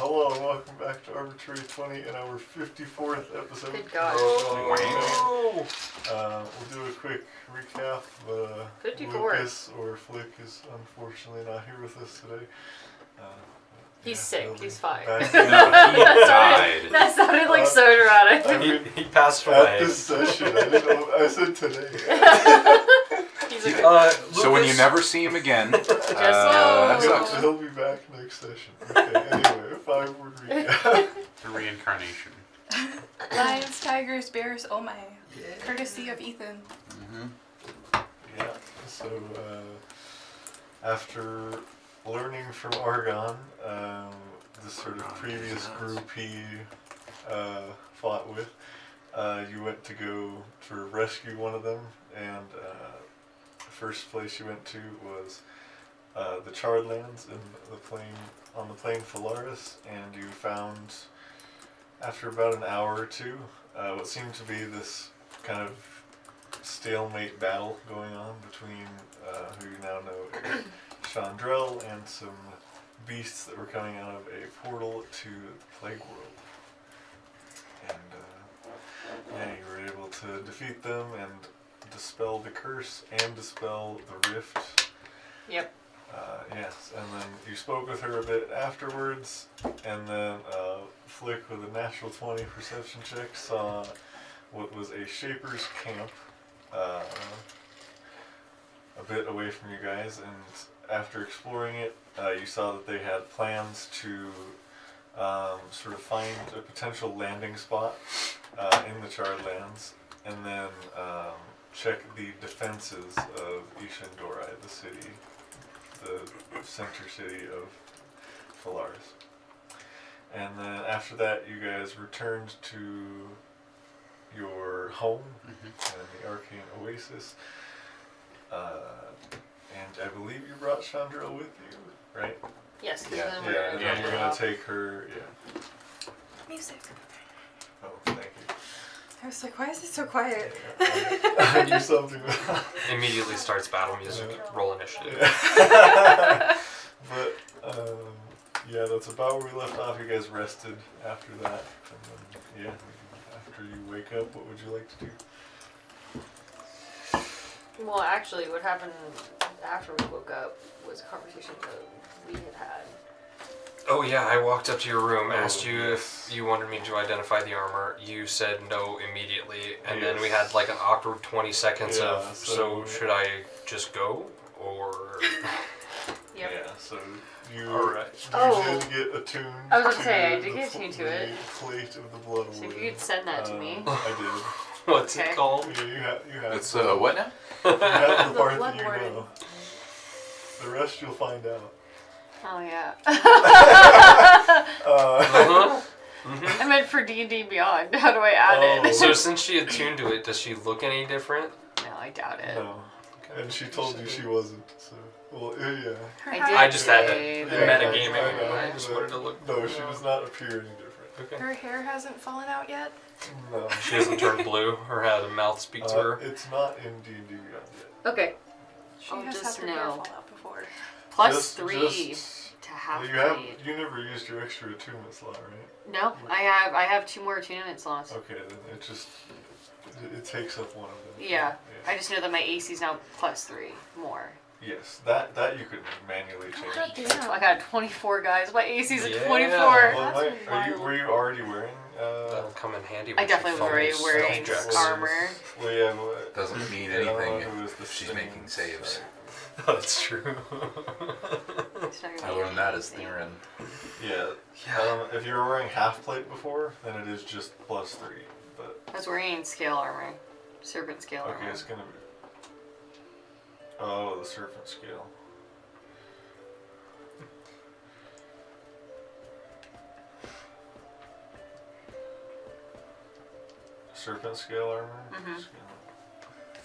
Hello and welcome back to Arbitrary 20 and our 54th episode. Good God. Oh. We'll do a quick recap. 54. Lucas, or Flick, is unfortunately not here with us today. He's sick. He's fine. No, he died. That sounded like so dramatic. I mean, He passed at away. this session, I didn't know. I said today. He's like, So when you never see him again, that sucks. He'll be back next session. Okay, anyway, 5-word recap. The reincarnation. Lions, tigers, bears, oh my. Courtesy of Ethan. Yeah, so after learning from Argon, the sort of previous group he fought with, you went to go to rescue one of them, and the first place you went to was the Charred Lands in the on the plain Phalaris, and you found, after about an hour or two, what seemed to be this kind of stalemate battle going on between who you now know as Chandrell and some beasts that were coming out of a portal to the Plague World. And yeah, you were able to defeat them and dispel the curse and dispel the rift. Yep. Yes, and then you spoke with her a bit afterwards, and then Flick, with a natural 20 perception check, saw what was a Shaper's camp a bit away from you guys, and after exploring it, you saw that they had plans to sort of find a potential landing spot in the Charred Lands, and then check the defenses of Ishandorai, the city, the center city of Phalaris. And then after that, you guys returned to your home and the Arcane Oasis. And I believe you brought Chandra with you, right? Yes. Yeah. Yeah, and then you're going to take her, Music. Oh, thank you. I was like, why is it so quiet? I knew something. Immediately starts battle music. Roll initiative. But, yeah, that's about where we left off. You guys rested after that. And then, yeah, after you wake up, what would you like to do? Well, actually, what happened after we woke up was a conversation that we had had. Oh yeah, I walked up to your room, asked you yes. if you wanted me to identify the armor. You said no immediately, and then we Yes. had like an awkward 20 seconds Yeah, of, so should I just go, or... Yep. Yeah, so you, Alright. you did get attuned I was gonna to say, I did the get attuned to the it. plate of the blood So if warden. you could send that to me. I What's Okay. it called? did. Yeah, you have. it's what now? You have the The part blood that you warden. know. The rest you'll find out. Oh yeah. Uh-huh. I meant for D&D Beyond. How do I add it? So since she attuned to it, does she look any different? No, I doubt it. No. And she told you she wasn't, so. Well, yeah. Her I hat- did. I just had say to that. metagaming. know, I just but wanted to look. No, she does not appear any different. Okay. Her hair hasn't fallen out yet. No. She hasn't turned blue or had a mouth speak to her. It's not in D&D Beyond yet. Okay. She I'll has just had her hair know. fall out before. Plus 3 to half You never used your extra attunement slot, right? No, I have 2 more attunement slots. Okay, then it takes up one of them. Yeah. I just know that my AC's now plus 3 more. Yes, that you could manually change. God it. damn. I got 24 guys. My AC's at Yeah. 24. Well, That's were you already wearing? That'll come in handy. I when definitely she was already fumbles wearing stealth checks. armor. Well, yeah, but Doesn't mean I don't know anything who was the if she's same, making saves. so- That's true. I learned that as Theron. Yeah. If you were wearing half plate before, then it is just plus 3. But I was wearing scale armor. Serpent scale okay, armor. it's gonna be. Oh, the serpent scale. Serpent scale armor. Mhm.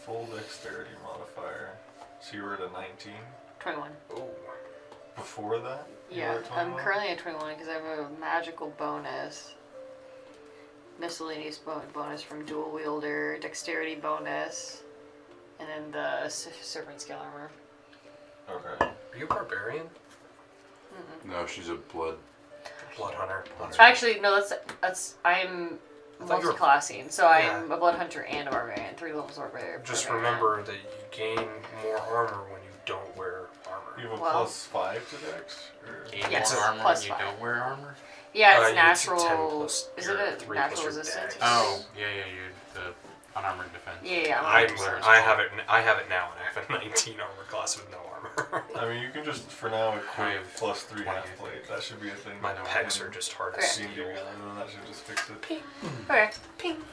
Full dexterity modifier. So you were at a 19. 21. Oh. Before that? You Yeah, were at I'm 21? currently at 21 because I have a magical bonus. Miscellaneous bonus from dual wielder, dexterity bonus, and then the serpent scale armor. Okay. Are you a barbarian? Mm-mm. No, she's a blood Blood hunter. Actually, no. I'm thought you were- multi-classing, so I'm a blood hunter and a barbarian. 3 levels barbarian. Just remember that you gain more armor when you don't wear armor. You have a Well- +5 to Dex? Or? Gain Yes, more armor plus when you 5. don't wear armor? Yeah, it's it's a natural. 10 plus Is your it a 3 natural plus your resistance? dex. Oh, yeah, you're the unarmored defense. Yeah. I I'm have it now, and I have a 19 armor class with no armor. I mean, you can just, for now, I equip have +3 half 20. plate. That should be a thing. My that pecs can are just hard Okay. as seem to be steel. on, and then that should just fix it. Okay. Ping.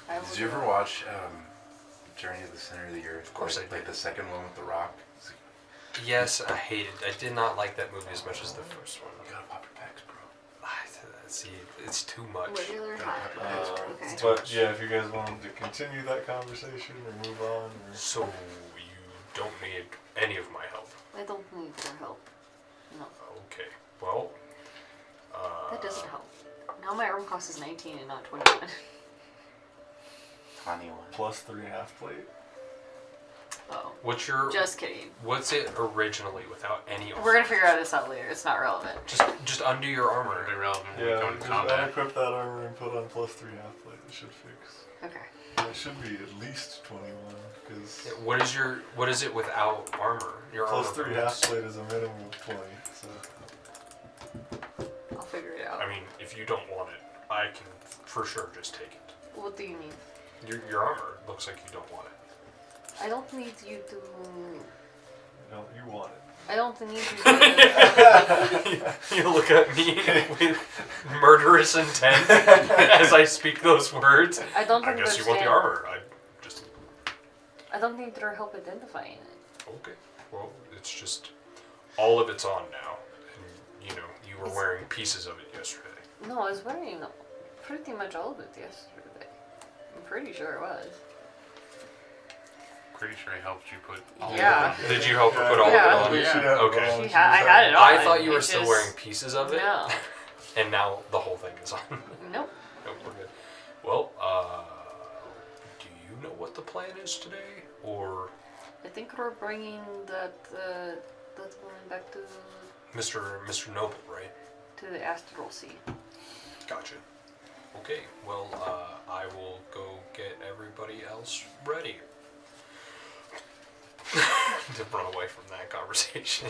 I will Did you ever do watch Journey to the Center of the Earth? Of course I Like did. the second one with the rock. Yes, I did not like that movie as much as the first one. You gotta pop your pecs, bro. See, it's too much. regular hot. Okay. But yeah, if you guys wanted to continue that conversation or move on, or So you don't need any of my help. I don't need their help. No, Okay. Well. that doesn't help. Now my arm cost is 19 and not 21. 21. +3 half plate. Oh, What's your? just kidding. What's it originally without any armor? We're gonna figure this out later. It's not relevant. Just undo your armor. Pretty relevant when we Yeah, go into just combat. unequip that armor and put on +3 half plate. It should fix. Okay. And it should be at least 21, because What is it without armor? Your armor +3 bonus. half plate is a minimum of 20. So I'll figure it out. I mean, if you don't want it, I can for sure just take it. What do you mean? Your armor looks like you don't want it. I don't need you to. no, you want it. I don't need you to. You look at me with murderous intent as I speak those words. I don't I guess understand. you want the armor. I don't need their help identifying it. Okay. Well, it's just all of it's on now, and you were wearing pieces of it yesterday. No, I was wearing pretty much all of it yesterday. I'm pretty sure it was. Pretty sure I helped you put all Yeah. of it. Did you help her put all Yeah. of it You should Yeah. have Okay. it on. I She had it on. on? I thought you were It still just- wearing pieces of it, No. and now the whole thing is on. Nope. Nope, we're good. Well, do you know what the plan is today, or I think we're bringing that woman back to Mr. Noble, right? the astral sea. Gotcha. Okay, well, I will go get everybody else ready. To run away from that conversation.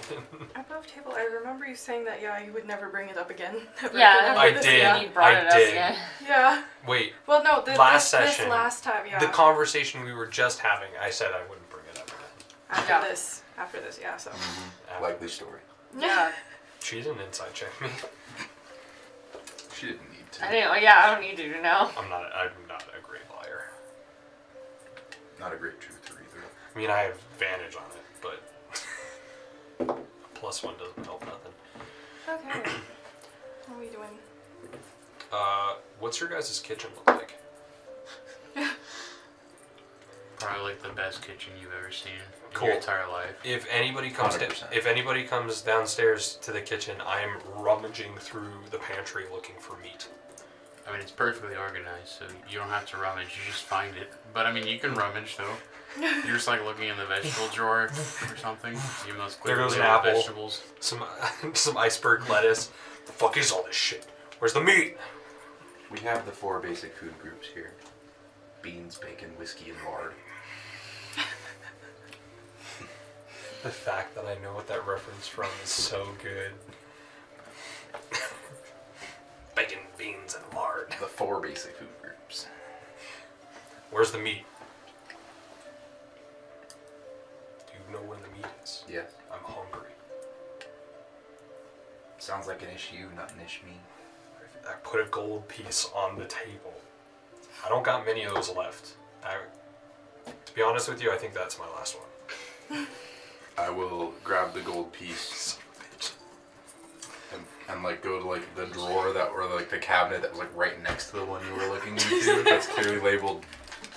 Above table, I remember you saying that, yeah, you would never bring it up again. Ever Yeah, again after I this, did. Yeah. He brought I it up did. again. Yeah. Wait, Well, no, Last this session, last time, yeah. the conversation we were just having, I said I wouldn't bring it up again. After this, yeah, so. After- Likely story. Yeah. She didn't inside check me. She didn't need to. I didn't. Yeah, I don't need you to know. I'm not a great liar. Not a great truther either. I mean, I have advantage on it, but +1 doesn't help nothing. Okay. What are we doing? What's your guys' kitchen look like? Probably like the best kitchen you've ever seen in Cool. your entire life. If anybody comes 100%. if anybody comes downstairs to the kitchen, I am rummaging through the pantry looking for meat. I mean, it's perfectly organized, so you don't have to rummage. You just find it. But I mean, you can rummage though. You're just like looking in the vegetable drawer or something, even though it's There clearly goes an labeled apple. vegetables. Some iceberg lettuce. The fuck is all this shit? Where's the meat? We have the 4 basic food groups here: beans, bacon, whiskey, and lard. The fact that I know what that reference from is so good. Bacon, beans, and lard. The 4 basic food groups. Where's the meat? Do you know where the meat is? Yes. I'm hungry. Sounds like an issue, not an issue. I put a gold piece on the table. I don't got many of those left. To be honest with you, I think that's my last one. I will grab the gold piece and like go to like the drawer that or like the cabinet that was like right next to the one you were looking into. That's clearly labeled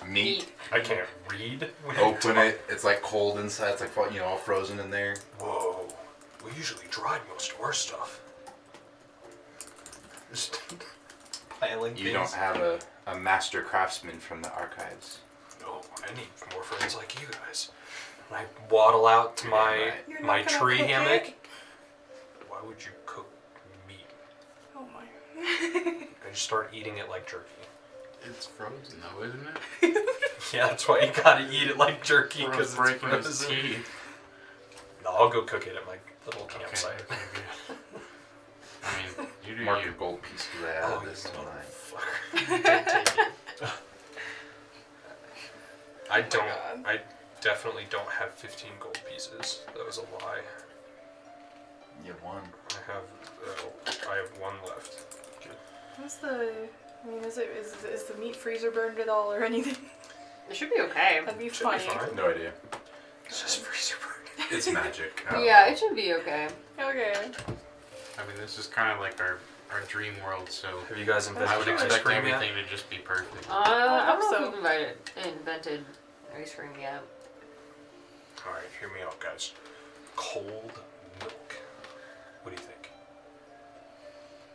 meat. I can't read. Open it. It's like cold inside. It's like all frozen in there. Whoa. We usually dried most of our stuff. Just piling You things. don't have a master craftsman from the archives. No, I need more friends like you guys. And I waddle out to my You're not my gonna tree cook hammock. it? Why would you cook meat? Oh my. And just start eating it like jerky. It's frozen though, isn't it? Yeah, that's why you gotta eat it like jerky, because it's breaking his frozen. teeth. No, I'll go cook it at my little Okay, campsite. okay, good. I mean, you do Mark you. your gold piece to that Oh, this you time. motherfucker. You did take it. I don't. God. I definitely don't have 15 gold pieces. That was a lie. You have one. I have one left. What's the? I mean, is the meat freezer burned at all or anything? It should be okay. That'd be Should be funny. fine. No idea. It's just freezer burn. It's magic. I don't Yeah, know. it should be okay. Okay. I mean, this is kind of like our dream world, so Have you guys invented I would ice expect cream yet? everything to just be perfect. I hope don't know so. if we've invented ice cream yet. Alright, hear me out, guys. Cold milk. What do you think?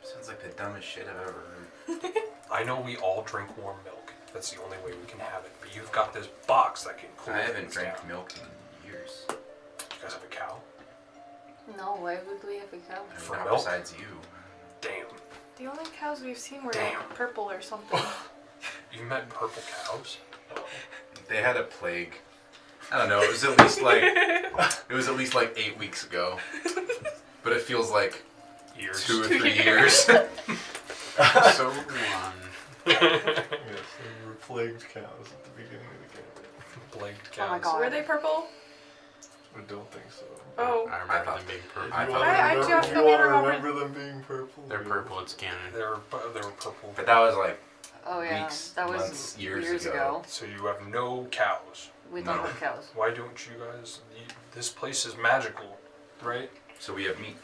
Sounds like the dumbest shit I've ever heard. I know we all drink warm milk. That's the only way we can have it. But you've got this box that can cool I haven't things drank down. milk in years. You guys have a cow? No, why would we have a cow? I mean, For not milk? besides you. Damn. The only cows we've seen were Damn. like purple or something. You met purple cows? They had a plague. I don't know. It was at least like 8 weeks ago. But it feels like Years. 2 or 3 years. So one. Yes, they were plagued cows at the beginning of the campaign. Plagued Oh my cows. God. Were they purple? I don't think so. Oh. I I remember thought them being purple. I You thought all I remember- definitely you all remember- remember them being purple? They're purple, it's canon. They were purple. But that was like Oh yeah, weeks, that was months, years years ago. ago. So you have no cows. We don't No. have cows. Why don't you guys? This place is magical, right? So we have meat.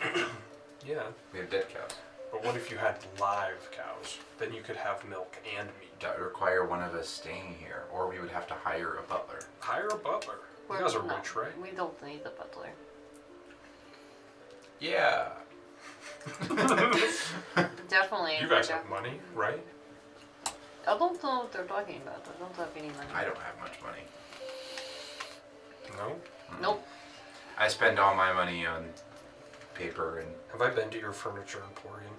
Yeah. We have dead cows. But what if you had live cows? Then you could have milk and meat. That would require one of us staying here, or we would have to hire a butler. Hire a butler. You We're- guys are no, rich, right? We don't need the butler. Yeah. Definitely. You guys have money, right? I don't know what they're talking about. I don't have any money. I don't have much money. No. Nope. I spend all my money on paper and Have I been to your furniture emporium?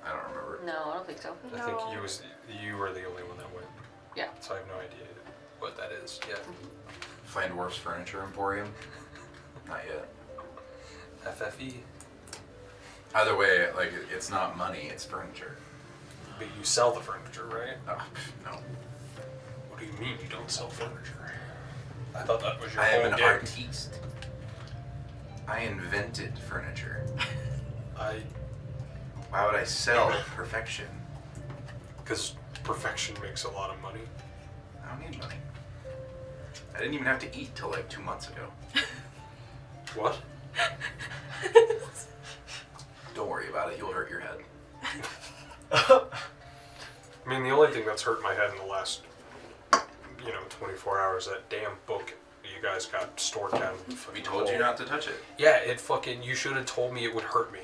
I don't remember. No, I don't think so. I think No. you were the only one that went. Yeah. So I have no idea what that is yet. Flandorf's Furniture Emporium? Not yet. FFE. Either way, like it's not money, it's furniture. But you sell the furniture, right? Oh, no. What do you mean you don't sell furniture? I thought that was your I whole am an gig. artiste. I invented furniture. Why would I sell perfection? Because perfection makes a lot of money. I don't need money. I didn't even have to eat till like 2 months ago. What? Don't worry about it, you'll hurt your head. I mean, the only thing that's hurt my head in the last, 24 hours, that damn book you guys got stored down. in the We fucking told you hole. not to touch it. Yeah, you should have told me it would hurt me.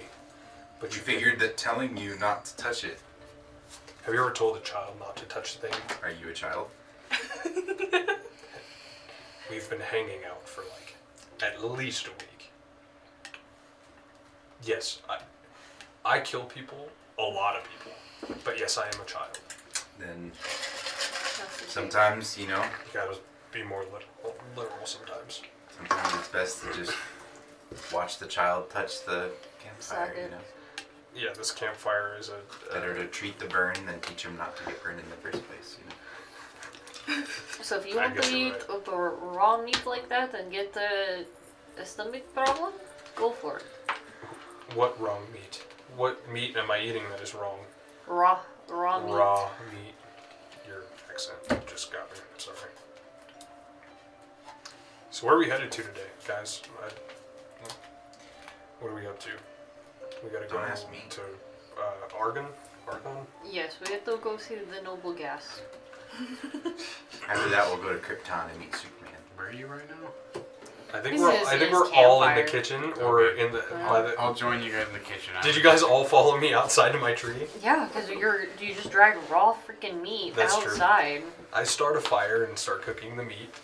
But You you figured that telling you not to touch it. Have you ever told a child not to touch things? Are you a child? We've been hanging out for like at least a week. Yes, I kill people, a lot of people. But yes, I am a child. Then That's the sometimes, you know, You gotta be more literal sometimes. sometimes it's best to just watch the child touch the campfire, you Socket. know. Yeah, this campfire is a Better to treat the burn than teach him not to get burned in the first place, you know. So if you I want to guess you're eat right. raw meat like that and get a stomach problem, go for it. what wrong meat? What meat am I eating that is wrong? Raw meat. Raw meat. Your accent just got me. Sorry. So where are we headed to today, guys? What are we up to? We gotta Don't go ask me. to Argon? Argon? Yes, we have to go see the noble gas. After that, we'll go to Krypton and meet Superman. Where are you right now? I think This we're is I think his we're all in the campfire. kitchen or Okay. in the by the. I'll join you guys in the kitchen. Did you guys all follow me outside of my tree? Yeah, because you just drag raw freaking meat That's true. outside. I start a fire and start cooking the meat.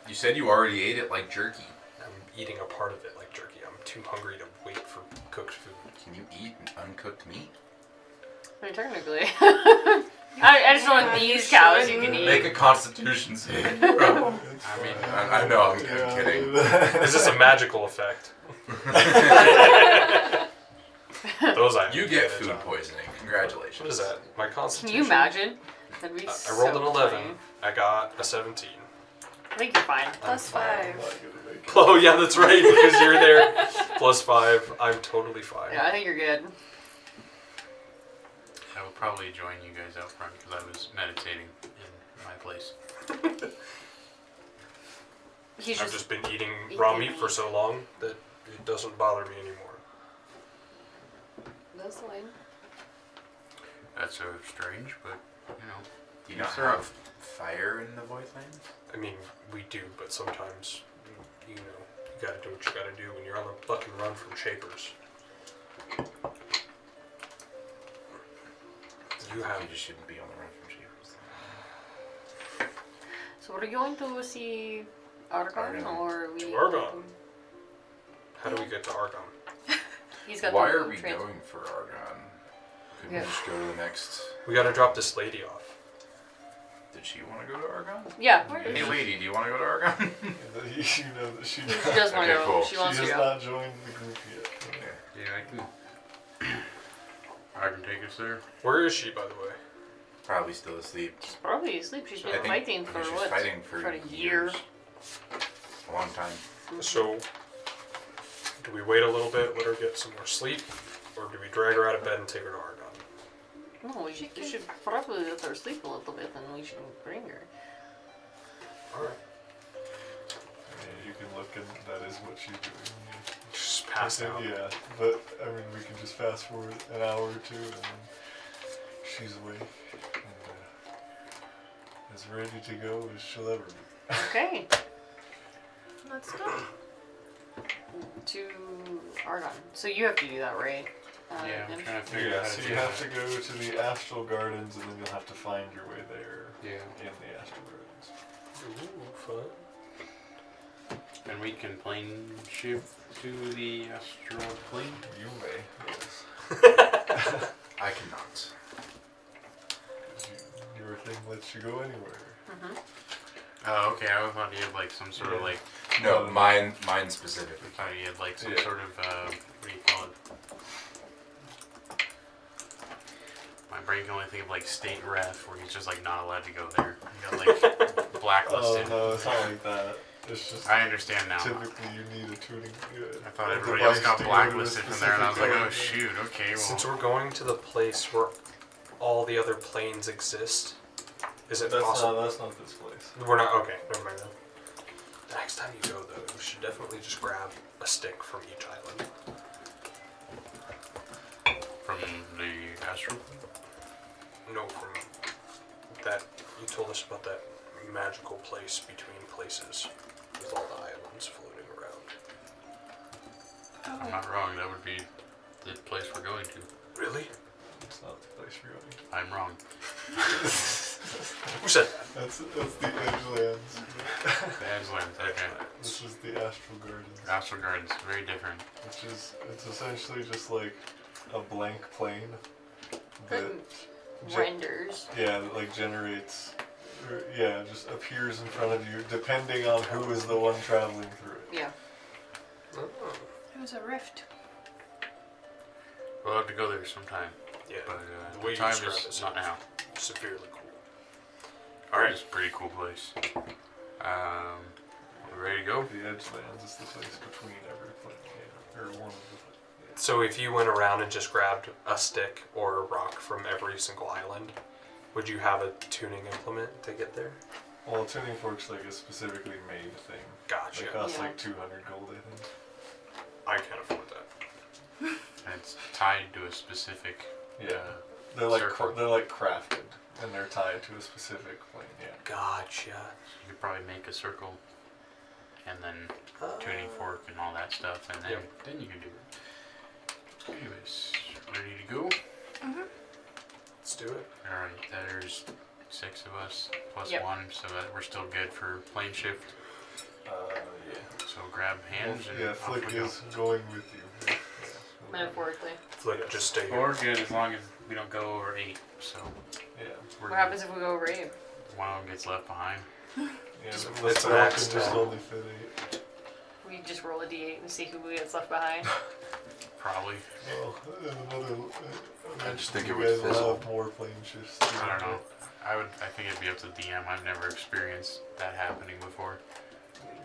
You said you already ate it like jerky. I'm eating a part of it like jerky. I'm too hungry to wait for cooked food. Can you eat uncooked meat? I mean, technically. I just don't want these cows you can eat. Make a constitution saving throw. I mean, I know, I'm kidding. Is this a magical effect? Those I You get food poisoning. Congratulations. What is that? My Can constitution. you imagine? That'd be I rolled so an 11. funny. I got a 17. I think you're fine. +5. Oh yeah, that's right. Because you're there. +5. I'm totally fine. Yeah, I think you're good. I will probably join you guys out front because I was meditating in my place. He's I've just just been eating eating raw meat meat. for so long that it doesn't bother me anymore. that's fine. That's so strange, but you know. Do you not have fire in the Voidlands? I mean, we do, but sometimes, you know, you gotta do what you gotta do when you're on a fucking run from shapers. You have. You just shouldn't be on the run from shapers. So we're going to see Argon, Argon. or we? To Argon. How do we get to Argon? He's got. Why the are we trans- going for Argon? Couldn't Yeah. we just go to the next? We gotta drop this lady off. Did she want to go to Argon? Yeah. Hey lady, do you want to go to Argon? You know that she She does want to Okay, go. cool. She She wants has to go. not joined the group yet. Yeah, I can take us there. Where is she, by the way? Probably still asleep. She's probably asleep. She's I been think- fighting I for think she's what? fighting for a year. years. A long time. So, do we wait a little bit, let her get some more sleep, or do we drag her out of bed and take her to Argon? No, we should probably let her sleep a little bit, and we should bring her. Alright. You can look and that is what she's doing. Just passed out. Yeah, but I mean we can just fast forward an hour or two and then she's awake and as ready to go as she'll ever be. Okay. Let's go. To Argon. So you have to do that, right? Yeah, I'm Imp? trying to figure Yeah, out how so to you do have that. to go to the Astral Gardens and then you'll have to find your way there Yeah. in the Astral Gardens. Ooh, fun. And we can plane shift to the astral plane. You may, yes. I cannot. Your thing lets you go anywhere. Mhm. Oh, okay. I thought you had like some sort of Yeah. like. No, mine I specifically. thought you had like some Yeah. sort of what do you call it? My brain can only think of like state ref, where he's just like not allowed to go there. You got like Oh blacklisted. no, it's not like that. It's just I understand now. typically you need a tuning. I thought a everybody else device got to go to a blacklisted from there, and I was like, oh specific shoot, okay, Since well. we're going to the place where all the other planes exist, is it possible? That's not this place. We're not. Okay, never mind then. The next time you go, though, you should definitely just grab a stick from each island. From the astral plane? No, from that you told us about that magical place between places with all the islands floating around. I'm not wrong, that would be the place we're going to. Really? It's not the place you're going. I'm wrong. Who said that? That's the Edgelands. Edgelands, okay. This is the Astral Gardens, Astral Gardens, very different. which is it's essentially just like a blank plane that That renders. yeah, that like generates or, yeah, just appears in front of you depending on who is the one traveling through it. Yeah. Oh. It was a rift. We'll have to go there sometime, Yeah, but the the way you time describe is it not now. severely cool. Alright, it's a pretty cool place. We ready to go? The Edgelands is the place between every plane, yeah, or one of the planes. So if you went around and just grabbed a stick or a rock from every single island, would you have a tuning implement to get there? Yeah. Well, tuning fork's like a specifically made thing. Gotcha. It costs Yeah. like 200 gold, I think. I can't afford that. And it's tied to a specific. Yeah. They're like circle. they're like crafted and they're tied to a specific plane. Yeah. Gotcha. You could probably make a circle, and then tuning fork and all that stuff, and then Yep. then you can do it. Anyways, ready to go? Let's do it. All right, there's 6 of us plus Yep. 1, so that we're still good for plane shift. Yeah. So grab hands and Yeah, off Flick we go. is going with you. Yeah. Metaphorically. Flick, just stay here. Or good as long as We don't go over 8, so Yeah. we're What happens if we go over 8? one of them gets left behind. Yeah, Just- but the it's spell can maxed just out. only fit 8. We just roll a d8 and see who gets left behind. Probably. Well, and another. I just think you it would guys fizzle. will have more plane shifts. Too, I don't know. but I think it'd be up to the DM. I've never experienced that happening before.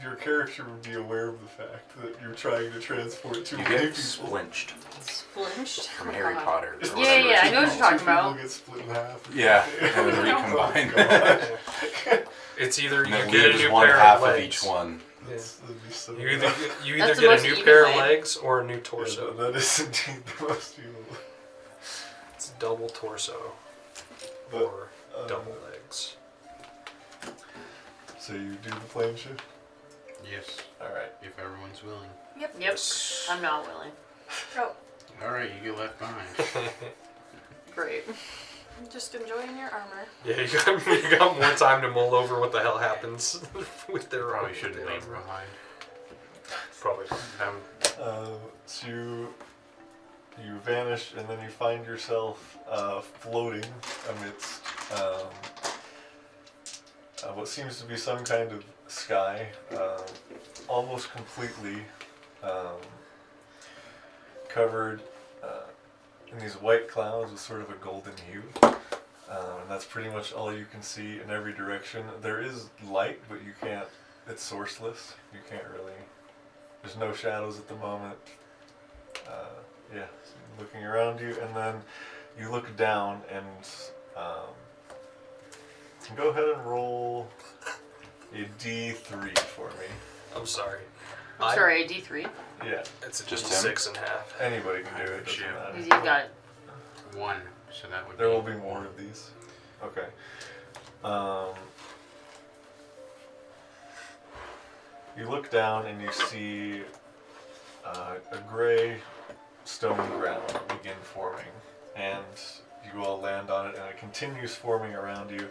Your character would be aware of the fact that you're trying to transport too You many get people. splinched Splinched? from Harry Potter. or Yeah, whatever yeah, I it's know what you're called. talking Two about. people get split in half. Yeah, and then Oh, recombine. It's either And you then get a leaves new one pair half of of legs. each one. That'd be so You either That's the get a most new even pair way. of legs or a new Yeah, torso. that is indeed the most evil. It's double torso But, or double legs. So you do the plane shift? Yes, Alright. if everyone's willing. Yep. Yes. I'm not willing. Oh, Alright, you get left behind. Great. I'm just enjoying your armor. Yeah, you got more time to mull over what the hell happens with their Probably with shouldn't their leave armor. behind. Probably. So you vanish and then you find yourself floating amidst what seems to be some kind of sky, almost completely covered in these white clouds with sort of a golden hue. And that's pretty much all you can see in every direction. There is light, but you can't, it's sourceless. You can't really, there's no shadows at the moment. Yeah, so you're looking around you, and then you look down and go ahead and roll a D3 for me. I'm sorry. I'm sorry, a D3. Yeah, It's a Just just him? 6.5. anybody can do it. Doesn't Yeah. matter. He's got it. 1, so that would There be will be more of these. Okay. You look down and you see a gray stone ground begin forming, and you all land on it, and it continues forming around you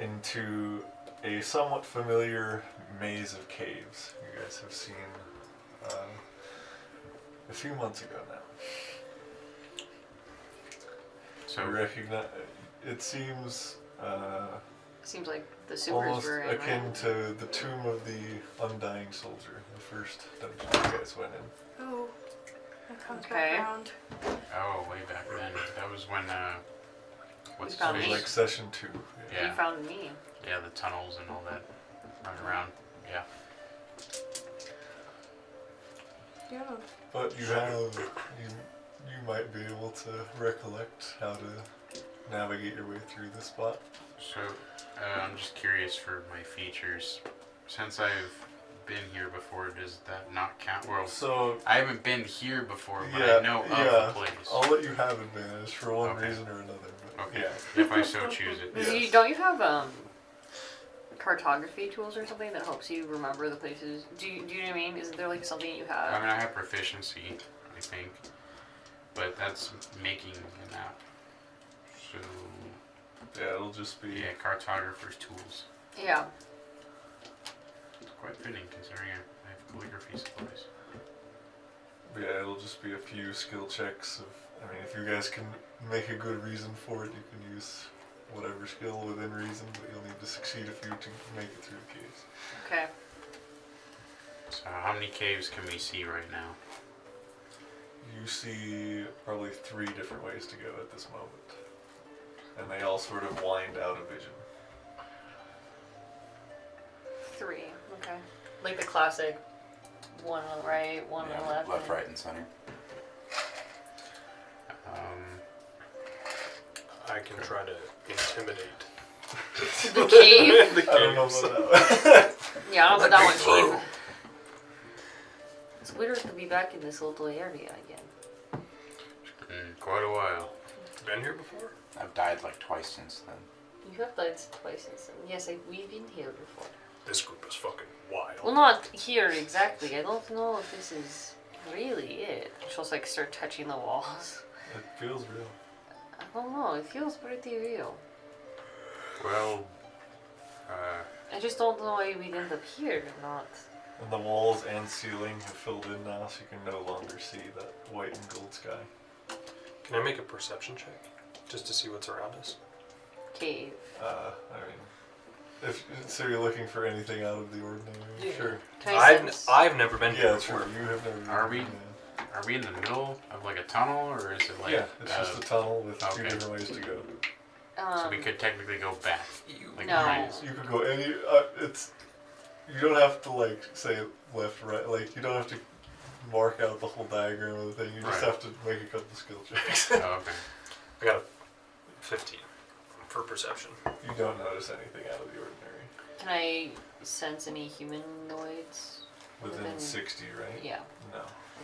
into a somewhat familiar maze of caves you guys have seen a few months ago now. So You recognize, it seems Seems like the sewers almost were in, akin right? to the Tomb of the Undying Soldier, the first dungeon you guys went in. Ooh, that comes Okay. back around. oh, way back then. That was when what's We found his It me. was face? like session 2. Yeah. You found me. Yeah, the tunnels and all that running around. Yeah. Yeah. But you have, you might be able to recollect how to navigate your way through this spot. So I'm just curious for my features. Since I've been here before, does that not count? Well, So, I haven't been here before, but yeah, I know of yeah. the place. I'll let you have advantage for one Okay. reason or another. But Okay. yeah. If I so choose it. Yes. Don't you have cartography tools or something that helps you remember the places? Do you know what I mean? Isn't there like something you I have? mean, I have proficiency, I think, but that's making an app. So Yeah, it'll just be. yeah, cartographer's tools. Yeah. It's quite fitting considering I have calligraphy supplies. Yeah, it'll just be a few skill checks of. I mean, if you guys can make a good reason for it, you can use whatever skill within reason, but you'll need to succeed a few to make it through the caves. Okay. So how many caves can we see right now? You see probably 3 different ways to go at this moment, and they all sort of wind out of vision. 3. Okay. Like the classic. One on the right, one on the left. left, right, and center. I can try to intimidate. The cave? The I don't know caves. about that. Yeah, I don't know Let me about that through. one cave. It's weird to be back in this little area again. Quite a while. Been here before? I've died like twice since then. You have died twice since then. Yes, we've been here before. This group is fucking wild. Well, not here exactly. I don't know if this is really it. She'll like start touching the walls. It feels real. I don't know. It feels pretty real. Well, I just don't know why we'd end up here, not. And the walls and ceiling have filled in now, so you can no longer see that white and gold sky. Can I make a perception check? just to see what's around us. Cave. I mean, if so, you're looking for anything out of the ordinary. Yeah. Sure. Can I sense? I've never been here Yeah, before. true. You have never. Are we? Yeah. Are we in the middle of like a tunnel, or is it like? Yeah, it's just a tunnel with two okay. different ways to go. So we could technically go back. Like No. behind us. You could go any. It's. You don't have to like say left, right. Like you don't have to mark out the whole diagram of the thing. You just Right. have to make a couple skill checks. Oh, okay. I got a 15 for perception. You don't notice anything out of the ordinary. Can I sense any humanoids? Within 60, right? Yeah. No.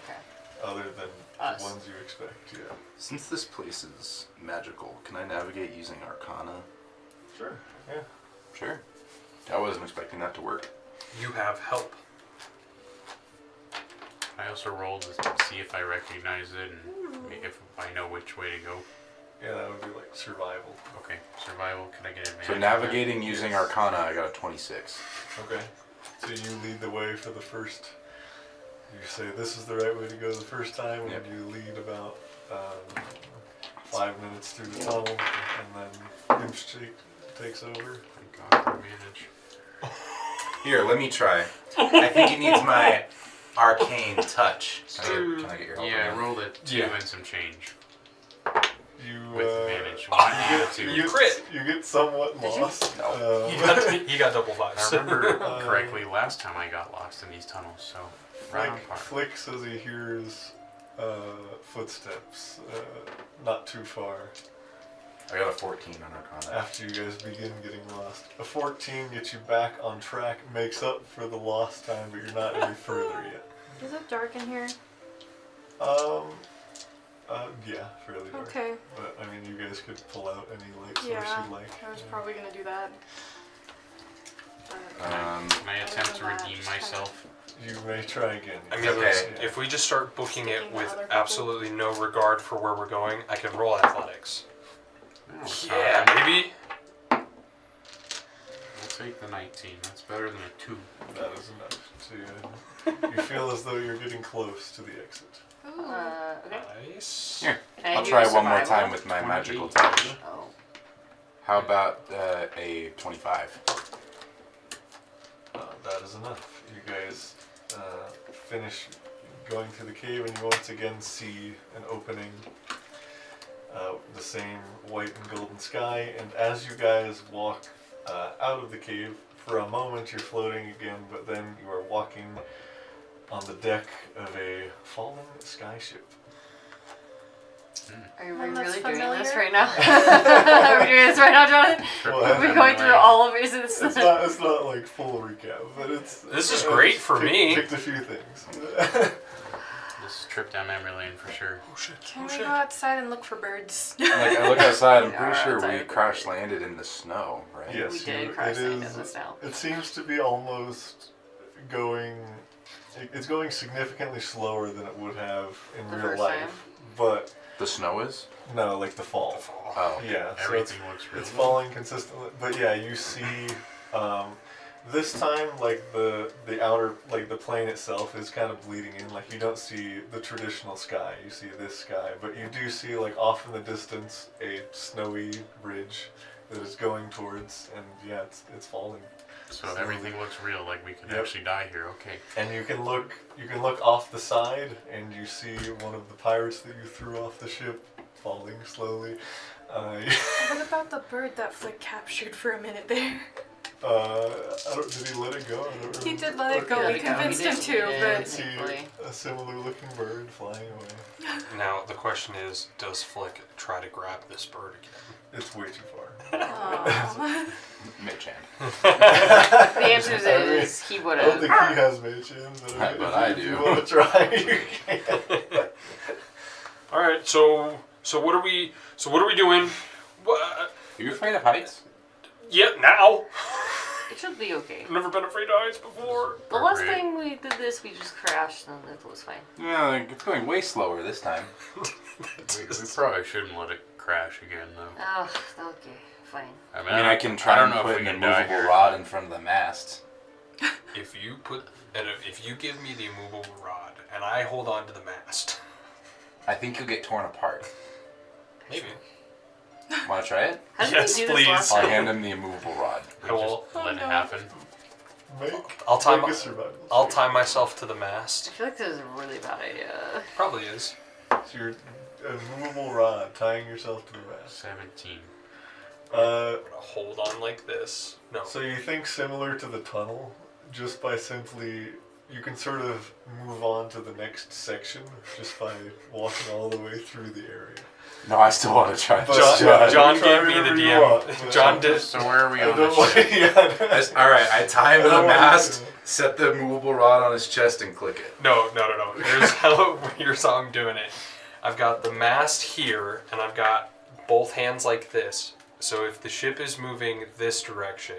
Okay. Other than Us. the ones you expect, yeah. Since this place is magical, can I navigate using Arcana? Sure. Yeah. Sure. I wasn't expecting that to work. You have help. I also rolled to see if I recognize it and if I know which way to go. Yeah, that would be like survival. Okay, survival. Can I get advantage? So on navigating using Arcana, I got a 26. Okay. So you lead the way for the first. You say this is the right way to go the first time, and Yep. you lead about 5 minutes through the tunnel, and then Imp takes over. that? Thank God for advantage. Here, let me try. I think it needs my arcane touch. Can I get your help? Yeah, I on rolled a 2 Yeah. and some change You with advantage. you 1 and get, 2. you crit. You get somewhat Did you? lost. No. He got double fives. I remember Uh, correctly last time I got lost in these tunnels, so right on par. Flick says he hears footsteps not too far I got a 14 on Arcana. after you guys begin getting lost. A 14 gets you back on track, makes up for the lost time, but you're not any further yet. Is it dark in here? Yeah, fairly dark. Okay. But I mean, you guys could pull out any light source Yeah, you'd like. I was probably gonna do that. But Can I attempt to other than that, redeem just kinda- myself? You may try again. I mean, Okay. if we just start booking it Sticking with other people. absolutely no regard for where we're going, I can roll athletics. No, it's Yeah, not. maybe. I'll take the 19. That's better than a 2. That is enough. So you feel as though you're getting close to the exit. Ooh. Okay. Nice. Here, Can I I'll do try a one more survival? time with my 28. magical touch. Oh. How about a 25? That is enough. You guys finish going through the cave, and you once again see an opening. The same white and golden sky, and as you guys walk out of the cave, for a moment you're floating again, but then you are walking on the deck of a fallen skyship. Are we One that's really doing this familiar? right now? Are we doing this right now, Jonathan? Well, Are we going through all of it? It's not like full recap, but it's. This is I great just for me. Picked a few things. This trip down memory lane for sure. Oh shit. Can we go outside and look for birds? Like, I look outside, I'm We pretty are sure outside we of the crash bird. landed in the snow, right? Yes, We did you- crash it land is- in the snow. It seems to be almost going. It's going significantly slower than it would have in The real first life, time? but The snow is? no, like the fall. Oh. Yeah, so it's, Everything looks really it's falling consistently. But yeah, you see, this time like the outer, like the plane itself is kind of bleeding in. Like you don't see the traditional sky. You see this sky, but you do see like off in the distance a snowy ridge that is going towards, and yeah, it's falling. So everything looks real, like we could Yep. actually die here. Okay. And you can look off the side, and you see one of the pirates that you threw off the ship falling slowly. What about the bird that Flick captured for a minute there? Did he let it go? I don't He remember. did let it go. Okay. We convinced him to, I but see Thankfully. a similar looking bird flying away. Now the question is, does Flick try to grab this bird again? It's way too far. Aw. Mitch-hand. The answer is he would I don't think have. he has mage hands, But I if do. you want to try, you can. All right. So what are we doing? What? Are you afraid of heights? Yeah. Now. It should be okay. I've never been afraid of heights before. The last Appropriate. time we did this, we just crashed and it was fine. Yeah, like, it's going way slower this time. We probably shouldn't let it crash again, though. Oh, okay, fine. I mean, I can try I don't and know put if we an can die immovable here. rod in front of the mast. If you give me the immovable rod and I hold on to the mast, I think you'll get torn apart. maybe. Want to try it? How did Yes, we do please. this last I'll time? hand him the immovable rod. We I will. just let it no. happen. I'll time. Make a survival I'll check. tie myself to the I mast. feel like this is a really bad idea. Probably is. So you're a movable rod, tying yourself to the mast. 17. Uh, I'm gonna hold on like this. No. so you think similar to the tunnel, just by simply, you can sort of move on to the next section just by walking all the way through the area. No, I still want to try But- this. Yeah, John try gave me the whatever you DM. want, but- John did. So where are we I on don't this want, ship? yeah. All right, I tie him I to the don't want mast, to. set the movable rod on his chest, and click it. No. Here's how I'm doing it. I've got the mast here, and I've got both hands like this. So if the ship is moving this direction,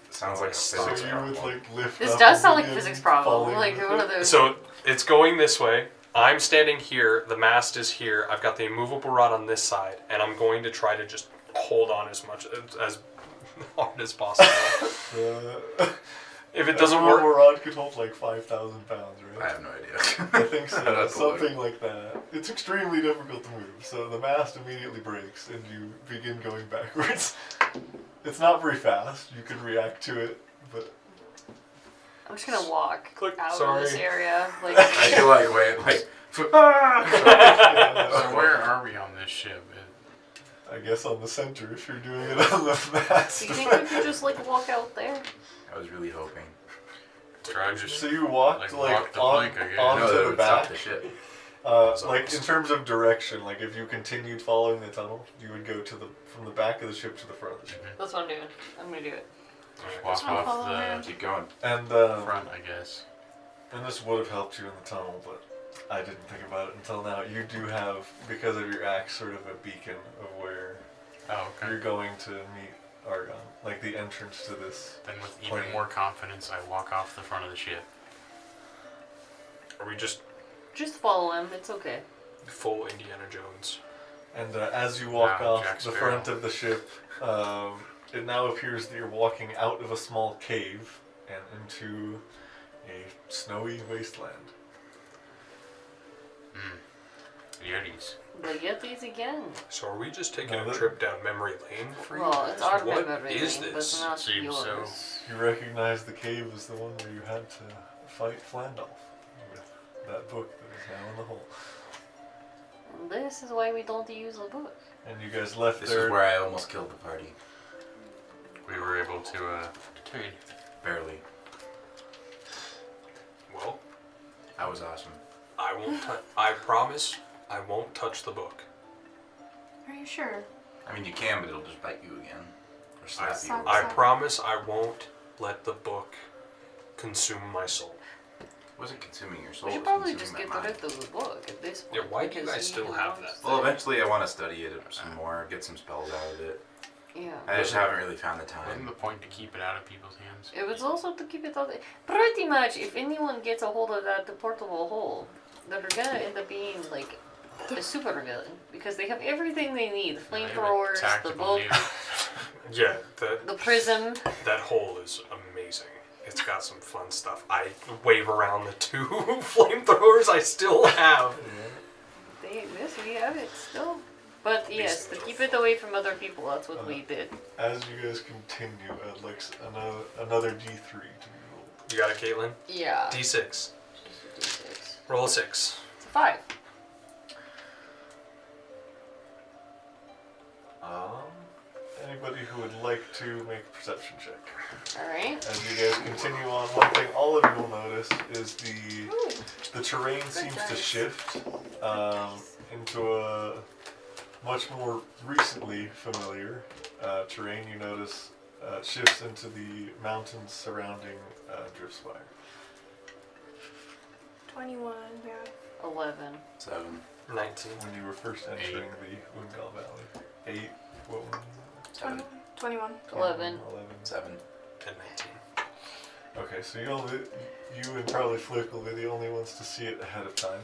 Sounds like a So physics you problem. would like lift This up does and sound like a begin physics problem. falling Like with one it. of those. so it's going this way. I'm standing here. The mast is here. I've got the immovable rod on this side, and I'm going to try to just hold on as much as hard as possible. If it doesn't a work, rod could hold like 5,000 pounds, I right? have no idea. I think so. I'd have to look. Something like that. It's extremely difficult to move. So the mast immediately breaks and you begin going backwards. It's not very fast. You can react to it, but I'm just gonna walk Click, out sorry. of this area. Like, I feel like yeah, So where are we on this ship? I guess on the center if you're doing it on the mast. do you think we could just like walk out there? I was really hoping. Try just So you walked Like, like, walk the on, plank, I guess. No, onto that the would stop back. the ship. Like in terms of direction, like if you continued following the tunnel, you would go to the from the back of the ship to the front of the ship. That's what I'm doing. I'm gonna do it. walk I'll off follow him. the Keep going. And front, I guess. and this would have helped you in the tunnel, but I didn't think about it until now. You do have, because of your axe, sort of a beacon of where Oh, okay. you're going to meet Argon, like the entrance to this. Then with even plane. more confidence, I walk off the front of the ship. are we just Just follow him. It's okay. full Indiana Jones? And as you walk Wow, off Jack the Sparrow. front of the ship, it now appears that you're walking out of a small cave and into a snowy wasteland. Yetis. The Yetis again. So are we just taking No, a that- trip down memory lane for you Well, guys? it's our What memory is lane, this? but not Seems yours. so. You recognize the cave as the one where you had to fight Flandolf with that book that is now in the hole. And this is why we don't use the book. And you guys left This there. is where I almost killed the party. We were able to detain. Barely. Well, I was awesome. I won't. I promise, I won't touch the book. Are you sure? I mean, you can, but it'll just bite you again. Or slap you. Slap. I promise, I won't let the book consume my soul. It wasn't consuming your soul. We it should was probably just consuming get my rid mind. of the book at this point. Yeah, why do you because guys he still have wants that? Well, to- eventually I want to study it some more, get some spells out of it. Yeah. I just haven't really found the Wasn't time. the point to keep it out of people's hands? It was also to keep it out. Pretty much, if anyone gets a hold of that portable hole, they're gonna end up being like a super villain because they have everything they need: the They have a flamethrowers, the tactical book, needle. Yeah, the prism. that hole is amazing. It's got some fun stuff. I wave around the two flamethrowers I still have. They exist. We have it still. But yes, to keep it away from other people. That's what we did. As you guys continue, Alex, another D3 to be rolled. You got it, Caitlin? Yeah. D6. Just a D6. Roll a 6. It's a 5. Anybody who would like to make a perception check? All right. As you guys continue on, one thing all of you will notice is the terrain seems to dice. shift into a much more recently familiar terrain. You notice it shifts into the mountains surrounding Driftspire. 21, yeah. 11. 7. 19. When you were first entering the Woongal Valley. 8. What one? 7. 21. 11. 11. 7. And 19. Okay, so you and probably Flick will be the only ones to see it ahead of time.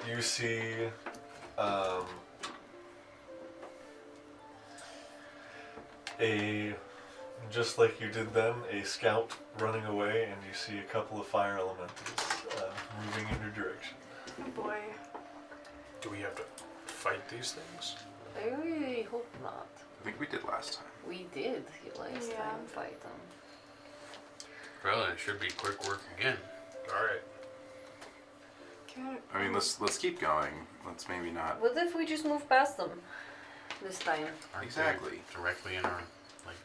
You see just like you did then, a scout running away, and you see a couple of fire elementals moving in your direction. Oh boy. Do we have to fight these things? I really hope not. I think we did last time. We did last Yeah. time fight them. Well, it should be quick work again. All right. Can I mean, let's keep going. Let's maybe not. What if we just move past them this time? Aren't Exactly. they directly in our like?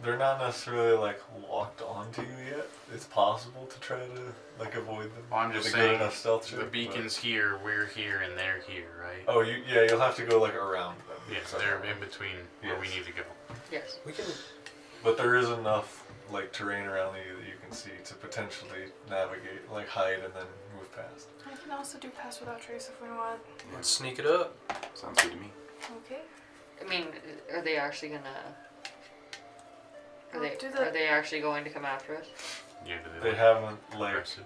They're not necessarily like locked onto you yet. It's possible to try to like avoid them. Well, I'm just with a saying. good enough stealth check, The but- beacon's here, we're here, and they're here, right? Oh, you'll have to go like around them. Yeah, somehow. they're in between where we Yes. need to go. Yes. We can. But there is enough like terrain around you that you can see to potentially navigate, like hide and then move past. I can also do pass without trace if we want. Let's sneak it up. Sounds good to me. Okay. I mean, are they actually gonna? Well, do the- Are they actually going to come after us? Yeah, do They look haven't like aggressive?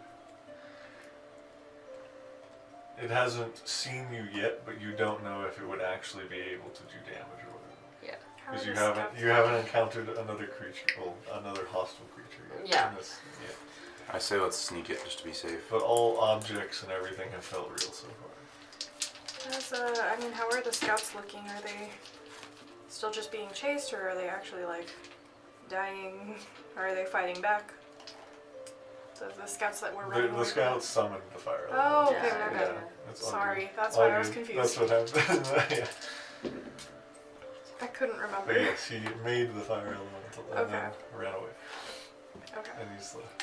it hasn't seen you yet, but you don't know if it would actually be able to do damage or whatever. Yeah. How Because are you the haven't scouts? you haven't encountered another creature, well, another hostile creature yet. Yeah. in this yet. I say let's sneak it just to be safe. But all objects and everything have felt real so far. I mean, how are the scouts looking? Are they still just being chased, or are they actually like dying? Or are they fighting back? The scouts that were running The away scouts summoned the fire. Oh, elemental. okay, my Yeah. bad. That's all Sorry, good. that's All why I was good. confused. That's what happened. Yeah. I couldn't remember. But yes, he made the fire elemental and Okay. then ran away. Okay. And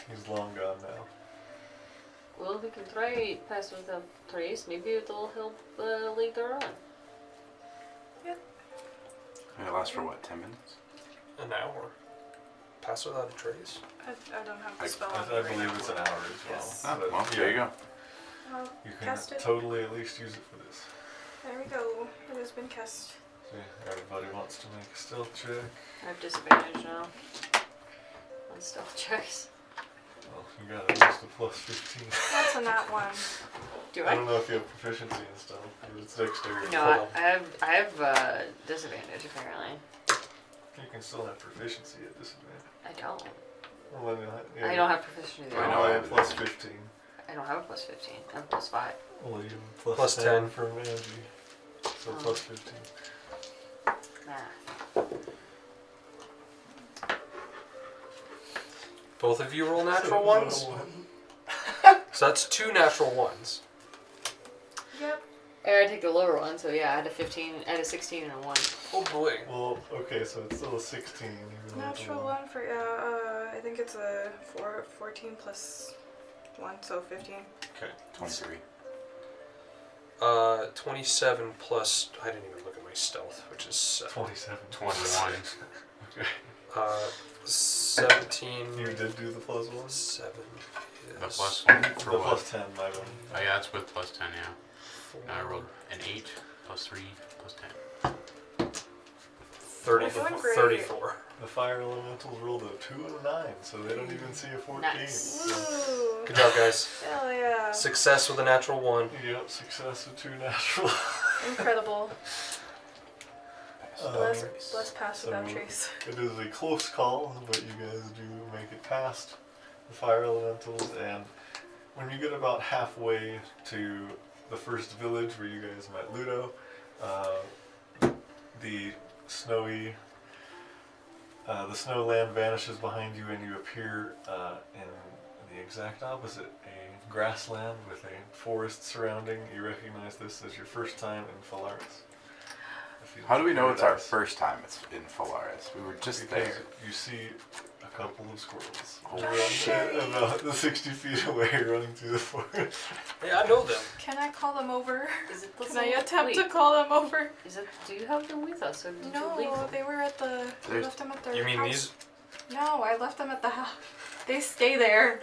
he's long gone now. Well, we can try pass without trace. Maybe it'll help later on. And it lasts for what, 10 minutes? An hour. Pass without a trace. I don't have the I- spell I on me right believe now. it's an hour as well. Yes. Oh, But well, yeah, there you go. I'll You can cast it. totally at least use it for this. There we go. It has been cast. So yeah, everybody wants to make a stealth check. I have disadvantage now on stealth checks. Well, you got at least a plus 15. That's a nat one. Do I I? don't know if you have proficiency in stealth, but it's dexterity. No, Hold on. I have disadvantage apparently. You can still have proficiency at disadvantage. I don't. Well, then you'll I don't have proficiency I there. know, I I have have plus it. 15. I don't have a plus 15. I have plus 5. Well, you have Plus 10. 10 from Angie. So Oh. plus 15. Nah. Both of you roll natural So, ones. So that's 2 natural ones. Yep. I gotta take the lower one, so yeah, I had a 15, I had a 16 and a 1. Oh boy. Well, okay, so it's still a 16. Even though it's a Natural one. one for I think it's a 14 plus 1, so 15. Okay. 23. 27 plus. I didn't even look at my stealth, which is 7. 27. 21. Okay. 17. You did do the plus 1? 7 The is plus one for The what? plus 10, my one. Oh yeah, that's with plus 10, yeah. 4, And I rolled an 8, plus 3, plus 10. 30, You're doing great. 34. The fire elementals rolled a 2 and a 9, so they don't even see a 14. Nice. So, Ooh. Good job, guys. Hell yeah. Success with a natural 1. yep, success with 2 natural. Incredible. Bless, Um, bless pass without so- trace. It is a close call, but you guys do make it past the fire elementals, and when you get about halfway to the first village where you guys met Ludo, the snowland vanishes behind you, and you appear in the exact opposite, a grassland with a forest surrounding. You recognize this as your first time in Phalaris. How do we know it's our Paradise. first time it's in Phalaris? We were just Because there. you see a couple of squirrels Oh, shit. about the 60 feet away running through the forest. Hey, I know them. Can I call them over? Is it the Can I same? attempt Wait, to call them over? is it? Do you have them with us, or did you leave No, them? they were at the. I There's- left them at their You mean house. these? No, I left them at the house. They stay there.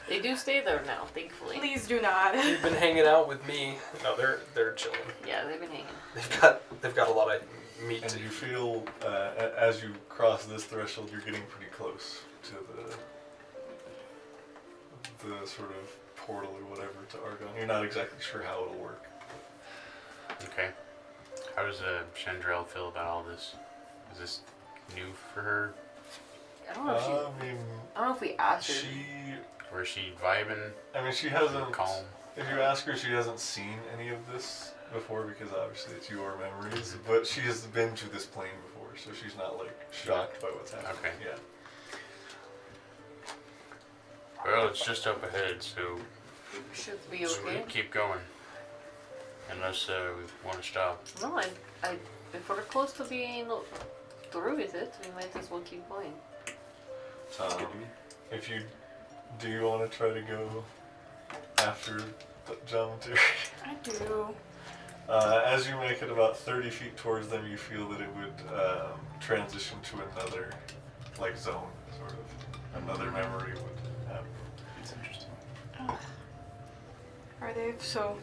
They do stay there now, thankfully. Please do not. You've been hanging out with me. No, they're chilling. Yeah, they've been hanging. They've got a lot of meat And to you eat. feel, as you cross this threshold, you're getting pretty close to the sort of portal or whatever to Argon. You're not exactly sure how it'll work. Okay. How does Chandrell feel about all this? Is this new for her? I don't know if she. I mean, I don't know if we asked her. Or is she vibing? she hasn't. Calm? If you ask her, she hasn't seen any of this before because obviously it's your memories, but she has been to this plane before, so she's not like shocked by what's happening. Okay. Yeah. Well, it's just up ahead, so Should be so we okay. keep going. Unless we want to stop. No, if we're close to being through with it, we might as well keep going. If you do, you want to try to go after the geometry? I do. As you make it about 30 feet towards them, you feel that it would transition to another like zone, sort of. Another memory would happen. It's interesting. Are they? So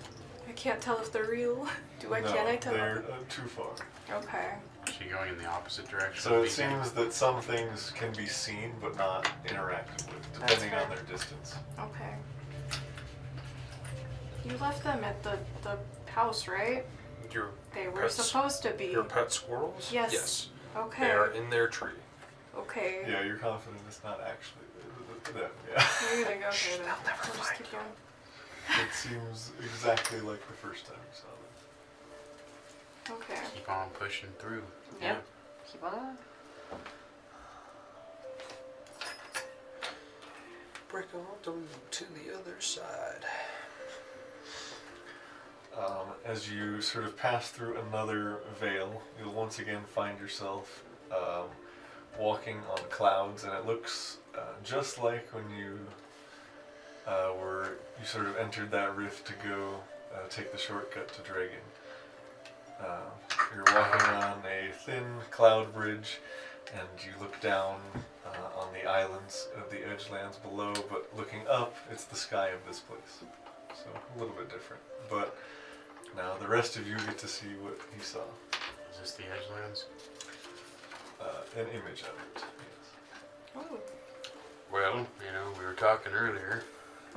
I can't tell if they're real. Can I tell? They're too far. Okay. Is she going in the opposite direction? So of it the beacon? seems that some things can be seen but not interacted with, depending on their distance. Okay. You left them at the house, right? Your They were pets- supposed to be. Your pet squirrels? Yes. Yes. Okay. They are in their tree. Okay. Yeah, you're confident it's not actually them. Yeah. Maybe they go there then. they'll never We'll just find keep going. It seems exactly like the first time you saw them. Okay. Keep on pushing through. Yeah. Keep on. Break on to the other side. As you sort of pass through another veil, you'll once again find yourself walking on clouds, and it looks just like when you you sort of entered that rift to go take the shortcut to Dragon. You're walking on a thin cloud bridge, and you look down on the islands of the Edgelands below, but looking up, it's the sky of this place. So a little bit different. But now the rest of you get to see what he saw. Is this the Edgelands? An image of it, yes. Oh. Well, we were talking earlier.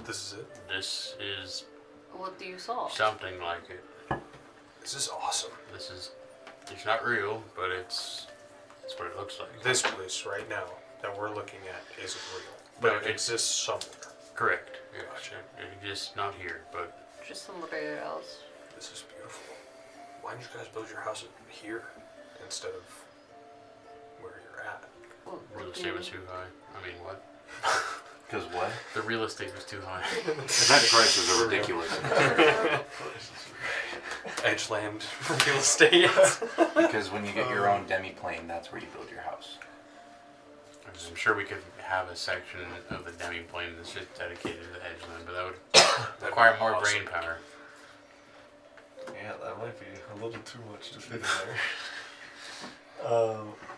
This is it. This is What do you saw? something like it. This is awesome. It's not real, but it's what it looks like. This place right now that we're looking at isn't real. No, But it exists somewhere. Correct. Yes. It exists not here, but Just somewhere else. This is beautiful. Why didn't you guys build your house here instead of where you're at? real estate was too high. I mean, what? Because what? The real estate was too high. The rent prices are ridiculous. Edgeland real estate. Because when you get your own demi-plane, that's where you build your house. I'm sure we could have a section of the demi-plane that's just dedicated to the Edgeland, but that would require more brain power. Yeah, that might be a little too much to fit in there.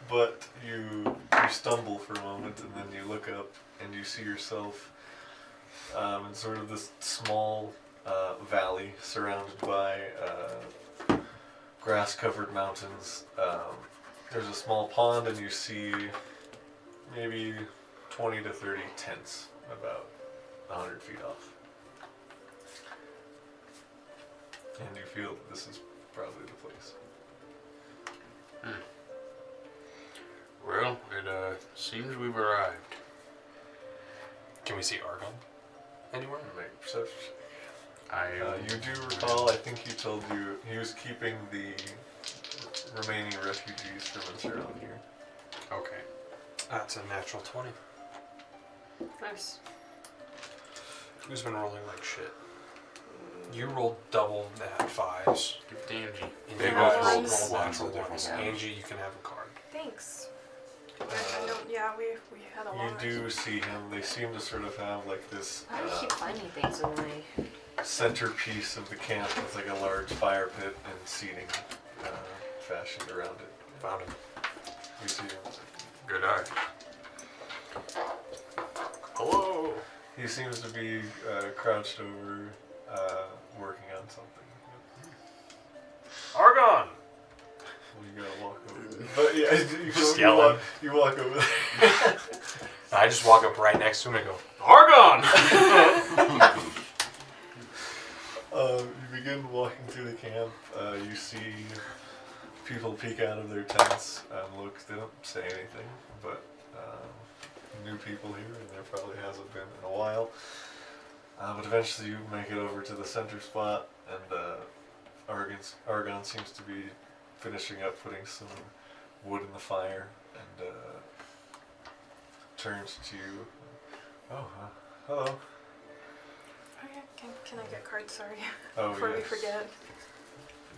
But you stumble for a moment, and then you look up and you see yourself in sort of this small valley surrounded by grass-covered mountains. There's a small pond, and you see maybe 20 to 30 tents about 100 feet off. And you feel that this is probably the place. Well, it seems we've arrived. Can we see Argon anywhere? Make a perception check. You do recall, I think he told you, he was keeping the remaining refugees from around here. Okay. That's a natural 20. Nice. Who's been rolling like shit? You rolled double nat 5s. Give it to Angie. And They you both guys rolled rolled ones natural with different ones. ones. Angie, you can have a card. Thanks. I don't. Yeah, we had a You long. do see him, they seem to sort of have like this Why do you keep finding things in my... centerpiece of the camp with like a large fire pit and seating fashioned around it. Found him. You see him. Good eye. Hello. He seems to be crouched over, working on something. Argon! Well, you gotta walk over there. But yeah, you, Just you, yelling. you walk over there. I just walk up right next to him and go, Argon! You begin walking through the camp. You see people peek out of their tents and look. They don't say anything, but new people here, and there probably hasn't been in a while. But eventually you make it over to the center spot, and Argon seems to be finishing up putting some wood in the fire and turns to you. Oh, hello. Oh yeah, can I get cards? Sorry. Oh, Before we yes. forget.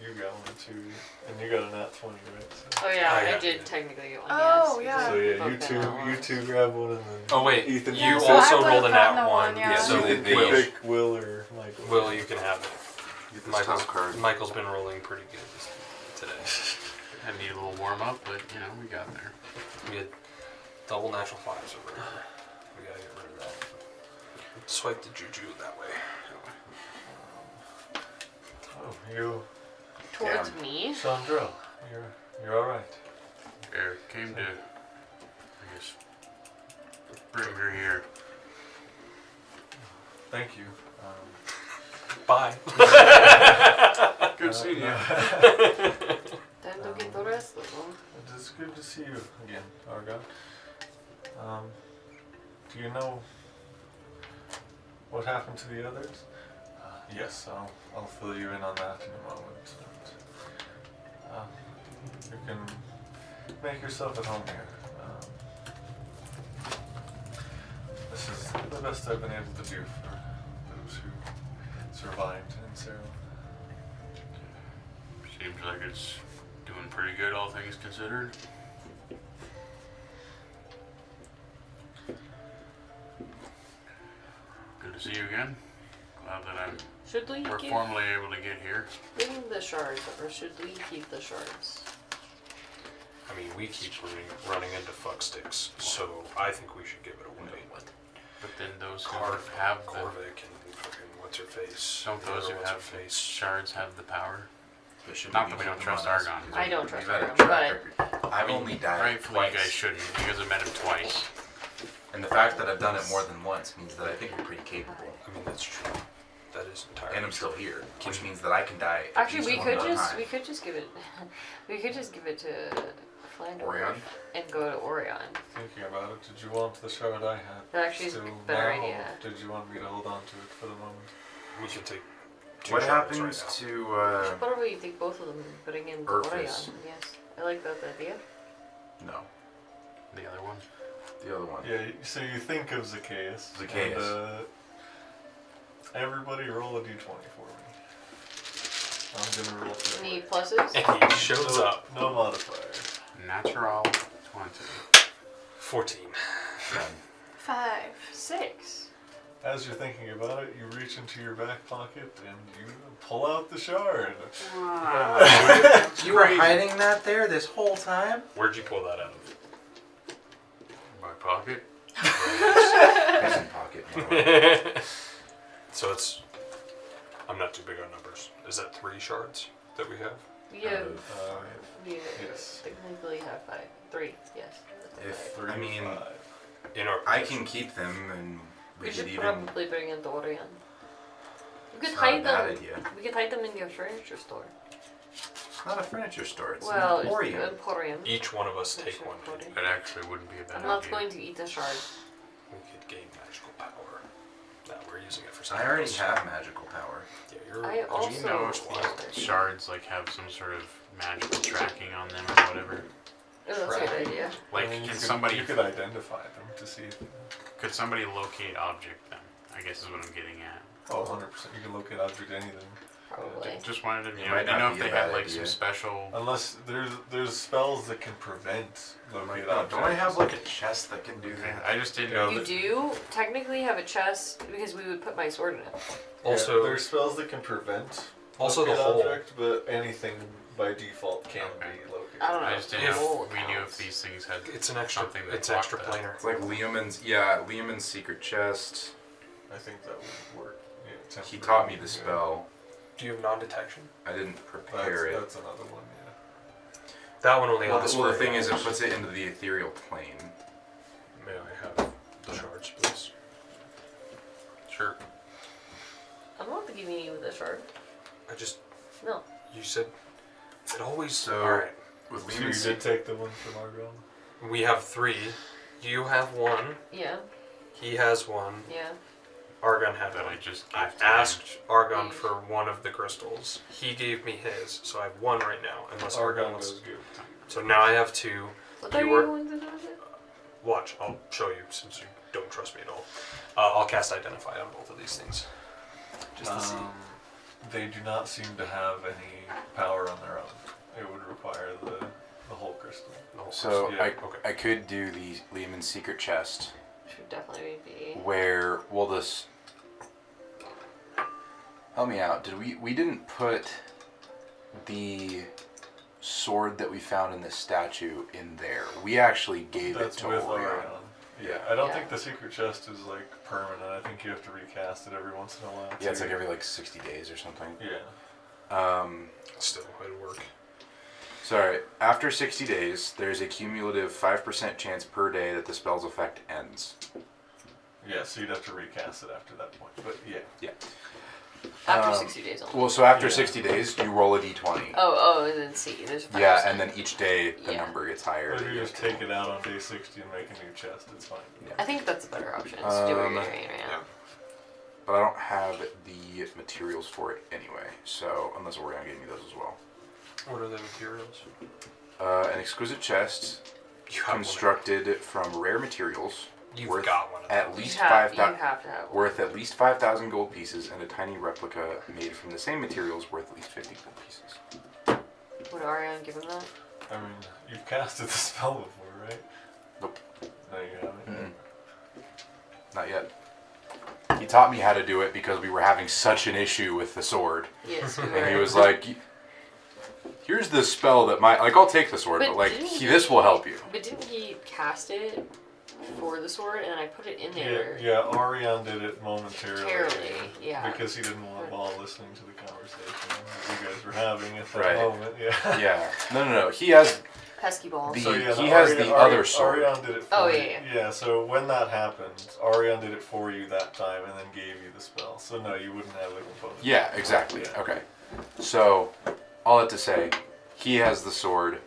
You got one too, and you got a nat 20, right? So, Oh yeah, Oh, I yeah. did technically get one. Oh, yes. yeah. so yeah, Both you got two, that one. you two grab one, and then Oh wait, Ethan, you Yeah, so also I would've rolled a gotten nat the one. one, yeah. So Ethan they can Will. pick Will or Michael. Will, you can have it. Get this top card. Michael's been rolling pretty good today. I need a little warm up, but you know, we got there. We had double natural 5s over here. We gotta get rid of that. Swipe the juju that way. Oh, you, Towards me. Chandra, you're all right. Eric came to, I guess, bring her here. Thank you. Bye. Good seeing you. Time to get the rest of them. It is good to see you again, Argon. Do you know what happened to the others? Yes, I'll fill you in on that in a moment. And, you can make yourself at home here. This is the best I've been able to do for those who survived in Serum. Seems like it's doing pretty good, all things considered. Good to see you again. Glad that Should we we're keep formally able to get here. bring the shards, or should we keep the shards? I mean, we keep running into fuck sticks, so I think we should give it away. But then those who Carve, have the Corvic, and fucking what's her face? don't those who What's her have face? shards have the power? But should Not be that we don't keeping trust them on us? Argon. I don't trust We've had a Argon, track but record. I've only died Rightfully, you twice. guys shouldn't. You guys have met him twice. And the fact that I've done it more than once means that I think we're pretty capable. I mean, that's true. That is entirely. And I'm still here, which means that I can die. at actually, least we one could more just time. we could just give it we could just give it to Flanders Orion? and go to Orion. Thinking about it, did you want the shard I had? That actually is a still better now, idea. or did you want me to hold on to it for the moment? We can take. Two What shards happens right to We should probably take both of them and bring in to Orion. Urfus? Yes, I like that idea. no, The other one. the other one? Yeah, so you think of Zacchaeus. Zacchaeus. And, everybody roll a d20 for me. I'm gonna roll for Any everybody. pluses? now. And he shows no, up. No modifier. Natural 20. 14. 5. 6. As you're thinking about it, you reach into your back pocket and you pull out the shard. You were hiding that there this whole time? Where'd you pull that out of? My pocket. Prison pocket. So it's. I'm not too big on numbers. Is that 3 shards that we have? We have we yes. technically have 5. 3, yes. If 3 I mean, 5. In our. I can keep them, and We we should could even. probably bring in to Orion. We could It's not a hide bad them. idea. We could hide them in your furniture store. It's not a furniture store. It's Well, an emporium. it's Emporium. Each one of us Which take one. Emporium. That actually wouldn't be a bad I'm not idea. going to eat the shard. We could gain magical power. Now we're using it for I something already else. have magical power. Yeah, you're. I a also- Do genius. you know if want the shards like have some sort of magical tracking on them or whatever? Oh, that's a Right. good idea. Like, I mean, can somebody You could identify them to see if. could somebody locate object them? I guess is what I'm getting at. Oh, 100%. You can locate object anything. Probably. Just wanted to, It you might know, not if be a they had bad like idea. some special. Unless there's spells that can prevent locate No, objects. don't I have like a chest that can do Okay, that? I just didn't Yeah, know. You That, do technically have a chest because we would put my sword in it. Also- there's spells that can prevent Also the locate hole. object, but anything by default can Okay. be located. I don't know. I just didn't If know Hole if we knew if counts. these things had. It's an extra. Something that It's blocked extra that. planar. It's like Leoman's secret chest. I think that would work. Yeah, He temporary. taught me the Yeah. spell. Do you have non-detection? I didn't prepare it. That's another one, yeah. That one only Well, lasts well, the for thing 8 is, it hours. puts it into the ethereal plane. May I have the shards, please? Sure. I'm not giving you the shard. I just. No. You said. It always. So- Alright. With So you Leoman's did secret, take the one from Argon? We have 3. You have 1. Yeah. He has 1. Yeah. Argon had That one. I just I gave to him. asked Argon for one of the crystals. He gave me his, so I have one right now. Unless Argon Argon wants. goes good. So now I have two. What You are were- you going to do with it? Watch, I'll show you since you don't trust me at all. I'll cast Identify on both of these things. Just to see. They do not seem to have any power on their own. It would require the whole crystal. The whole So crystal. I okay. I could do the Lehman's secret chest Should definitely be. where we'll just help me out. Did we didn't put the sword that we found in the statue in there? We actually gave That's it to with Orion. Orion. Yeah, I don't Yeah. think the secret chest is like permanent. I think you have to recast it every once in a while. Yeah, it's too. like every 60 days or something. Yeah. Still, it'll work. Sorry, after 60 days, there's a cumulative 5% chance per day that the spell's effect ends. Yeah, so you'd have to recast it after that point. But yeah. After Um, 60 days only. Well, so after Yeah. 60 days, you roll a d20. Oh, and then see. There's 5%. Yeah, and then each day the Yeah. number gets higher. Or if you just take it out on day 60 and make a new chest, it's fine. I think that's a better option. Is to do what you're doing right yeah. now. But I don't have the materials for it anyway, so unless Orion gave me those as well. What are the materials? An exquisite chest You have constructed from rare materials one. You've worth got one of at those. least you have, 5,000 you have to have one. worth at least 5,000 gold pieces, and a tiny replica made from the same materials worth at least 50 gold pieces. Would Ariane give him that? I mean, you've casted the spell before, right? Nope. No, you haven't. Mm-mm. Not yet. He taught me how to do it because we were having such an issue with the sword, Yes. and he was like, "Here's the spell that I'll take the sword, But but like didn't this will help you." But didn't he cast it for the sword, and I put it in Yeah, there? yeah, Arion did it momentarily. Momentarily, yeah. Because he didn't want Ball listening to the conversation that you guys were having at that Right. moment. Yeah. Yeah. No. He has Pesky balls. The- So yeah, he has Arion- the other sword. Arion did it for Oh, you. yeah, Yeah, so when that happened, Arion did it for you that time and then gave you the spell. So no, you wouldn't have the component. Yeah, exactly. Yeah. Okay. So, all that to say, he has the sword.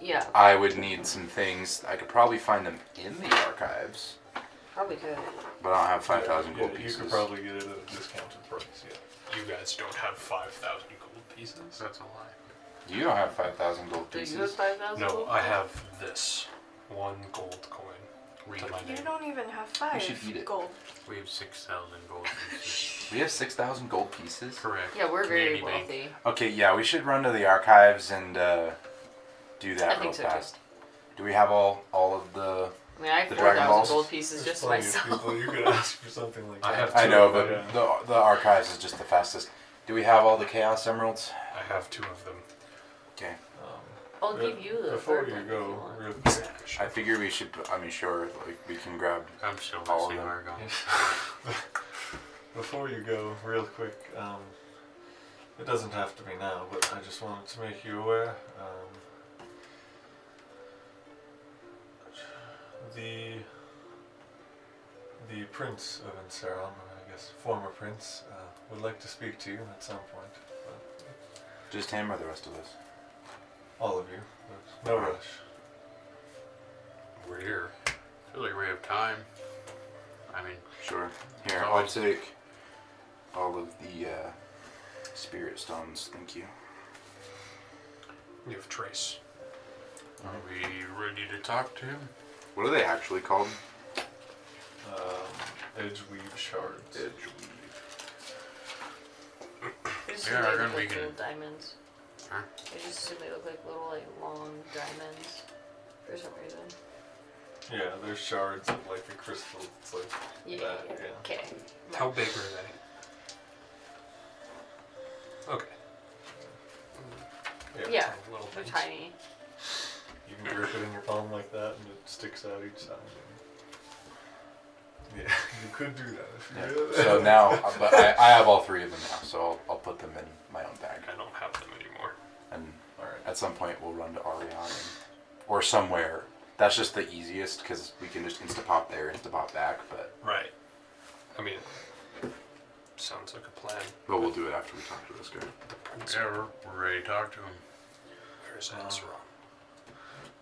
Yeah, I would need some things. I could probably find them in the archives, probably could. but I don't have 5,000 Yeah, gold you pieces. could probably get it at a discounted price. Yeah. You guys don't have 5,000 gold pieces? That's a lie. You don't have 5,000 gold Do you have pieces. 5,000? No, I have this. 1 gold coin. We, To my You name. don't even have 5 should eat it. gold. we have 6,000 gold pieces. We have 6,000 gold pieces. Correct. Yeah, we're very Community bank. wealthy. Okay, yeah, we should run to the archives and do I that real think so, too. fast. Do we have all of the? I mean, I have The Dragon 4,000 Balls? gold pieces There's just plenty of myself. people you could ask for something like I that. have I two know, of but yeah. the archives is just the fastest. Do we have all the Chaos Emeralds? I have 2 of them. Okay. I'll But give you the before third you one if go, you want. real I figure we should. I mean, sure, like we can grab. I'm still All of missing them. Argon. before you go, real quick, it doesn't have to be now, but I just wanted to make you aware. The Prince of Inceron, I guess former Prince, would like to speak to you at some point. But Just him or the rest of us? all of you, but no rush. We're here. feel like we have time. I mean, Sure. Here, So I'll it's- take all of the spirit stones. Thank you. You have Trace. are we ready to talk to him? What are they actually called? Edgeweave shards. Edgeweave. I just Yeah, assume I they reckon look we like can- little diamonds. Huh? I just assume they look like little, like, long diamonds for some reason. Yeah, there's shards of like a crystal. It's like Yeah, that. yeah. Yeah. Okay. How big are they? Okay. Yeah, tiny little they're things. tiny. You can grip it in your palm like that, and it sticks out each side. Yeah, you could do that if you Yeah. really. So now, but I have all 3 of them now, so I'll put them in my own bag. I don't have them anymore. And All right. at some point, we'll run to Arion or somewhere. That's just the easiest because we can just insta-pop there, insta-pop back. But I mean, sounds like a plan. we'll do it after we talk to this guy. The prince. Yeah, we're ready to talk to him. Where's Edjrana?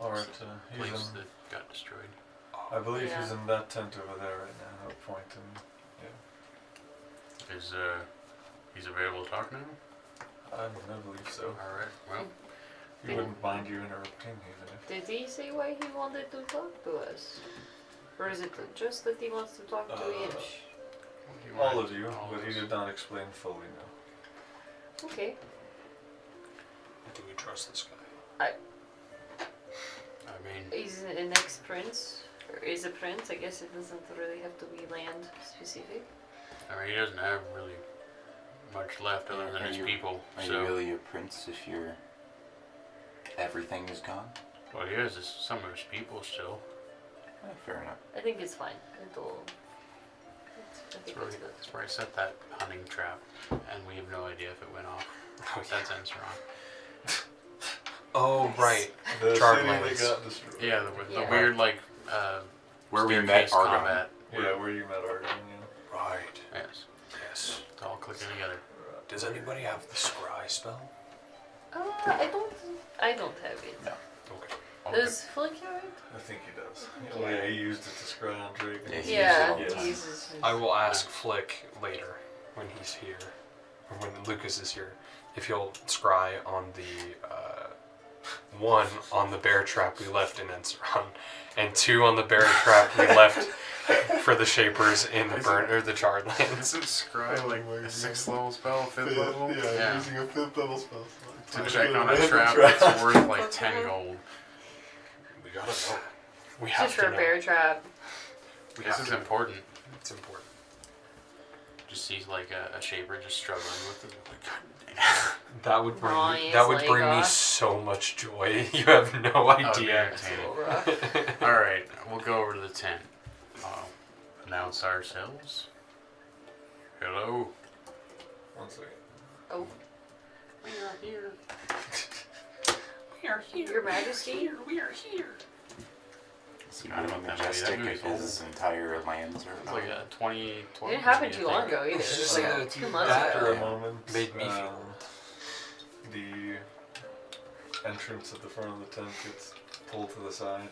All right. He's Place in, that got destroyed. I believe Yeah. he's in that tent over there right now. I'll point and yeah. Is he's available to talk now? I believe so. All right. Well, He wouldn't mind you interrupting even if. Did he say why he wanted to talk to us? Or is it just that he wants to talk to Edge? what do you All want? of you, All but of he us. did not explain fully, no. Okay. Do we trust this guy? I mean, He's an ex-prince, or is a prince. I guess it doesn't really have to be land specific. he doesn't have really much left other than Are his you- people. Are So, you really a prince if your everything is gone? what he has is some of his people still. Fair enough. I think it's fine. It'll. I think it's good. That's where I set that hunting trap, and we have no idea if it went off. That sensor on. Oh, right. The Charred city lands. that got destroyed. Yeah, the Yeah. weird Where we met staircase Argon. combat. Yeah, where you met Argon, yeah. Right. Yes, Yes. it's all clicking together. Does anybody have the scry spell? I don't have it. No. Okay. Does Flick have it? I think he does. Yeah. Oh, yeah, he used it to scry on Drake. Yeah, he Yeah, uses it all the he time. uses his. I will ask Flick later when he's here, or when Lucas is here, if he'll scry on the one on the bear trap we left in Edjrana, and two on the bear trap we left for the shapers in the burnt or the charred lands. Is it scry Oh like my a God. 6th level spell, 5th Yeah, level? yeah, using a 5th level spell. To Like, check on a random trap that's worth like 10 gold. We gotta know. We have Just to for a know. bear trap. We This have is to. important. It's important. Just sees like a shaper just struggling with it. Like, God damn. That would bring Nice, that would bring me Lega. so much joy. You have no idea. It's a little rough. All right, we'll go over to the tent. Announce ourselves. Hello. One second. Oh, We are here. We are here. Your Majesty. We are here. Is he I don't really know if that majestic movie's if old. his entire lands are It's like a 2012. It didn't happen movie, too I long think. ago either. It It's was just like like 2 months that After ago. a moment, Made me feel the entrance at the front of the tent gets pulled to the side.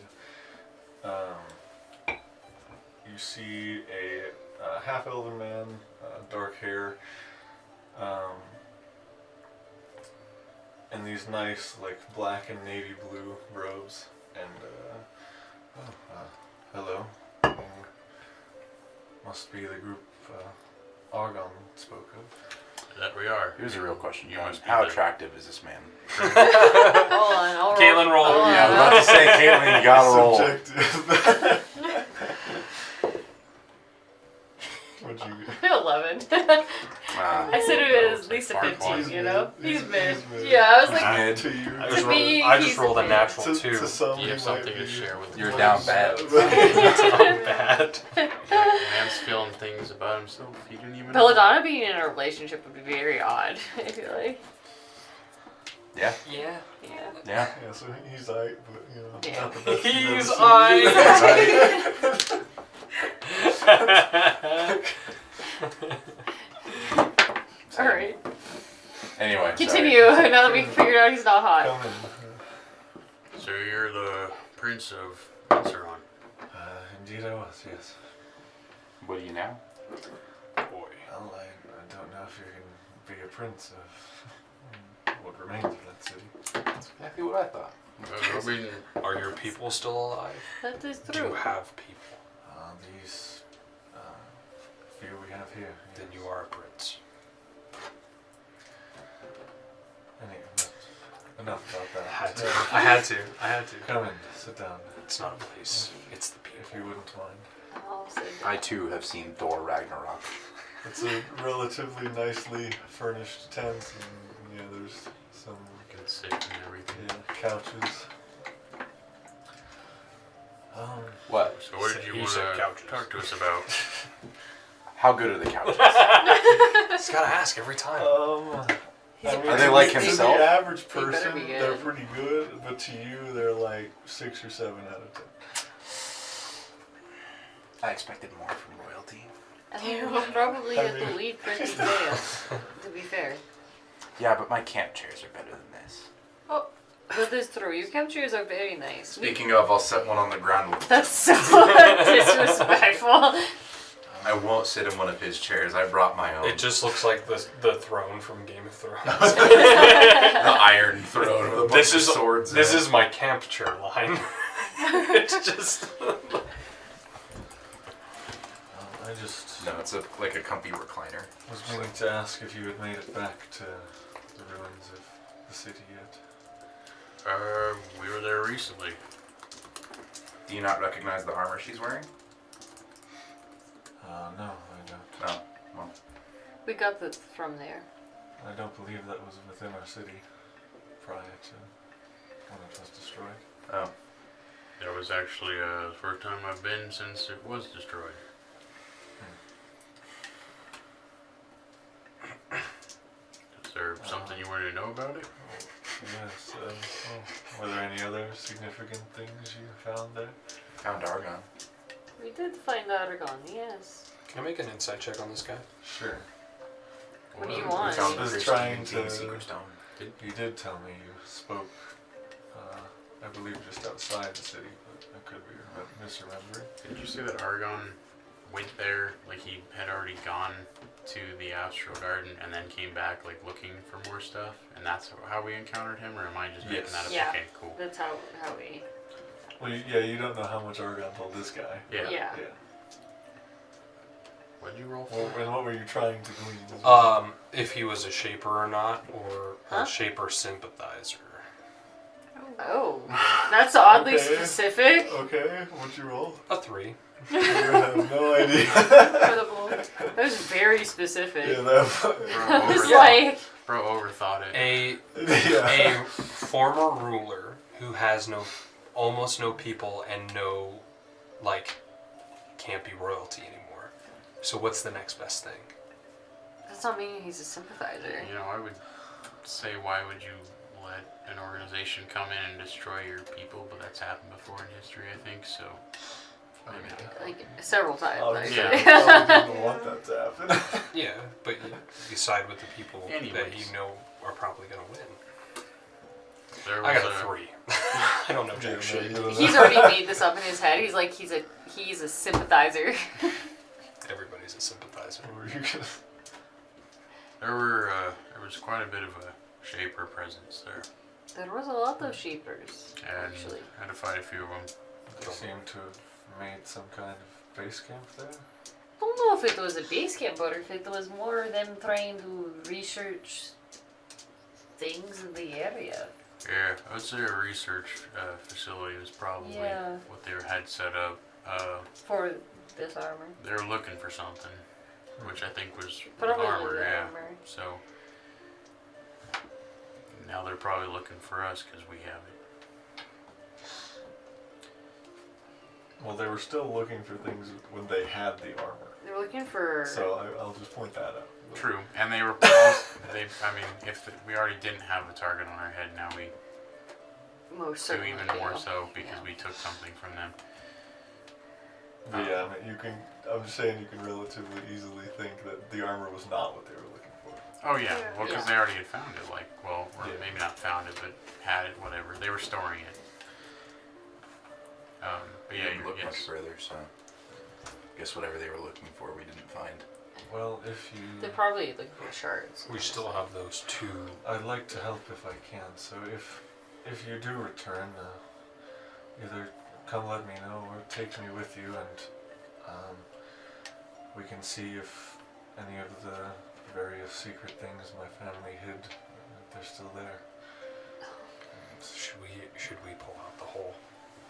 You see a half-elven man, dark hair, in these nice, like, black and navy blue robes, and hello. Must be the group Argon spoke of. That we are. Here's a real question. You John. must be How the- attractive is this man? Hold on, I'll roll. Caitlin, roll. Hold on. Yeah, I was about to say, Caitlin, you gotta roll. Subjective. What'd you get? 11. I said it was at least a Far 15, plus. you know? He's mid. He's mid. Yeah, I was like, Mid. To you, I To just, me, I just he's rolled a mid. natural to 2. some You he have something might to be share with You're us. down bad. It's not bad. Man's feeling things about himself he didn't even know. Belladonna being in a relationship would be very odd, I feel like. Yeah, Yeah. Yeah. yeah. Yeah, so he's aight, but you know, Yeah. not the best. you've ever He's seen. Alright. Anyway, Continue, now that we figured out he's not hot. Come in. So you're the prince of Edjrana. Indeed I was, yes. What do you now? Boy. Well, I don't know if you can be a prince of what remains of that city. That's exactly what I thought. I mean, Are your people still alive? That is Do true. you have people? These few we have here. Then yes. you are a prince. Anyway, enough about that. I had to. Come in, sit down, It's not a place. It's the people. if you wouldn't mind. I'll sit I down. too have seen Thor Ragnarok. It's a relatively nicely furnished tent, and yeah, there's some good sick and everything. couches. What? So what did He you want said to couches. talk to us about? How good are the couches? Just gotta ask every time. He's a Are they like to himself? the average They better person, be good. they're pretty good, but to you, they're like 6 or 7 out of 10. I expected more from royalty. I mean, we'll probably I get mean- the lead Princess Leia, to be fair. Yeah, but my camp chairs are better than this. That is true. Your camp chairs are very nice. Speaking of, I'll set one on the ground with That's so disrespectful. I won't sit in one of his chairs. I brought my own. It just looks like the throne from Game of Thrones. The Iron Throne with a bunch This of is swords. This in it. is my camp chair line. It's just. I just No, it's like a comfy recliner. was meaning to ask if you had made it back to the ruins of the city yet. We were there recently. Do you not recognize the armor she's wearing? No, I don't. No. Well, We got this from there. I don't believe that was within our city prior to when it was destroyed. oh. That was actually the first time I've been since it was destroyed. Is there something you wanted to know about it? Yes. Were there any other significant things you found there? Found Argon. We did find Aragon, yes. Can I make an insight check on this guy? Sure. What do you Well, want? We found the Just crystal trying containing to- secret stone. You did tell me you spoke, I believe just outside the city, but I could be misremembering. Did you say that Argon went there, like he had already gone to the Astral Garden and then came back, like looking for more stuff? And that's how we encountered him, or am I just making Yes. that up? Yeah. Okay, cool. That's how we. Well, you don't know how much Argon told this guy. Yeah. Yeah. Yeah. What'd you roll for? Well, and what were you trying to glean? If he was a shaper or not, or Huh? a shaper sympathizer. Oh, that's oddly Okay. specific. Okay, what'd you roll? A 3. You have no idea. Incredible. That was very specific. Yeah, that. Bro, It's over, like bro overthought it. Yeah. A former ruler who has almost no people and no, can't be royalty anymore. So what's the next best thing? that's not meaning he's a sympathizer. You know, I would say, why would you let an organization come in and destroy your people? But that's happened before in history, I think. So, maybe. Like several times. Obviously, Actually. I probably didn't want that to happen. Yeah, but you side with the people that Anyways. you know are probably going to win. There was I got a 3. I don't know Yeah, jack no, shit. you don't know. He's already made this up in his head. He's like he's a sympathizer. Everybody's a sympathizer. What were you gonna- there was quite a bit of a shaper presence there, There was a lot of sheepers. and Actually. I had to fight a few of them. They seem to have made some kind of base camp there. Don't know if it was a base camp or if it was more them trying to research things in the area. Yeah, I would say a research facility was probably Yeah. what they had set up. For this armor. They were looking for something, which I think was Probably armor, the yeah. armor. So now they're probably looking for us because we have it. Well, they were still looking for things when they had the armor. They're looking for. So I'll just point that out. True, and they were. I mean, if we already didn't have a target on our head, now we Most do certainly. even more do. so because Yeah. we took something from them. But yeah, I mean, you can. I'm just saying you can relatively easily think that the armor was not what they were looking for. Oh yeah, Yeah. well, because Yeah. they already had found it. Like, well, or Yeah. maybe not found it, but had it. Whatever. They were storing it. But yeah, didn't you're, look much yes. further, so I guess whatever they were looking for, we didn't find. Well, if you, They're probably looking for shards. We still have those 2. I'd like to help if I can. So if you do return, either come let me know or take me with you, and we can see if any of the various secret things my family hid, they're still there. And Should we pull out the hole?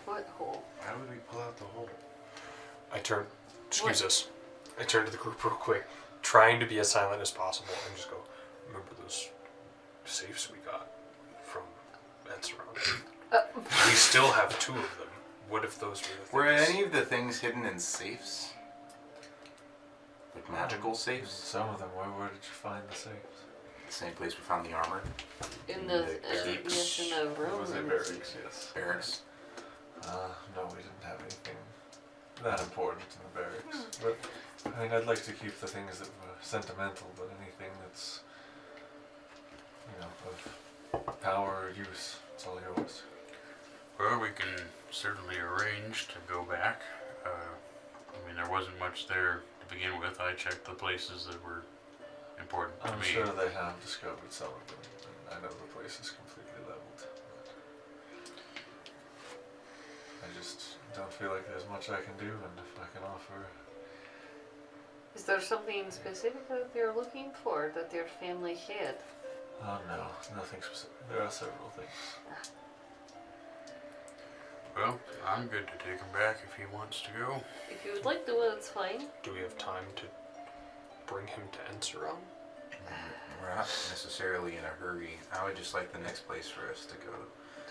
What hole? How would we pull out the hole? Excuse us. I turn to the group real quick, trying to be as silent as possible, and just go, remember those safes we got from Edjrana? We still have 2 of them. What if those were the things? Were any of the things hidden in safes? Like magical safes? some of them. Where did you find the safes? The same place we found the armor? In the barracks. yes, in the room. Was it barracks? Yes. Barracks? No, we didn't have anything that important in the barracks. But I mean, I'd like to keep the things that were sentimental, but anything that's, of power or use, it's all yours. Well, we can certainly arrange to go back. I mean, there wasn't much there to to begin with, I checked the places that were important to I'm me. sure they have discovered some of them. And I know the place is completely leveled. I just don't feel like there's much I can do, and if I can offer... Is there something specific that they're looking for that their family hid? Oh no, nothing specific. There are several things. Well, I'm good to take him back if he wants to go. If you would like to, that's fine. Do we have time to bring him to Edjrana? We're not necessarily in a hurry. I would just like the next place for us to go.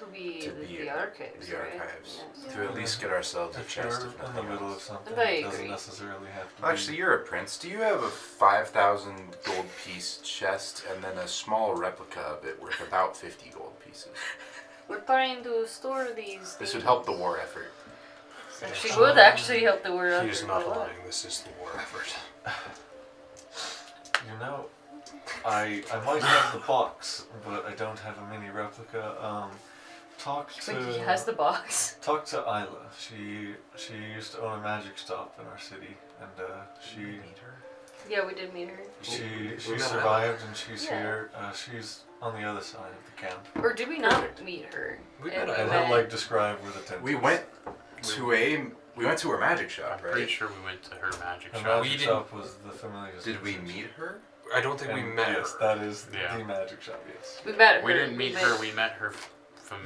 To be To the, be the archives, The right? archives. Yes. To at least get ourselves a If chest. you're If in the nothing middle else. of something, And I it doesn't agree. necessarily have to Well, actually, you're a prince. Do you have a 5,000 gold piece chest and then a small replica of it worth about 50 gold pieces? We're trying to store these. This would help the war effort. She would actually help the word. He is not lying. This is the war effort. You know, I might have the box, but I don't have a mini replica. Talk to... But he has the box. Talk to Isla. She used to own a magic shop in our city, and she Yeah, we did meet her. she met survived, and she's Yeah. here. She's on the other side of the camp. Or did we not Perfect. meet her? We And met And Isla. he'll like describe where the tent. We is. went to her magic shop, I'm pretty right? sure we went to her magic Her shop. magic We shop was the familiar. Did we meet her? I don't think we And met yes, her. that is Yeah. the magic shop. Yes. We met her. We didn't meet her, we met her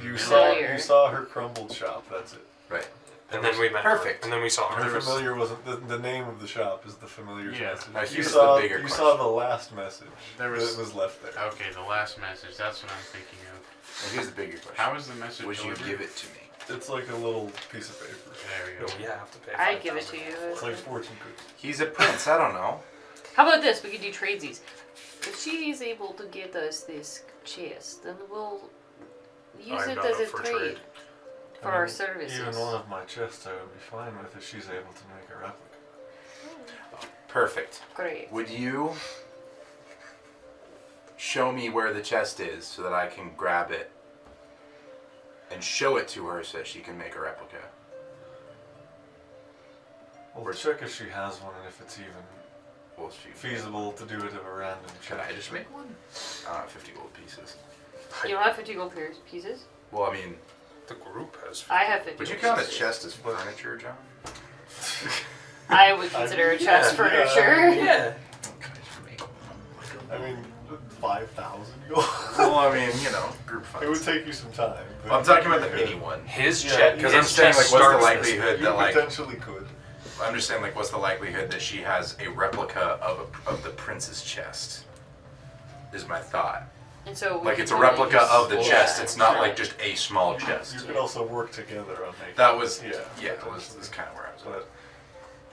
You familiar. saw Familiar. her crumbled shop. That's it. Right. And then we met Perfect. her. And then we saw Her her. familiar wasn't the name of the shop is the familiar Yeah. message. Now, You here's saw the bigger you saw question. the last message There that was- was left there. Okay, the last message, that's what I'm thinking of. Now, here's the bigger question. How was the message Would you delivered? give it to me? It's like a little piece of paper. There we No, go. we have to pay. I give it to 5,000. you. It's like fortune cookies. He's a prince. I don't know. How about this? We could do tradesies. If she is able to get us this chest, then we'll use I'm it not as up a for trade trade. for our services. Even one of my chests I would be fine with if she's able to make a replica. Perfect. Great. Would you show me where the chest is so that I can grab it and show it to her so that she can make a replica? We'll check if she has one and if it's even Well, she feasible to do it of a random Should check. I just make one? I don't have 50 gold pieces. You don't have 50 gold pieces? Well, I mean, The group has. I have 50 would you gold count a pieces. chest as furniture, John? I would consider a chest furniture. Yeah. Can I just make one? I mean, 5,000 gold. Well, I mean, group funds. It would take you some time. but I'm talking about the you mini could. one. His Yeah, check. Because his I'm saying, chest like, what's the starts this likelihood You that, like, potentially could. I'm just saying, like, what's the likelihood that she has a replica of the prince's chest? Is my thought. And so we Like, could it's a totally replica use- of the Yeah, chest. It's not sure. like just a small chest. You could also work together on making. That was, yeah, yeah, potentially. that's kind of where I was at.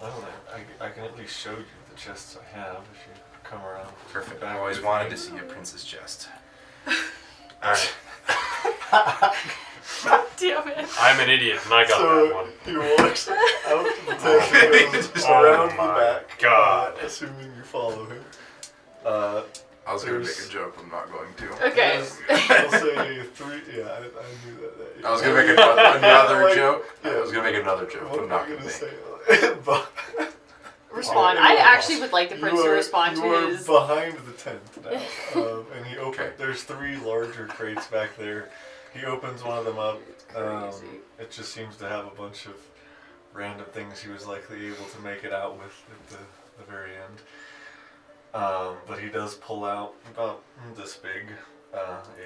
But I don't know. I can at least show you the chests I have if you come around. Perfect. back I've always with wanted me. to see a prince's chest. Alright. Damn it. I'm an idiot and I got that So one. he walks out to the table, goes Just- around Oh the my back. God. Assuming you follow him. I was going to There's- make a joke, I'm not going to. Okay. I'll say 3. Yeah, I knew that. I was going to make another Like, joke. yeah. I was going to make another joke. What I'm am not I going gonna to say? make But Respond. Oh, I yeah. actually would like the prince to respond you to are his. behind the tent now, and he opens. Okay. There's 3 larger crates back there. He opens one of them up. Crazy. It just seems to have a bunch of random things he was likely able to make it out with at the very end. But he does pull out about this big.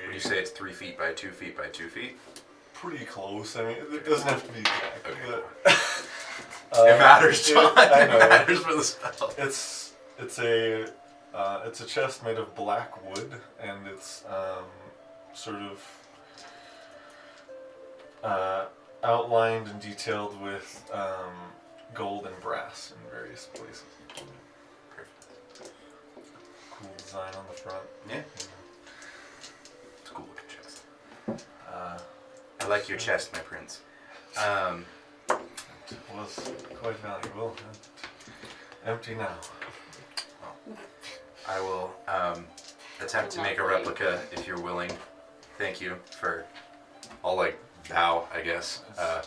Would you say it's 3 feet by 2 feet by 2 feet? Pretty close. I mean, it doesn't have to be exact. Okay. But, It matters, John. I It know. matters for the spell. It's a chest made of black wood, and it's sort of outlined and detailed with gold and brass in various places. Cool design on the front. Yeah. It's a cool looking chest. Uh, I like your chest, my prince. it was quite valuable. And empty now. I will attempt to make a replica if you're willing. Thank you for. I'll bow, I guess. I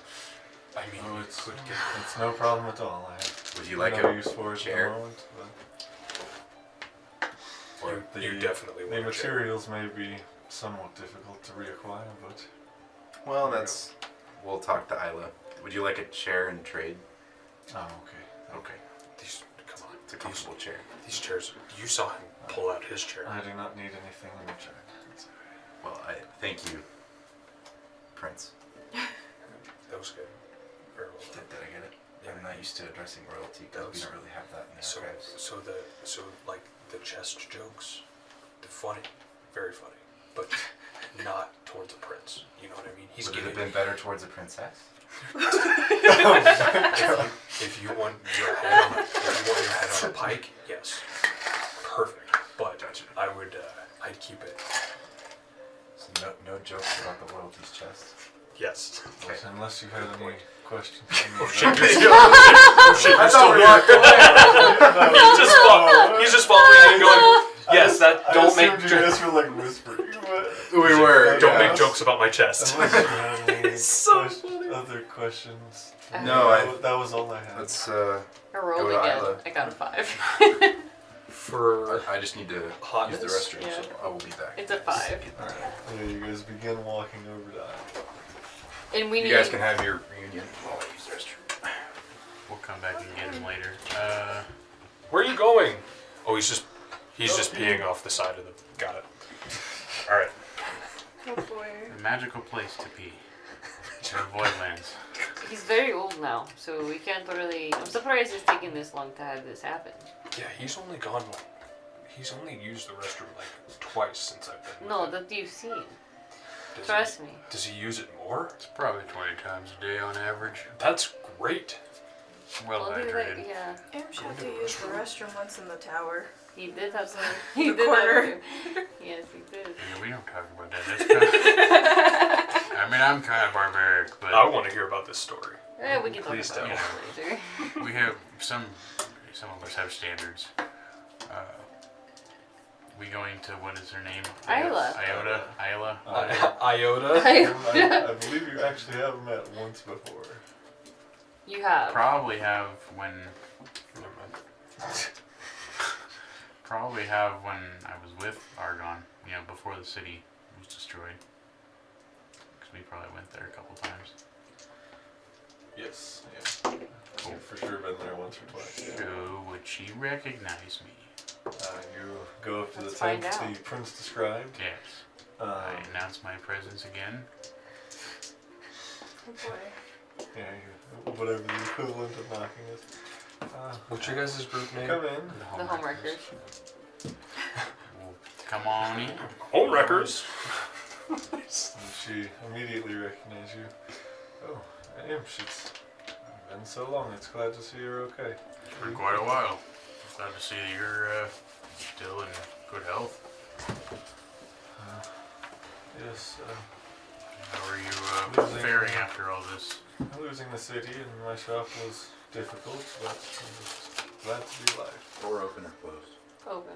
mean, Oh, we it's could get. no problem at all. I have Would you like no a use for it chair? at the moment. You, But you definitely the want a chair. materials may be somewhat difficult to reacquire, but Well, we'll talk to Isla. Would you like a chair and trade? oh, okay. Okay. Come on. It's a comfortable chair. These chairs, you saw him pull out his chair. I do not need anything in return. It's okay. Well, I thank you, Prince. That was good. Very well done. Did I get it? I'm not used to addressing royalty because we don't really have that in the So, archives. so like the chest jokes, they're funny, very funny, but not towards a prince. You know what I mean? He's Would it have getting. been better towards a princess? If you want your head on a pike, yes, perfect. But Gotcha. I would, I'd keep it. So no jokes about the royalty's chest. Yes. Okay. Unless you had any questions for me. Shit, you're still, oh, shit, you're still here. He's just following and going. Yes, that. Don't make. You guys were like whispering. We were. Don't Yeah. make jokes about my chest. Unless you had any So funny. other questions. for me. No, that was all I had. Let's. I rolled Go to again. Isla. I got a 5. For I just need to hotness? use the restroom, Yeah. so I will be back. It's a 5. Alright. Yeah, you guys begin walking over to Isla. And we You need. guys can have your reunion while I use the restroom. We'll come back and get him later. where are you going? Oh, he's just peeing off the side of the. Got it. All right. Oh boy. A magical place to pee. To avoid lands. He's very old now, so we can't really. I'm surprised it's taking this long to have this happen. Yeah, he's only gone. He's only used the restroom like twice since I've been. No, with him. that you've seen. Does Trust me. Does he use it more? It's probably 20 times a day on average. That's great. Well Well, he, hydrated. like, yeah, Amsh had to use the restroom once in the tower. he did have some. The He did corner. have. Yes, he did. Yeah, we don't talk about that. That's kind of, I mean, I'm kind of barbaric, but I want to hear about this story. We can talk Please about tell. it later. we have some of us have standards. We going to, what is her name? Isla. Isla. Iota. I believe you actually have met once before. You have. Probably have when Never mind. Probably have when I was with Argon, you know, before the city was destroyed. Because we probably went there a couple times. Yes, yeah. You've for sure been there once or twice. So would she recognize me? You go up to Let's the find tent out. the prince described. Yes. Um, I announce my presence again. Oh boy. yeah, whatever the equivalent of knocking is. What's your guys' group name? Come in. The homewreckers. Well, come on in. Homewreckers. And she immediately recognized you. Oh, Imsh, it's been so long. It's glad to see you're okay. For quite a while. Glad to see that you're still in good health. Yes, How are you faring after all this? losing the city and my shop was difficult, but I'm just glad to be alive. Door open or closed? Open.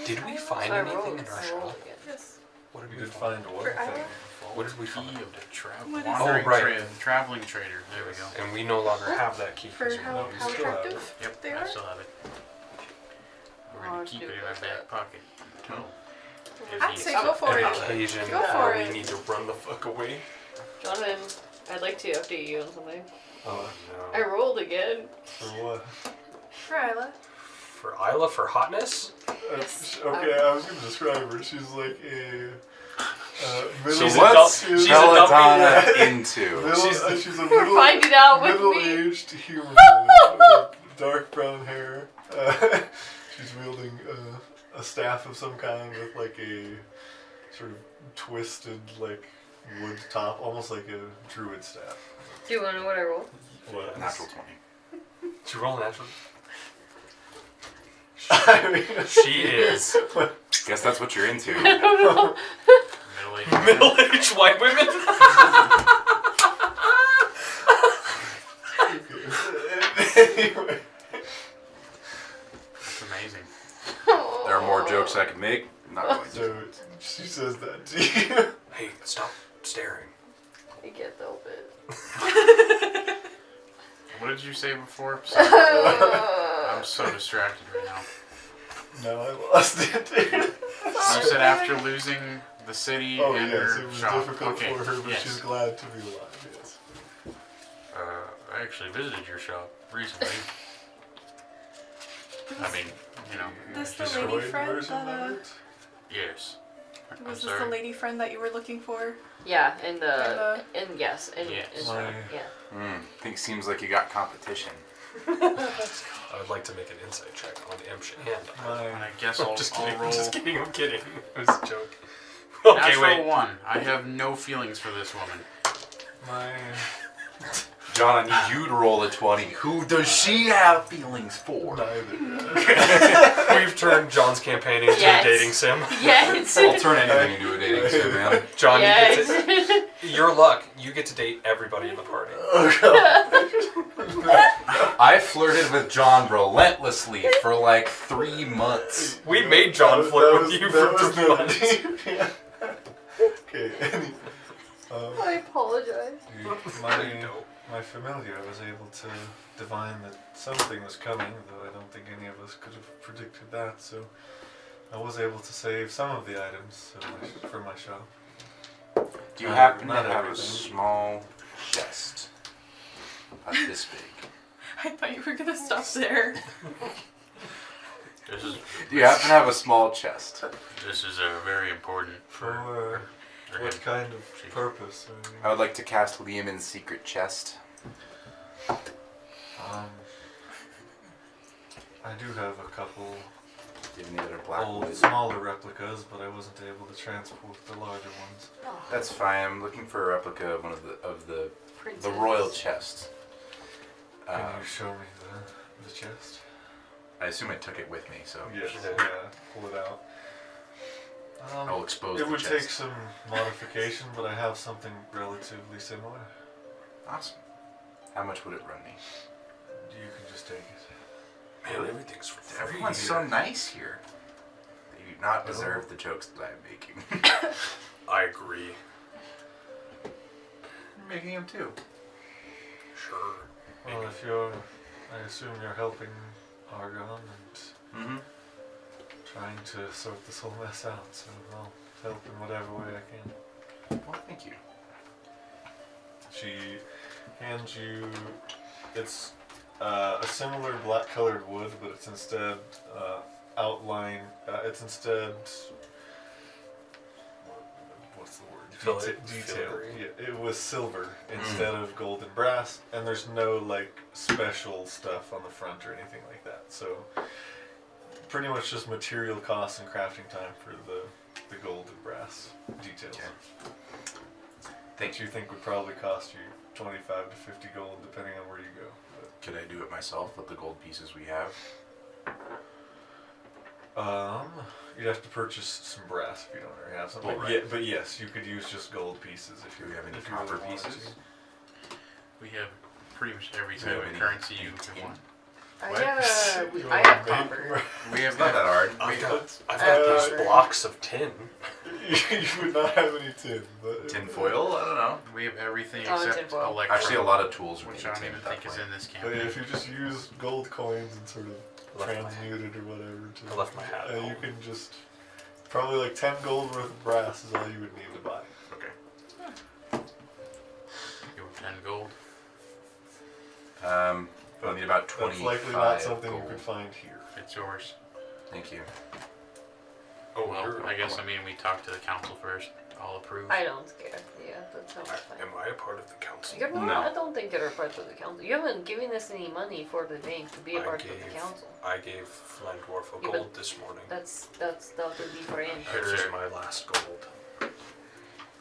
Did we find So I anything rolled. in our I rolled shop? again. Yes. What did You we did find? find one For thing. Isla? What did we Key find? of the What is wandering it? Oh, right. traveling trader. There we go. And we no longer have that key. For how, No, how you still have attractive Yep, they I are? still have it. We're Oh, gonna keep it in our stupid. back pocket. Oh. I'd say go for An it. occasion Go for we it. need to run the fuck away. Jonathan, I'd like to update you on something. Oh, I rolled again. for what? For Isla. For Isla, for hotness? Yes. Okay, I was gonna describe her. She's like a middle. She's a what's dumb- she's a Peloton dummy. into. She's a We're finding out with me. middle-aged human with dark brown hair. She's wielding a staff of some kind with like a sort of twisted like wood top, almost like a druid staff. Do you want to know what I rolled? What? Natural 20. Did you roll natural? I mean, She is. Guess that's what you're into. Middle-aged. Middle-aged white women? anyway. That's amazing. There are more jokes I could make. I'm not going to. So she says that to you. Hey, stop staring. I can't help it. What did you say before? Sorry. I'm so distracted right now. No, I lost it, dude. You said after losing the city Oh and yes, her it was shop. difficult Okay, for her, but yes. she's glad to be alive. Yes. I actually visited your shop recently. I mean, you know, This the Destroyed lady friend version that of it? yes. I'm was this sorry. the lady friend that you were looking for? Yeah, in the In yes, in Yes. My- yeah. Think seems like you got competition. I would like to make an insight check on Imsh and And My I guess I'm I'll, just I'll kidding. roll. Just kidding. I'm kidding. It was a joke. Okay, Natural wait. 1. I have no feelings for this woman. my John, I need you to roll a 20. Who does she have feelings for? neither. We've turned John's campaign into Yes. a dating sim. Yes. I'll turn anything into a dating sim, man. John, you get yes. to. Your luck. You get to date everybody in the party. I flirted with John relentlessly for like 3 months. We made John That flirt was- with you that for was 3 no months. deep, yeah. Okay. I apologize. My familiar was able to divine that something was coming, though I don't think any of us could have predicted that. So I was able to save some of the items for my shop. Do you happen to Not have a everything. small chest? About this big. I thought you were gonna stop there. This is Do you happen to have a small chest? this is very important for For him. what kind of purpose? I would like to cast Liamon's secret chest. I do have a couple Do you have any other black old, wood? smaller replicas, but I wasn't able to transport the larger ones. Oh, That's fine. I'm looking for a replica of one of the princess. royal chests. Can you show me the chest? I assume I took it with me, so Yes. Yeah. Yeah. Pull it out. I'll expose It the would chest. take some modification, but I have something relatively similar. Awesome. How much would it run me? You can just take it. Man, everything's for free. Everyone's so nice here. They do not deserve the jokes that I'm making. I agree. You're making them too. Sure. Well, if you're, I assume you're helping Argon and Mm-hmm. trying to sort this whole mess out, so I'll help in whatever way I can. Well, thank you. She hands you, it's a similar black colored wood, but it's instead it's instead, what's the word? Detail. Filigree. Yeah, it was silver instead of gold and brass, and there's no like special stuff on the front or anything like that. So pretty much just material costs and crafting time for the gold and brass details. Okay. That you think would probably cost you 25 to 50 gold, depending on where you go. Could I do it myself with the gold pieces we have? You'd have to purchase some brass if you don't already have some. Well, But, right. but yes, you could use just gold pieces if Do you we have any if you copper really wanted pieces? to. We have pretty much every Do type we have of any currency you tin? could want. I What? have, You I want have to make- copper. We have It's not that hard. I've got Uh, these blocks of tin. You would not have any tin, but Tin foil? I don't know. We have everything Oh, except tinfoil. electric. Actually, a lot of tools would which be I don't tin even at that think is point. in this But yeah, campaign. if you just use gold coins and sort of Left my- transmute it or whatever, to, I left my hat at you home. can just probably like 10 gold worth of brass is all you would need to buy. Okay. You have 10 gold. I'll need about 25 That's likely not something gold. you could find here. It's yours. Thank you. Oh, Well, you're, I guess, we talk to the council first. I'll approve. I don't care. Yeah, that sounds fine. Am I a part of the council? You're not, No. I don't think you're a part of the council. You haven't given us any money for the thing to be a I part of gave- the council. I gave Flan Dwarf a Yeah, but gold this morning. That would be for him. Here's my last gold.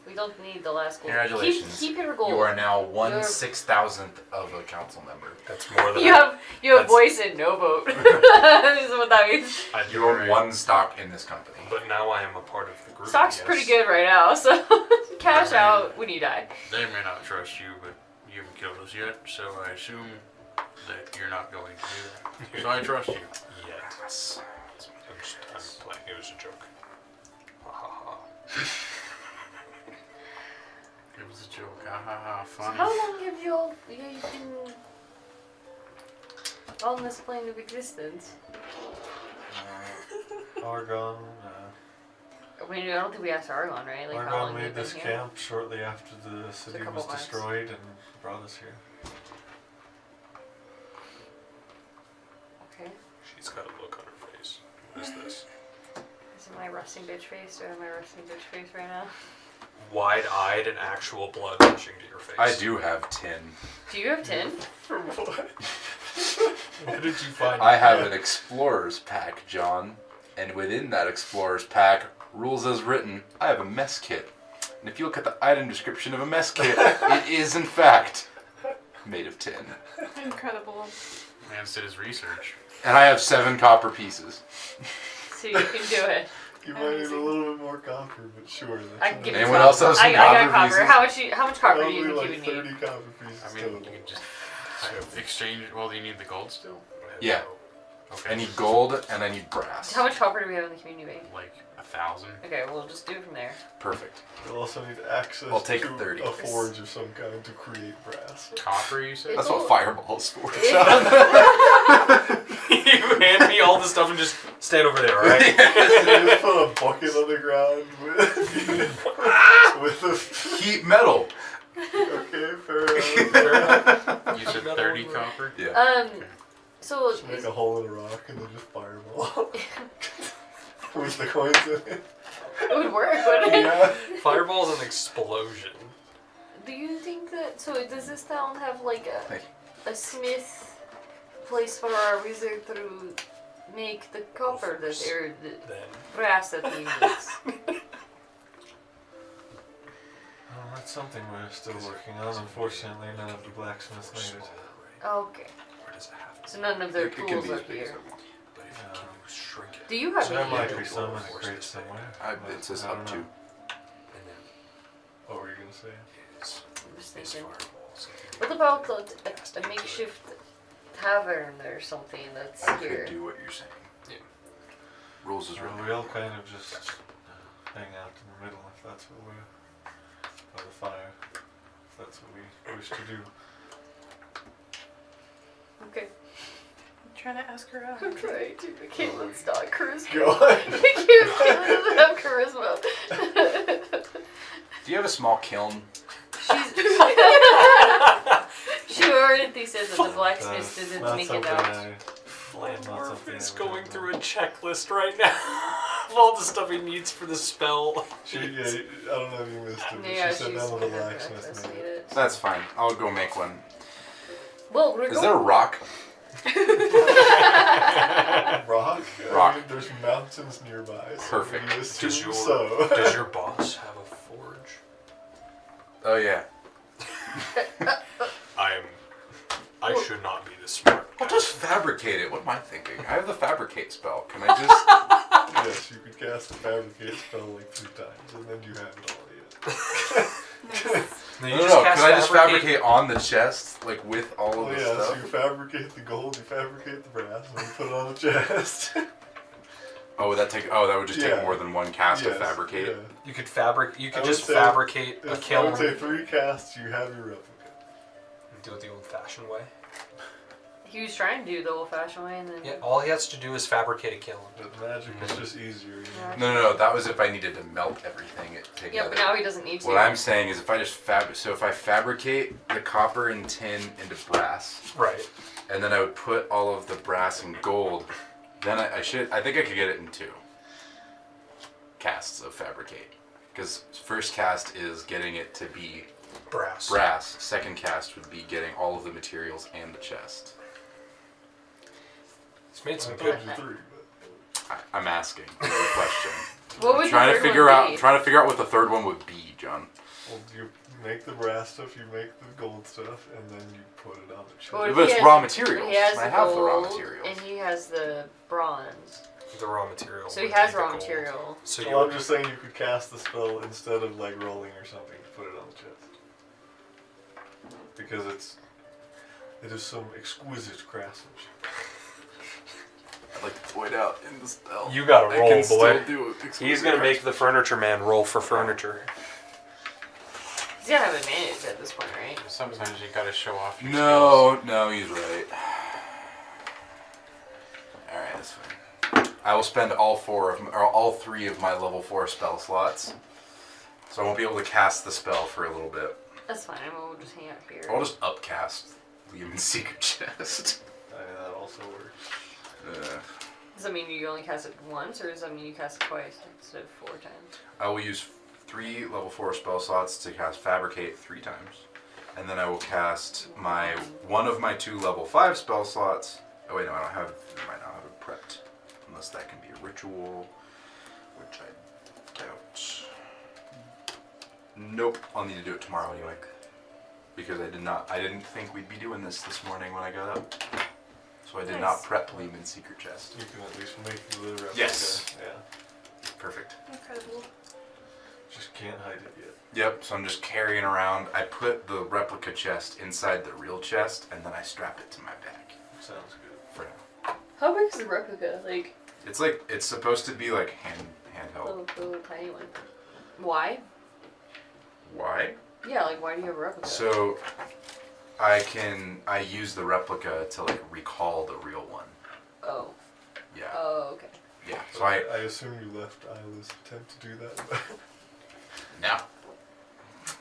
We don't need the last gold. Congratulations. Keep your gold. You are now one You're- 6,000th of a council member. That's more than You have That's- voice and no vote. Is what that means. I do. You own right. one stock in this company. But now I am a part of the group. Stock's yes. pretty good right now, so cash out when you die. They may not trust you, but you haven't killed us yet, so I assume that you're not going to do that. So I trust you. Yet. Yes. I'm playing. It was a joke. Ha ha ha. It was a joke. Ha ha ha. So Funny. how long have you been On this plane of existence. Argon. I mean, I don't think we asked Argon, right? Like, how long Argon they've made been this here? camp shortly after the city couple was months. destroyed and brought us here. Okay. She's got a look on her face. What is this? Is it my resting bitch face? Do I have my resting bitch face right now? Wide-eyed and actual blood rushing to your face. I do have 10. Do you have 10? For what? Where did you find I have an explorer's pack, John, and within that explorer's pack, rules as written, I have a mess kit. And if you look at the item description of a mess kit, it is in fact made of tin. Incredible. Lance did his research. And I have 7 copper pieces. So you can do it. You might need a little bit more copper, but sure. That's I can give you Anyone some. else have some I got copper copper. pieces? How much copper do Probably you think like you would 30 need? copper pieces I mean, total. you can just exchange. Well, do you need the gold still? Yeah. Okay. I need gold and I need brass. How much copper do we have in the community bank? Like 1,000. Okay, we'll just do it from there. Perfect. You'll also need access I'll take to 30. a forge of some kind to create brass. Copper, you said? That's what fireball is for. You hand me all the stuff and just stand over there, alright? You just put a bucket on the ground with a... Heat metal. Okay, fair enough. You said 30 copper? Yeah. So Just make a hole in a rock and then just fireball. With the coins in it. it would work, wouldn't it? Yeah. Fireball's an explosion. Do you think that? So does this town have like Thank a smith place for our wizard to make the copper that or the Then. brass that he needs? Oh, that's something we're still working on. Unfortunately, none of the blacksmiths made it. Okay. Where does it have to So none of their It can tools be are as big as here. I want. But if you can you shrink it. Do you have There any? might be some in a crate somewhere. but It says I don't up to. know. And then What were you gonna say? is, I'm just is thinking. fireballs. What about a makeshift tavern or something that's I here? could do what you're saying. Yeah. Rules is Well, written. we all kind of just hang out in the middle if that's what we're... By the fire. If that's what we wish to do. Okay. I'm trying to ask her out. I'm trying to. Caitlin's not charisma. Go on. Caitlin doesn't have charisma. Do you have a small kiln? She already said that the blacksmith That's didn't not make something it out. Flamworth is I would going have through a checklist right now of all the stuff he needs for the spell. She, yeah, I don't know if you missed it, but Yeah, she said she's none of the gonna blacksmiths breakfast made made it. it. That's fine. I'll go make one. Well, we're Is there a rock? Rock? Rock. I mean, there's mountains nearby. So Perfect. you assume Does your, so. does your boss have a forge? Oh yeah. I should not be this smart. I'll just fabricate it. What am I thinking? I have the fabricate spell. Can I just? Yes, you could cast the fabricate spell like 3 times, and then you have it all yet. No, No, no. Can I just fabricate on the chest, like with all Oh of the yeah, so stuff? you fabricate the gold, you fabricate the brass, and you put it on the chest. Oh, would that take? Oh, that would just Yeah. take more than one cast to Yes, fabricate. yeah. You could fabric. You I could would just say fabricate a I kiln. would say 3 casts, you have your replica. Do it the old-fashioned way. He was trying to do the old-fashioned way, and then Yeah, all he has to do is fabricate a kiln. But magic is just easier. You know? Yeah. No, no, no. That was if I needed to melt everything together. yeah, but now he doesn't need to. What I'm saying is, if I just so if I fabricate the copper and tin into brass, Right. and then I would put all of the brass and gold, then I think I could get it in 2 casts of fabricate. Because first cast is getting it to be Brass. brass. Second cast would be getting all of the materials and the chest. He's made I some told good. you 3, but I'm asking. It's a question. What would I'm trying the to third figure one out. be? Trying to figure out what the third one would be, John. well, you make the brass stuff, you make the gold stuff, and then you put it on the chest. What if But it's he raw has- materials. He has I the have the raw gold, materials. and he has the bronze. The raw material. So he would has be the raw gold. material. So Well, I'm you just saying you could cast the spell instead of like rolling or something to put it on the chest. Because it is some exquisite craftsmanship. I'd like to point out in the spell. You gotta I roll, can boy. still do it. He's gonna make the furniture man roll for furniture. He's gotta have advantage at this point, right? Sometimes you gotta show off your No, no, he's right. I will spend all 3 of my level 4 spell slots. So I won't be able to cast the spell for a little bit. That's fine. We'll just hang out here. I'll just upcast Leomund's Secret Chest. That also works. Does that mean you only cast it once, or does that mean you cast it twice instead of 4 times? I will use 3 level 4 spell slots to cast Fabricate 3 times. And then I will cast one of my 2 level 5 spell slots. Oh wait, no, I might not have it prepped. Unless that can be a ritual, which I doubt. Nope, I'll need to do it tomorrow anyway. Because I didn't think we'd be doing this morning when I got up. So I did not prep Leomund's Secret Chest. You can at least make the replica. Yes. Yeah. Perfect. Incredible. Just can't hide it yet. Yep, so I'm just carrying around. I put the replica chest inside the real chest, and then I strap it to my back. Sounds good. For now. How big is the replica? Like, It's supposed to be like handheld. little tiny one. Why? Why? Yeah, like why do you have a replica? So I use the replica to like recall the real one. Oh. Yeah. Oh, okay. Yeah. So I I assume you left Isla's attempt to do that. now.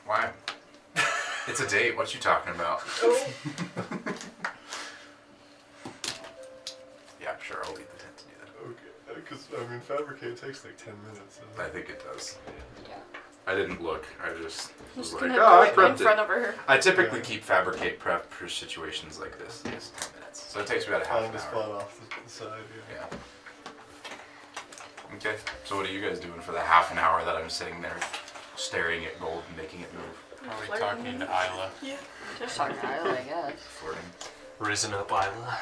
Why? It's a date. What you talking about? Oh. Yeah, sure. I'll leave the tent to do that. Okay, because I mean, fabricate takes like 10 minutes. I think it does. Yeah. I didn't look. I just was Just like, gonna oh, I put it in prepped front it. of her. I typically Yeah. keep fabricate prep for situations like this. It's 10 minutes. So it takes me about a half Find an a spot hour. off the side. Yeah. Yeah. Okay. So what are you guys doing for the half an hour that I'm sitting there staring at gold and making it move? Probably Flirting. talking to Isla. Yeah. Just talking to Isla, I guess. Flirting. Risen up Isla.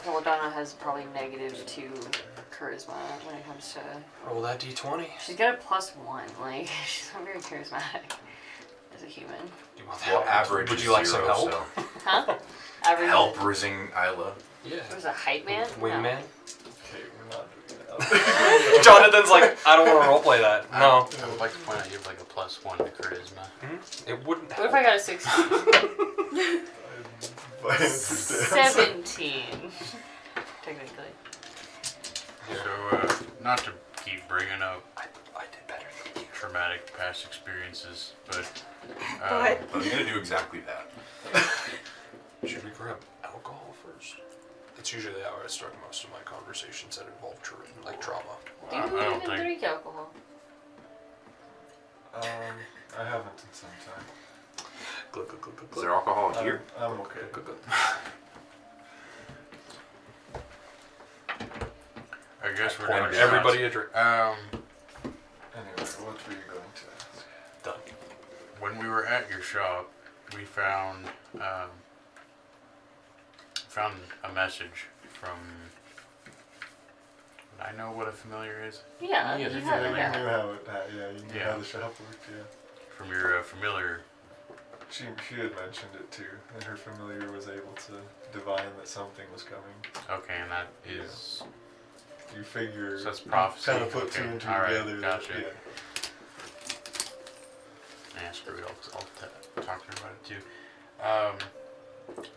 Edjrana has probably -2 charisma when it comes to. Roll that d20. She's got a +1. Like she's not very charismatic as a human. You want Well, that? average Would is you like some 0, help? so Huh? Average. help rising Isla. Yeah. It was a hype man. Wingman. Okay, we're not doing that. Jonathan's like, I don't want to roleplay that. No. I would like to point out you have like a +1 to charisma. It wouldn't What help. if I got a 16? I understand. 17. Technically. So, not to keep bringing up I did better than you. traumatic past experiences, but But- I'm gonna do exactly that. Should we grab alcohol first? That's usually how I start most of my conversations that involve trauma. Do you I don't even think- drink alcohol? I haven't in some time. Glug, glug, glug, glug, Is glug. there alcohol here? I'm okay. Glug, glug. I guess we're Pour gonna everybody a drink. Anyway, what were you going to ask? Done. when we were at your shop, we found a message from. Would I know what a familiar is? Yeah, Yeah, you the have You it. knew Yeah. how it, yeah, you knew Yeah. how the shop worked, yeah. From your familiar. She had mentioned it too, and her familiar was able to divine that something was coming. Okay, and that is. You figure, So that's prophecy, kind of put okay, 2 and 2 alright, together. that- gotcha. Yeah. Yeah, screw it. I'll talk to her about it too. I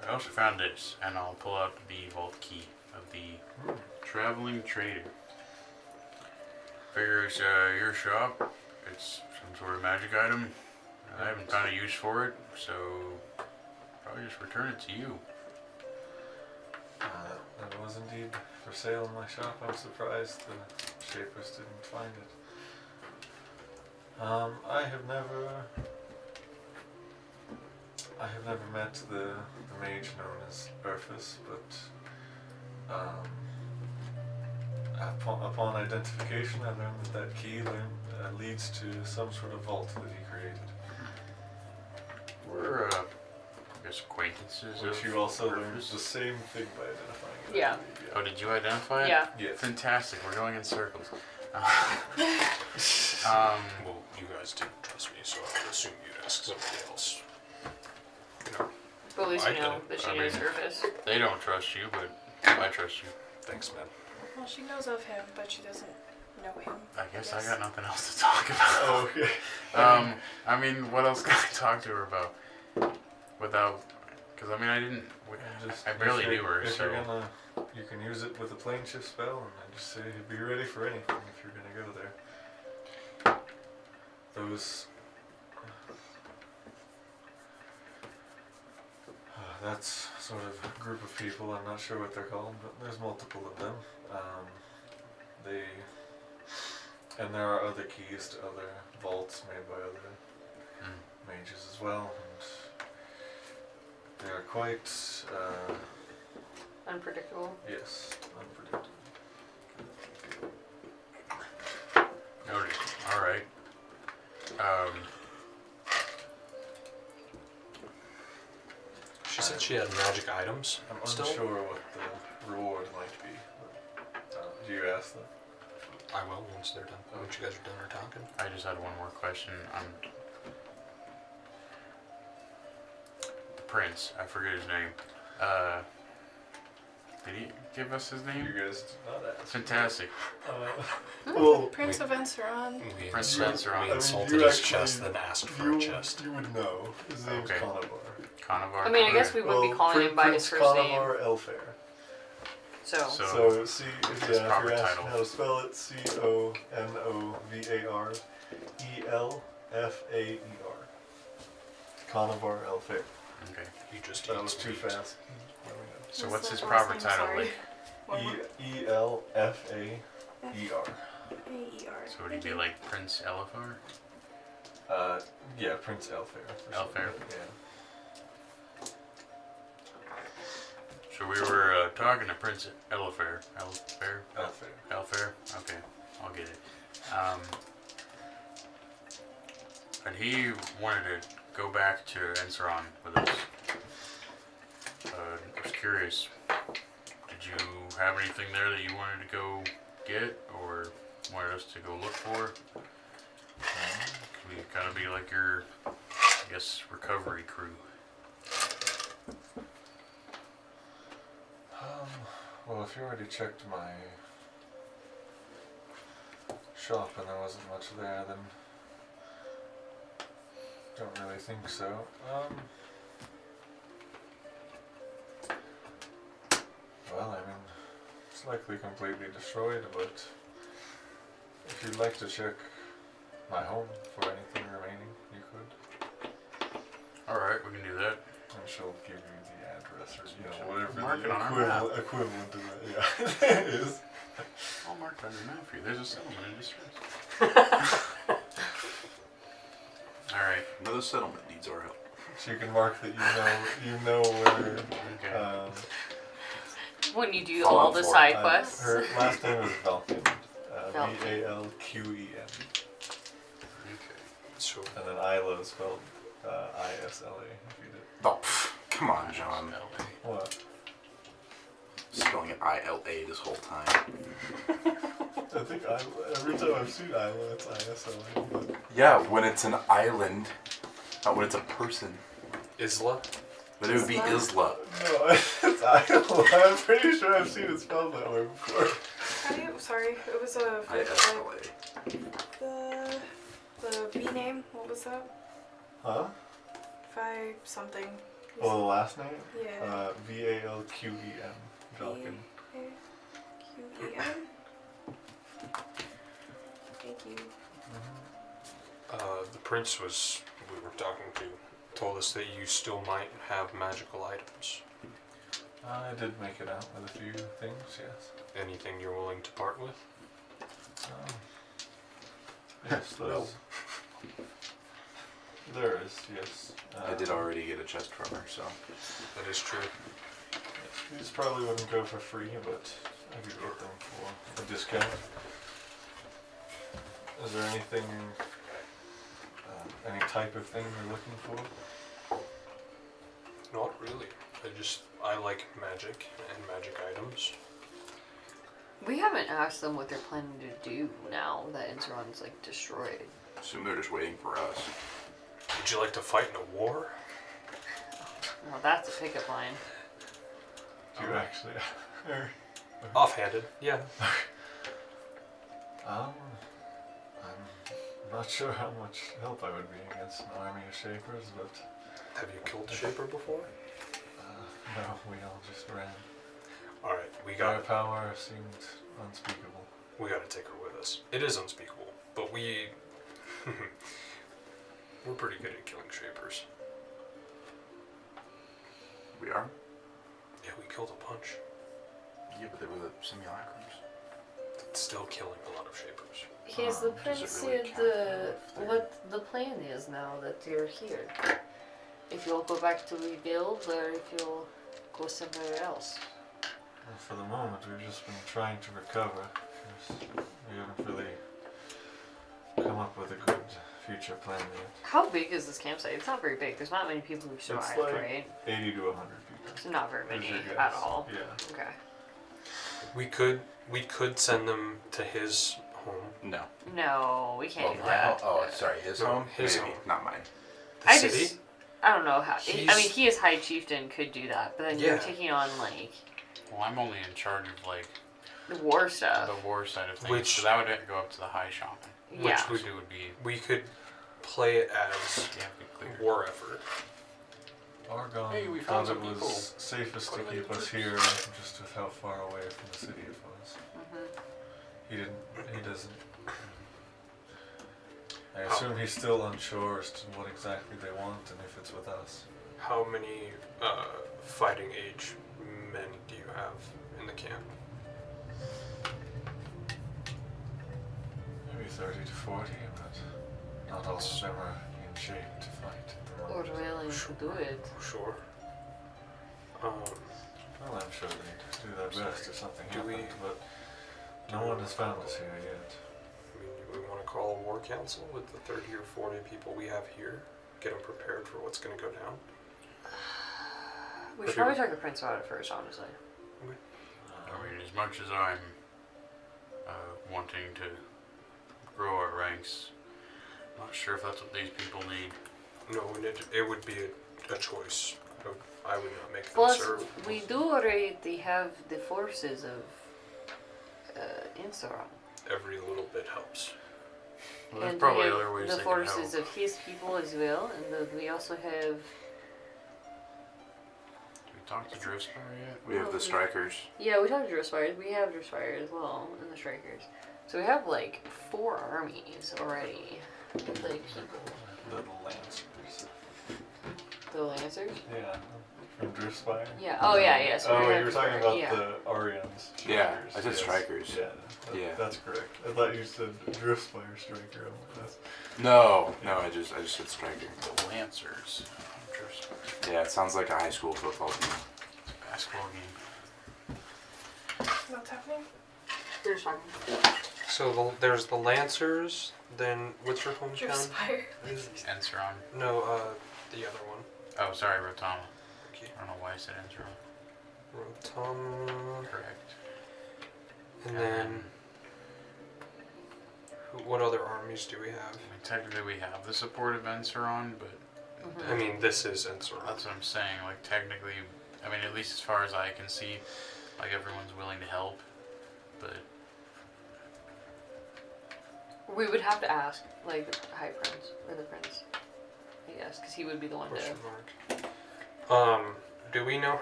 also found this, and I'll pull out the vault key of the traveling trader. Figure it's your shop. It's some sort of magic item. I haven't found a use for it, so probably just return it to you. That was indeed for sale in my shop. I'm surprised the Shapers didn't find it. I have never met the mage known as Urfus, but upon identification, I learned that key leads to some sort of vault that he created, We're, I guess, acquaintances which of you also learned purpose. the same thing by identifying it. I Yeah. believe, Oh, did you identify it? Yeah. Yes. Fantastic. We're going in circles. Well, you guys didn't trust me, so I would assume you'd ask somebody else. You know, But at least I we know did. that she I knows mean- Surface. They don't trust you, but I trust you. thanks, man. Well, she knows of him, but she doesn't know him. I guess I Yes. got nothing else to talk about. Oh, okay. I mean, what else can I talk to her about without? Because I mean, I didn't. I barely if knew her, If so you're gonna you can use it with a plane shift spell, and I just say be ready for anything if you're gonna go there. Those. That's sort of a group of people. I'm not sure what they're called, but there's multiple of them. And there are other keys to other vaults made by other mages as well, and they are quite Unpredictable. yes, unpredictable. Noted. All right. She said she had magic items. I'm Still? unsure what the reward might be. But, do you ask them? I will once they're done. Once you guys are done or talking. I just had one more question. The prince. I forget his name. Did he give us his You name? guys did not ask. Fantastic. Well, Prince of Enceron. We Prince insult- Spencer on- we I mean, insulted you his actually- chest, then asked for a chest. You would know. His name's Okay. Conovar. Conovar. I mean, I guess we wouldn't be calling him by his Prince first name. Conovar Elfair. So, So see, if his you're proper asking title. how to spell it, CONOVAR Conovar Elfair. Okay. You just That eat was too meat. fast. So What's what's his that proper last name? title? Sorry. Like, One more. ELFAER. A-E-R. so would he be like Prince Elefar? Yeah, Prince Elfair. for Elfair. something, Yeah. So we were talking to Prince Elefar. Elfair? Elfair. Elfair? Okay, I'll get it. And he wanted to go back to Enceron with us. I was curious, did you have anything there that you wanted to go get, or wanted us to go look for? Could we kind of be like your, I guess, recovery crew? Well, if you already checked my shop and there wasn't much there, then don't really think so. Well, I mean, it's likely completely destroyed, but if you'd like to check my home for anything remaining, you could. Alright, we can do that. And she'll give you the address or, whatever Mark the it on our map. equivalent to that, yeah, is. I'll mark that on your map for you. There's a settlement in distress. Alright, Another settlement needs our help. So you can mark that you know where. okay. when you do Follow all the for it. side quests. Her last name is Valken. Valken. Valquen. Okay. So And then Isla is spelled ISLA. If you did. Oh, come on, John. What? Spelling it I-L-A this whole time. I think Isla. Every time I've seen Isla, it's ISLA. But Yeah, when it's an island, not when it's a person. Isla. But it would be Isla. no, it's Isla. I'm pretty sure I've seen it spelled that way before. How do you? Sorry, it was a I-S-L-A. the B name. What was that? Huh? Phi something. Well, the last name? Yeah. Valquen. Valken. V-A-Q-E-N. Thank you. The prince we were talking to told us that you still might have magical items. I did make it out with a few things, yes. Anything you're willing to part with? Yes, those. There is, yes. I did already get a chest from her, so. That is true. Yes, these probably wouldn't go for free, but I could get them for a discount. Is there anything, any type of thing you're looking for? Not really. I like magic and magic items. We haven't asked them what they're planning to do now that Enceron's like destroyed. Assume they're just waiting for us. Would you like to fight in a war? Well, that's a pickup line. Do you actually? Offhanded, yeah. I'm not sure how much help I would be against an army of shapers, but Have you killed a shaper before? no, we all just ran. All right, we Fire got power seemed unspeakable. we got to take her with us. It is unspeakable, but we're pretty good at killing shapers. We are? Yeah, we killed a bunch. Yeah, but they were the simulacrums. It's still killing a lot of shapers. He's the Does prince it really said count if what the plan is now that you're here. If you'll go back to rebuild or if you'll go somewhere else. Well, for the moment, we've just been trying to recover. We haven't really come up with a good future plan yet. How big is this campsite? It's not very big. There's not many people who survived, like- right? 80 to 100 people. So not very There's many your at guess. all. Yeah. Okay. We could send them to his home. No. No, we can't Well, do my that. home. Oh, sorry, his No, home? his Maybe, home. not mine. The I city. just, I don't know how. I He's- mean, he is High Chieftain, could do that, but then you're Yeah. taking on like Well, I'm only in charge of like the war stuff. the war side of things, Which- so that would go up to the high shaman. Yeah. Which So it would be we could play it as yeah, be clear. war effort. Oregon Hey, we thought found some it was people. safest to Put 'em in keep the us troops. here just with how far away from the city it was. Mhm. He doesn't. I assume he's still unsure as to what exactly they want and if it's with us. How many fighting age men do you have in the camp? Maybe 30 to 40, but not all of them are in shape to fight at the Or moment. willing to do it. Sure. Well, I'm sure they'd do their best if something Do we- happened, but no one has found us here yet. I mean, do we want to call a war council with the 30 or 40 people we have here? Get them prepared for what's going to go down? We should probably talk to Prince about it first, honestly. I mean, as much as I'm wanting to grow our ranks, I'm not sure if that's what these people need. No, it would be a choice. I would not make them Plus, serve. we do already have the forces of Insaran. Every little bit helps. Well, there's And probably we have other ways the they forces can help. of his people as well, and we also have. Did we talk to Driftspire yet? We have the strikers. Yeah, we talked to Dressfire. We have Dressfire as well, and the Strikers. So we have like 4 armies already. Like people. Little lancers. The Lancers? Yeah, from Driftspire. Yeah. Oh yeah, yeah. So Oh, we you have were talking Dressfire, about yeah. the Arians. Yeah, Strikers, I said yes. strikers. Yeah, Yeah. that's correct. I thought you said Driftspire striker. That's, No, I just said striker. The Lancers. Driftspire. Yeah, it sounds like a high school football team. It's a basketball game. What's happening? You're talking. So there's the Lancers, then what's your hometown? Driftspire. Enceron. No, the other one. Oh, sorry, Rotama. Okay. I don't know why I said Enceron. Rotama. Correct. And then, what other armies do we have? I mean, technically we have the support of Enceron, but Mhm. I mean, this is Ensor. that's what I'm saying. Like, technically, I mean, at least as far as I can see, like, everyone's willing to help, but We would have to ask, like, the High Prince or the Prince, I guess, because he would be the one to. Question mark. Do we know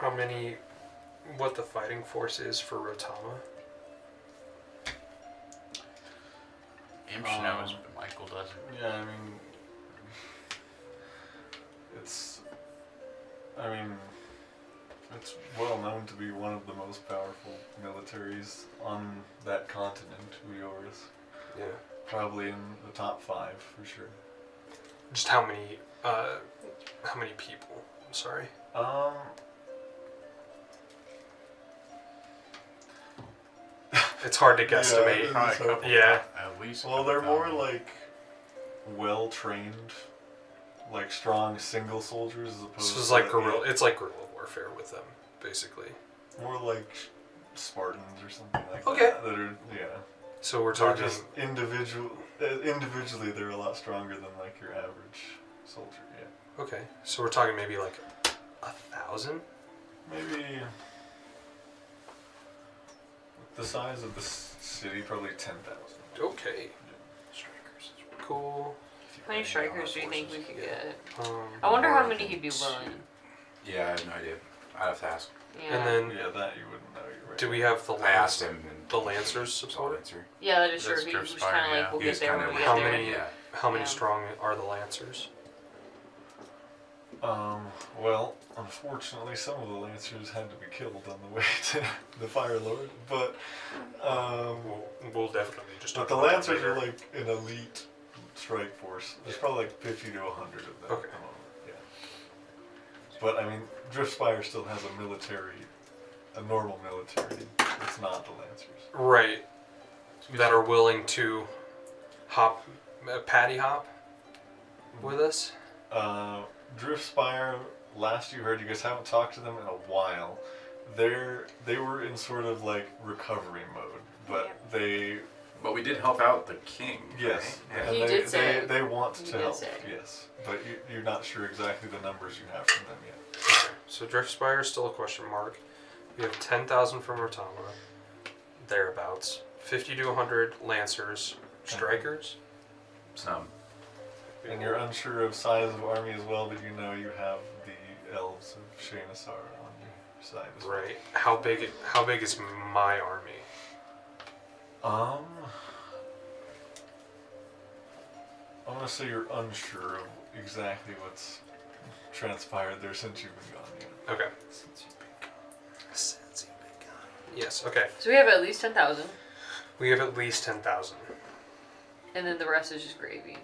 what the fighting force is for Rotama? Imp knows, but Michael doesn't. yeah, I mean, it's well known to be one of the most powerful militaries on that continent, yours. Yeah. Probably in the top 5 for sure. Just how many people? I'm sorry. It's hard to guesstimate. Probably a So- couple. Yeah. At least. a Well, couple they're more thousand. like well-trained, like strong single soldiers as opposed This is to like guerrilla. It's like guerrilla warfare with them, basically. more like Spartans or something like Okay. that. That are So we're they're talking. just individually they're a lot stronger than like your average soldier. Yeah, Okay. So we're talking maybe like 1,000. maybe the size of the city, probably 10,000. Okay. Strikers. Cool. How many strikers do you think we could get? Um, I wonder how many he'd be willing. Yeah, I have no idea. I'd have to ask. Yeah. And then, Yeah, that you wouldn't know. You're right. do we have the I asked him and the Lancers I'll support? answer. Yeah, that is true. That's He was Driftspire, kind of yeah. like, we'll He get was there kinda when we how get there. many- Yeah. How many Yeah. strong are the Lancers? Well, unfortunately, some of the Lancers had to be killed on the way to the Fire Lord, but We'll definitely just talk the about that Lancers later. are like an elite strike force. There's probably like 50 to 100 of them. Okay. Yeah. But I mean, Driftspire still has a normal military. It's not the Lancers. Right. That are willing to patty hop with us. Driftspire, last you heard, you guys haven't talked to them in a while. They were in sort of like recovery mode, but But we did help out the king. yes, Right? and He did say- they want he to did help. say. Yes, but you're not sure exactly the numbers you have from them yet. Okay. So Driftspire is still a question mark. We have 10,000 from Rotama, thereabouts. 50 to 100 Lancers, Strikers. Some. And you're unsure of size of army as well, but you know you have the elves of Shanasar on your side as well. Right. How big is my army? I'm gonna say you're unsure of exactly what's transpired there since you've been gone. Yeah. Okay. Yes. Okay. So we have at least 10,000, We have at least 10,000. and then the rest is just gravy.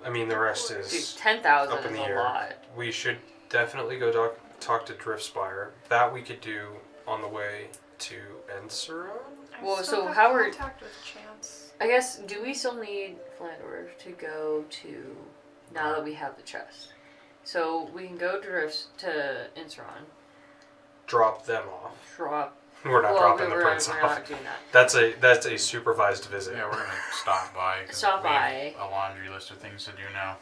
I mean, the rest Dude, is 10,000 up in is the a air. lot. We should definitely go talk to Driftspire. That we could do on the way to Enceron. Well, still so have how are- contact with Chance. I guess, do we still need Flandor to go to, now that we have the chest? So we can go to Inceron, Drop them off. drop. We're not dropping the we're prince we're off. not doing that. That's a supervised visit. Yeah, we're gonna stop by. 'Cause Stop we have by. a laundry list of things to do now.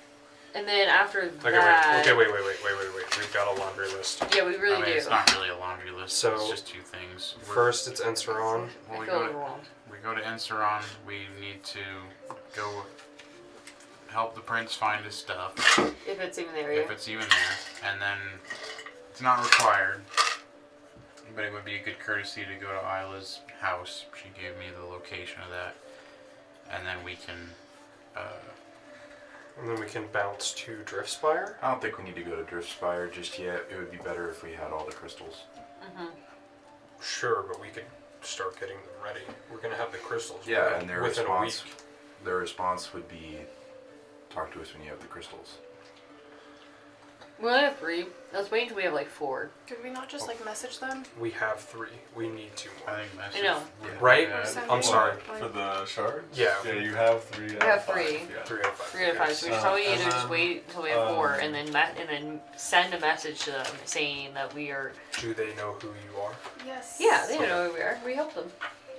And then after Okay, that, wait. We've got a laundry list. yeah, we really I mean, do. it's not really a laundry list. So, it's just two things. First, it's Enceron. Well, I we feel go to overwhelmed. we go to Enceron. We need to go help the prince find his stuff, If it's even there, yeah. if it's even there, and then it's not required. But it would be a good courtesy to go to Isla's house. She gave me the location of that, and then we can. And then we can bounce to Driftspire. I don't think we need to go to Driftspire just yet. It would be better if we had all the crystals. Mm-hmm. Sure, but we could start getting them ready. We're gonna have the crystals Yeah, ready and their within response, a week. their response would be, talk to us when you have the crystals. We only have 3. Let's wait until we have like 4. Could we not just like message them? We have 3. We need 2 more. I think message. know. would be Right? bad. Send I'm me sorry. one. For the shards? Yeah. Yeah, you have 3 out We have of 5. 3. Yeah. 3 out of 5. 3 out of 5. So we should probably and either just then, wait until we have 4 and then send a message to them saying that we are. Do they know who you are? Yes. Yeah, they know who we are. We help them.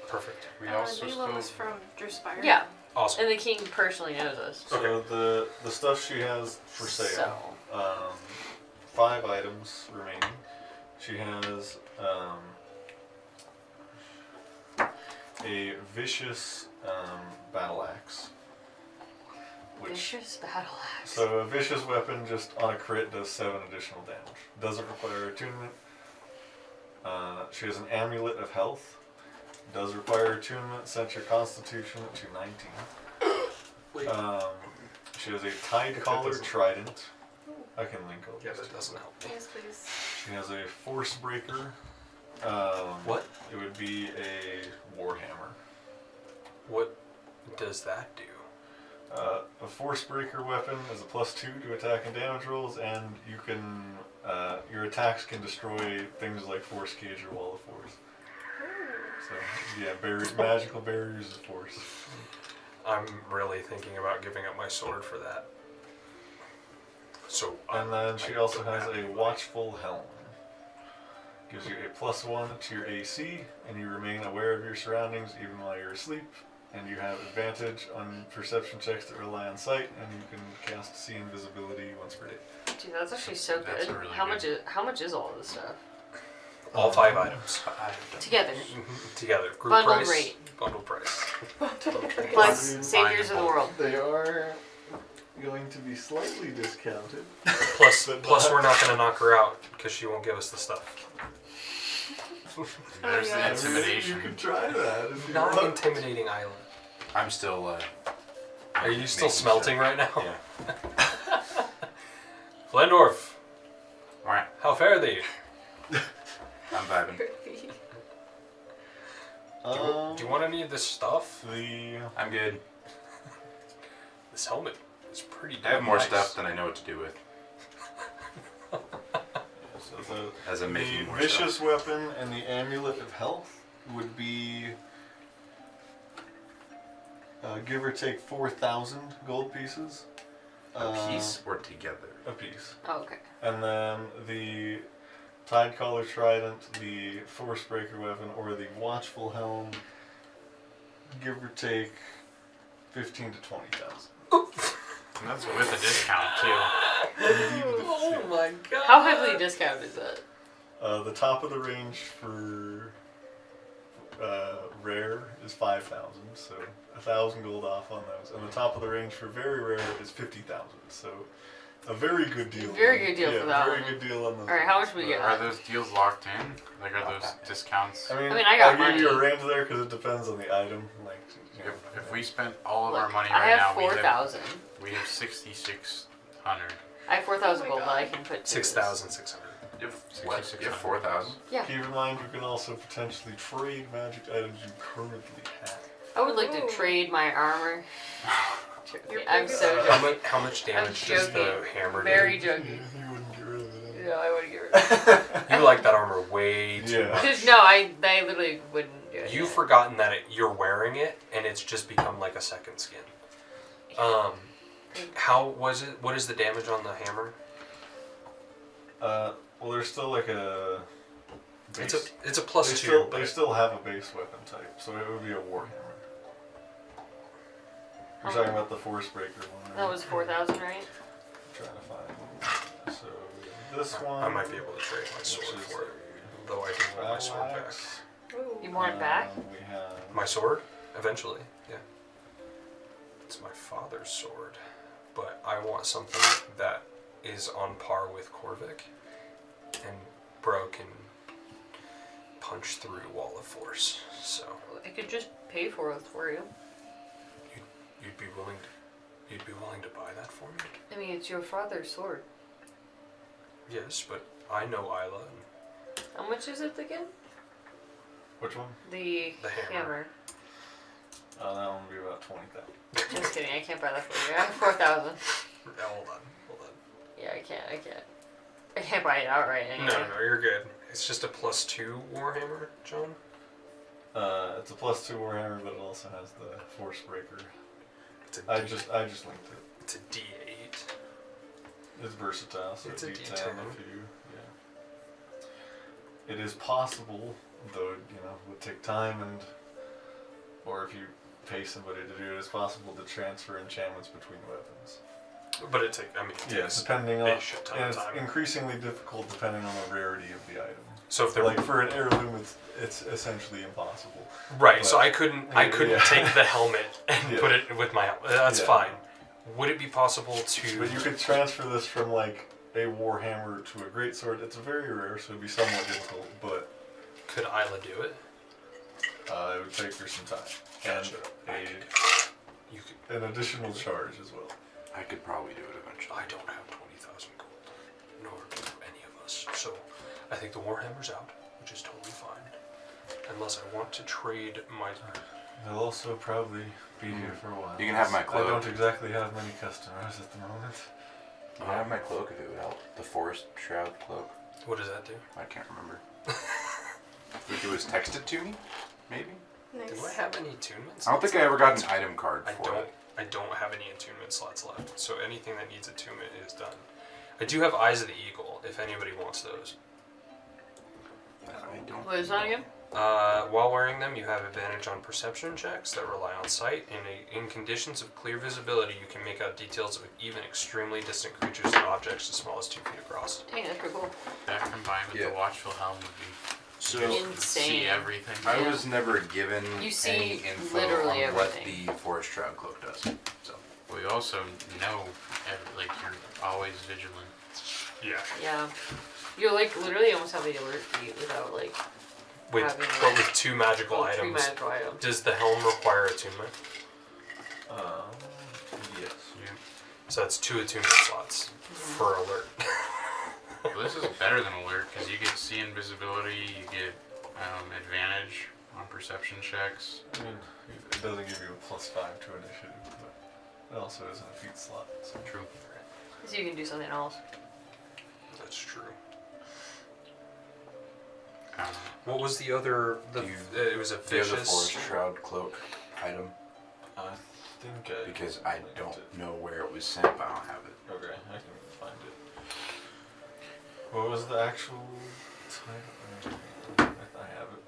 Perfect. We also Lila still. was from Driftspire. Yeah, Awesome. and the king personally knows us. So the stuff she has for sale, 5 items remaining. She has a vicious battle axe. Vicious battle axe. So a vicious weapon just on a crit does 7 additional damage. Doesn't require attunement. She has an amulet of health. Does require attunement. Sets your constitution to 19. Wait. She has a tide collar trident. I can link all Yeah, these that two. Oh, doesn't help me. Yes, please. She has a force breaker. What? It would be a warhammer. What does that do? A force breaker weapon is a +2 to attack and damage rolls, and you can your attacks can destroy things like force cage or wall of force. So yeah, magical barriers of force. I'm really thinking about giving up my sword for that. So. And then she also has a watchful helm. Gives you a +1 to your AC, and you remain aware of your surroundings even while you're asleep. And you have advantage on perception checks that rely on sight, and you can cast see invisibility once per day. Dude, that's actually so That's good. a really How good- much is all of this stuff? All 5 items. Together. Together. Group Bundled price. rate. Bundled price. Plus Saviors of the World. They are going to be slightly discounted. Plus we're not going to knock her out because she won't give us the stuff. There's the yeah. intimidation. You can try that if you Not want. intimidating Isla. I'm still. Are you still making smelting sure. right now? Yeah. Flendorf, Alright. how fare thee? I'm vibing. Do you want any of this stuff? I'm good. This helmet is pretty I have damn more nice. stuff than I know what to do with. So As I'm making the more vicious stuff. weapon and the amulet of health would be give or take 4,000 gold pieces. A piece or together? A piece. Oh, okay. And then the Tide Collar Trident, the Force Breaker weapon, or the Watchful Helm, give or take 15 to 20,000. And that's with a discount too. Oh my god. How heavily discounted is that? The top of the range for rare is 5,000, so 1,000 gold off on those. And the top of the range for very rare is 50,000, so a very good deal. Very good deal for that Very one. good deal on those. Alright, how much we get? Are those deals locked in? Like, are those discounts? I mean, I got I'll give you a money. range there because it depends on the item. Like, you know, If we spent all of our Look, money I right have now, 4,000. we have 6,600. I have 4,000 Oh my gold God. that I can put to this. 6,600. You have what? You have 4,000? Yeah. keep in mind you can also potentially trade magic items you currently have. I would like Ooh. to trade my armor. You're I'm pretty so good. joking. How much damage does the joking. hammer Very do? joking. You wouldn't get rid of it. Yeah, I would get rid of it. You like that armor way too Yeah. much. Just, no, I literally wouldn't do it. You've forgotten that you're wearing it, and it's just become like a second skin. How was it? What is the damage on the hammer? Well, there's still like a base. It's a plus they 2. still, but they still have a base weapon type, so it would be a warhammer. You're talking about the Force Breaker one, right? That was 4,000, right? I'm trying to find. So this one. I might be able to trade my sword which is for it, though I do want my sword back. Parallax. Ooh. You want it back? We have. My sword? Eventually, yeah. It's my father's sword, but I want something that is on par with Korvik, and bro can punch through Wall of Force. So I could just pay for it for you. you'd be willing to buy that for me? I mean, it's your father's sword. Yes, but I know Isla. And How much is it again? Which one? The hammer. hammer. That one would be about 20,000. Just kidding, I can't buy that for you. I have 4,000. hold on. Yeah, I can't. I can't buy it outright anyway. No, you're good. It's just a plus 2 Warhammer, John. It's a plus 2 warhammer, but it also has the Force Breaker. It's a I D- just linked it. It's a D8. It's versatile, so It's a D10 D10. if you, yeah. It is possible, though it would take time or if you pay somebody to do it, it's possible to transfer enchantments between weapons. But it takes depending on, a shit ton and of it's time. increasingly difficult depending on the rarity of the item. So if they're Like for an heirloom, it's essentially impossible. right, so but- I couldn't Yeah. take the helmet and Yeah. put it with my helmet. That's Yeah. fine. Would it be possible to? But you could transfer this from like a warhammer to a greatsword. It's very rare, so it'd be somewhat difficult, but Could Isla do it? it would take her some time Gotcha. and You could. an additional charge as well. I could probably do it eventually. I don't have 20,000 gold, nor do any of us. So I think the Warhammer's out, which is totally fine. Unless I want to trade my. They'll also probably be here for a while. You can have my I cloak. don't exactly have many customers at the moment. You can have my cloak if it would help. The Forest Shroud cloak. What does that do? I can't remember. I think it was texted to me, maybe? Nice. Do I have any attunements? I don't think I ever got an item card I for don't. it. I don't have any attunement slots left, so anything that needs attunement is done. I do have Eyes of the Eagle, if anybody wants those. I don't. What is that again? While wearing them, you have advantage on perception checks that rely on sight. In conditions of clear visibility, you can make out details of even extremely distant creatures and objects as small as 2 feet across. Dang, that's pretty cool. That combined with Yeah. the watchful helm would be So see Insane. everything. I Yeah. was never given You see any info literally on what everything. the Forest Shroud cloak does. So We also know, like, you're always vigilant. Yeah. Yeah. You like literally almost have the alert beat without like with having but with 2 magical three items. magical items. Does the helm require attunement? Yes. Yeah. So that's 2 attunement slots for alert. Well, this is better than alert because you get see invisibility, you get advantage on perception checks. I mean, it doesn't give you a +5 to initiative, but it also isn't a feat slot. So. True. So you can do something else. That's true. Um, What was the other? It was a Do you have the vicious. Forest Shroud cloak item? I think I Because I don't know where it was sent, but I don't have it. Okay, I can find it. What was the actual title? I have it.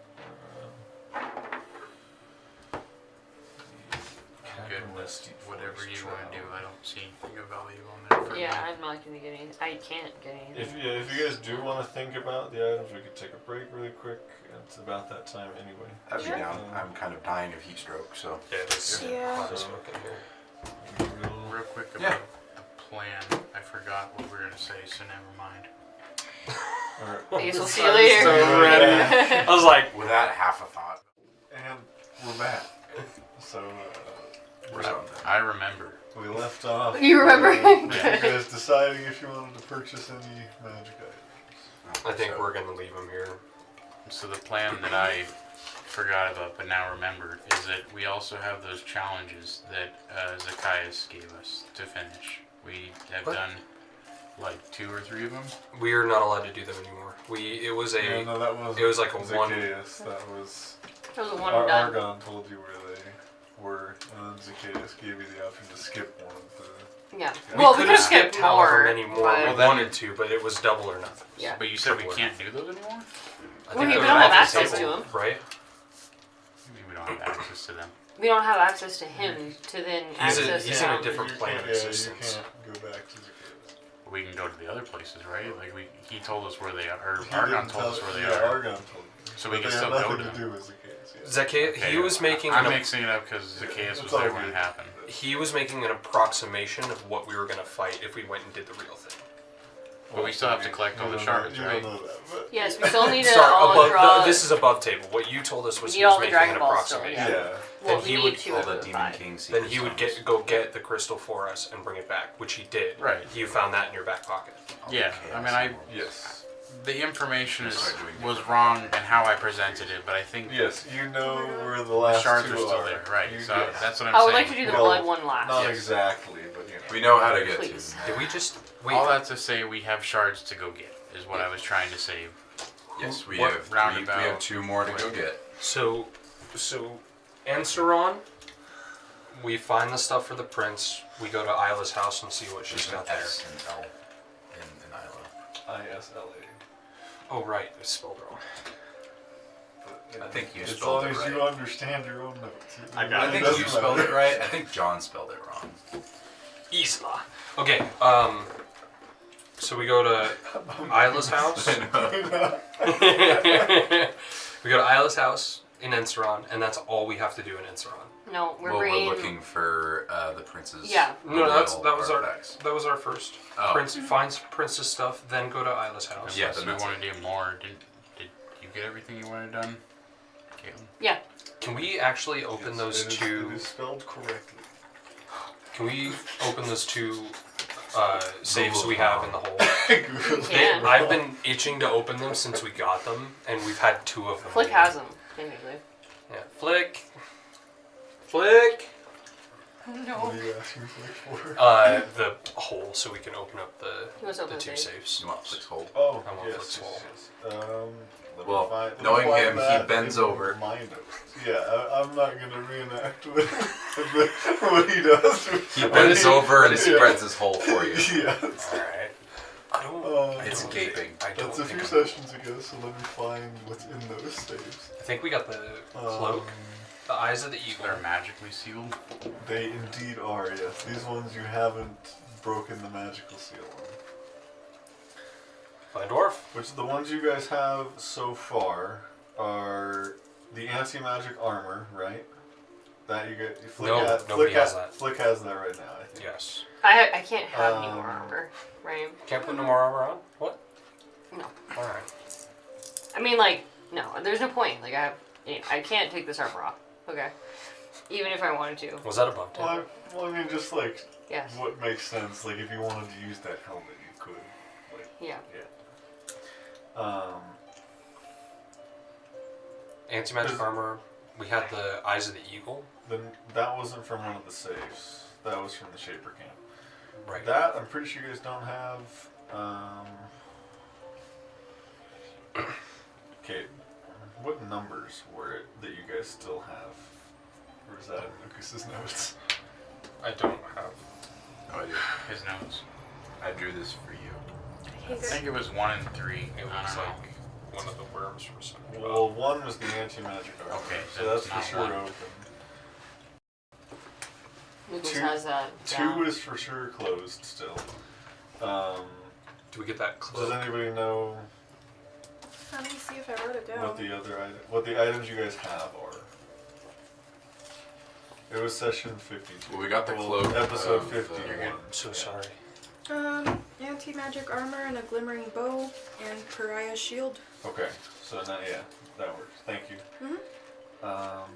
good Cavern with Steep whatever Forest you want to do. Trail. I don't see anything of value on there for Yeah, me. I'm not gonna get any. I can't get anything. If you guys do want to think about the items, we could take a break really quick. It's about that time anyway. I'd be Sure. down. I'm kind of dying of heat stroke, so. Yeah, there's Yeah. a lot of smoke in here. Real quick Yeah. about the plan. I forgot what we were gonna say, so never mind. Alright. I guess we'll see you later. So ready. I was like, Without half a thought. And we're back. So, I remember. we left off. You remember? You guys deciding if you wanted to purchase any magic items. I think we're gonna leave him here. So the plan that I forgot about but now remembered is that we also have those challenges that Zacchaeus gave us to finish. We have What? done like 2 or 3 of them. We are not allowed to do them anymore. It was a. Yeah, no, that was. it was like a one- Zacchaeus. That was. That was a one and done. Argon told you where they were, and then Zacchaeus gave you the option to skip one of the. Yeah. We Well, we could could have skip skipped however more. many more but- we wanted to, but it was double or nothing. Yeah. But you said we Triple. can't do those anymore? I Well, we they're don't off have the access table, to 'em. right? Maybe we don't have access to them. We don't have access to him to then He's access he's to in a him. different You plane can't- of yeah, existence. You can't go back to Zacchaeus. We can go to the other places, right? Like he told us where they are, or He Argon didn't told us tell- where they yeah, are. Argon told you. So we But can they still had go nothing to to them. do with Zacchaeus. Yeah. Zacchaeus, he was making I'm an, mixing it up because Zacchaeus was It's all there when good. it happened. he was making an approximation of what we were gonna fight if we went and did the real thing. But we still have to collect all the shards, right? You don't know that, but Yes, we still need to Sorry, all above, draw. this is above table. What you told us was We he need was all the making Dragon an Balls still, approximation. yeah. Well, and we he need would- 2 All of the the Demon 5. King Then he would secret go get the crystal for us and bring it back, which he did. Right. You found that in your back pocket. Yeah, I mean, Yes. the information Start doing was different wrong in how I presented it, but I think Yes, you know where the the last shards two are still there, right? You- So yes. that's what I'm I saying. would like to do the Well, blood one last. Not Yes. exactly, but you know. We know how to get Please. to them. Did we just wait? All that to say, we have shards to go get, is what I was trying to say. Yes, we What have. We roundabout- have 2 more to go get. So Ansaron, we find the stuff for the prince. We go to Isla's house and see what she's got there. S and L in Isla. ISLA. Oh right, it's spelled wrong. But, I think you as spelled long it as right. you understand your own notes. I got I it. think doesn't you spelled matter. it right. I think John spelled it wrong. Isla. Okay. So we go to Isla's house. We go to Isla's house in Enceron, and that's all we have to do in Enceron. No, we're Well, bringing. we're looking for the prince's. Yeah. No, that was artifacts. our first. Oh. Prince finds Prince's stuff, then go to Isla's house. Yeah, Unless then we that's want to do more. Did you get everything you wanted done, Caitlin? Yeah. Can we actually open those It is- two? It is spelled correctly. Can we open those two safes we have in the hole? Google it. can. I've been itching to open them since we got them, and we've had 2 of them. Flick has them, technically. Yeah, Flick. Flick. What are you asking for? The hole so we can open up He wants to the open 2 the safe. safes. You want Flick's hold? Oh, I want yes, Flick's yes, yes. Let me Well, let me knowing find him, he that bends in over. My notes. Yeah, I'm not gonna reenact what he does. He bends over and Yeah. spreads his hole for you. Yes. Alright. I don't. It's don't gaping. think- I don't That's a think few I'm- sessions ago, so let me find what's in those saves. I think we got the cloak, the eyes of the eagle. They're magically sealed. They indeed are, yes. These ones you haven't broken the magical seal on. By dwarf. Which the ones you guys have so far are the anti-magic armor, right? That you get. Flick No, has, nobody Flick has that. Flick has that right now, I think. Yes. I can't have any more Um, armor, right? Can't put no more armor on? What? No. Alright. I mean, like, No, there's no point. Like I can't take this armor off. Okay. Even if I wanted to. Was that above 10? Well, I mean, just like Yes. what makes sense. Like if you wanted to use that helmet, you could. Like, Yeah. Anti-magic armor. We had the Eyes of the Eagle. Then that wasn't from one of the safes. That was from the Shaper camp. Right. That I'm pretty sure you guys don't have. Okay, what numbers were it that you guys still have? Or is that in Lucas's notes? I don't have. No idea. His notes. I drew this for you. Hey, I think it was 1 and 3. It I looks don't know. like one of the worms from something. Well, one was the anti-magic armor. Okay, so then that's it's for not sure one. open. Lucas Two- has that. Two down. is for sure closed still. Do we get that Does cloak? anybody know Let me see if I wrote it down. what the items you guys have are? It was session 52. Well, we got the cloak Episode of, 51. I'm so sorry. Anti-magic armor and a glimmering bow and Pariah's shield. Okay, so now that works. Thank you. Mhm.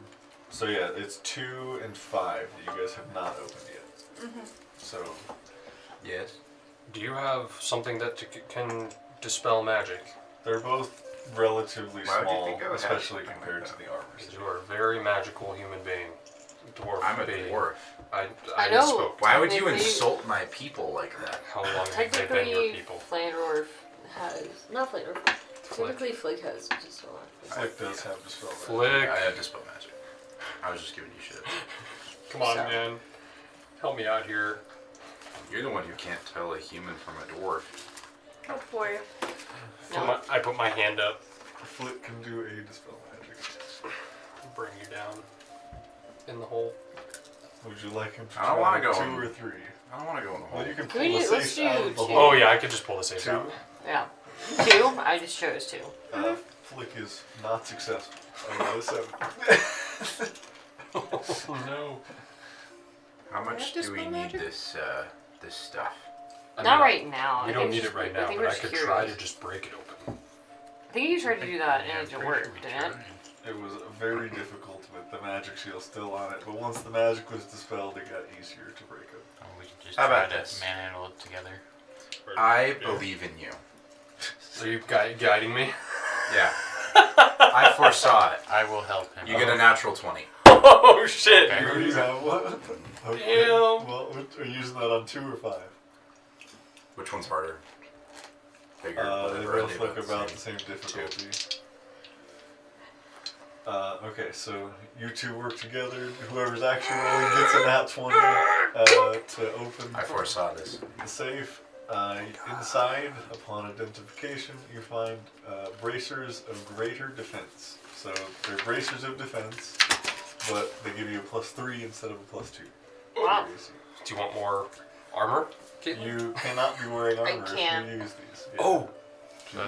So yeah, it's 2 and 5 that you guys have not opened yet. Mhm. So Yes. Do you have something that can dispel magic? they're both relatively Why would you small, think I would have especially something compared like to that? the armor. Because you are a very magical human being. Dwarf I'm a being. dwarf. I know. spoke. Why would you Technically- insult my people like that? How long have they been your Technically, people? Flandorf has not Flandorf. Typically, Flick has just a lot. Flick does have dispel magic. Flick. I had dispel magic. I was just giving you shit. Come on, So- man. Help me out here. You're the one who can't tell a human from a dwarf. Oh boy. No. I put my hand up. Flick can do a dispel magic. Bring you down. In the hole. Would you like him to I don't try wanna go 2 in. or 3? I don't want to go in the hole. Well, you can Can pull we the do- let's safe out do of the two. hole. Oh yeah, I could just pull the safe 2. out. Yeah. 2. I just chose 2. Flick is not successful. I got a 7. Oh no. How much have do dispel we need magic? this this stuff? I Not mean, right now. We I don't think need just- it right I now, think but we're I just could curious. try to just break it open. I think you tried to do that and Yeah, it I'm didn't pretty work, sure we didn't it? tried. It was very difficult with the magic shield still on it, but once the magic was dispelled, it got easier to break up. Oh, we could just How try about to this? manhandle it together. I believe in you. Are you guiding me? Yeah. I foresaw it. I will help him. You get a natural 20. Oh shit! Okay. You already have one? Okay. Damn. Well, are you using that on 2 or 5? Which one's harder? Bigger, They whatever. Are both they look about the same Two. difficulty. Okay, so you two work together. Whoever's actually rolling gets a nat 20 to open I foresaw this. the safe. Inside, upon identification, you find bracers of greater defense. So they're bracers of defense, but they give you a +3 instead of a +2. Wow. Do you want more armor? Caitlin? You cannot be wearing I armor if can't. you use these. Yeah. Oh!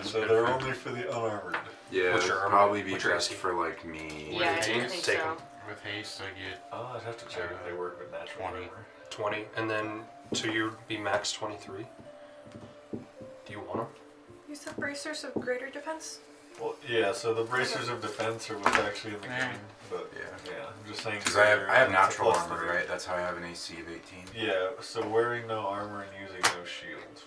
So they're only for the unarmored. Yeah, What's it'd your armor? probably be What's your best AC? for like me. Yeah, I With think haste, so. take 'em. With haste, I get. Oh, I'd have to check if they work with natural 20. armor. 20, and then so you'd be max 23. Do you want them? You said bracers of greater defense? Well, yeah. So the bracers of defense are what's actually in the Yeah. game, but Yeah. I'm just saying. Because I have it's a natural +3. armor, right? That's how I have an AC of 18. Yeah. So wearing no armor and using no shield.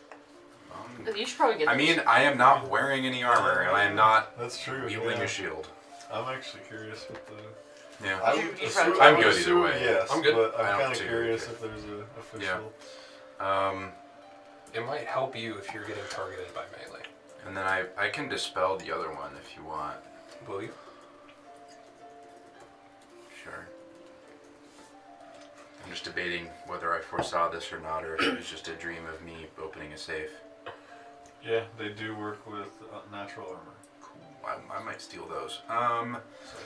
You should probably get I mean, I am not wearing any armor, and I am not That's true. wielding yeah. a shield. I'm actually curious what the. Yeah. I You- would you assume- tried- I I'm would good either assume way. Yes, I'm good. But I I'm don't kind of particularly curious care. if there's a official. It might help you if you're getting targeted by melee. And then I can dispel the other one if you want. Will you? Sure. I'm just debating whether I foresaw this or not, or if it was just a dream of me opening a safe. Yeah, they do work with natural armor. Cool. I might steal those. So I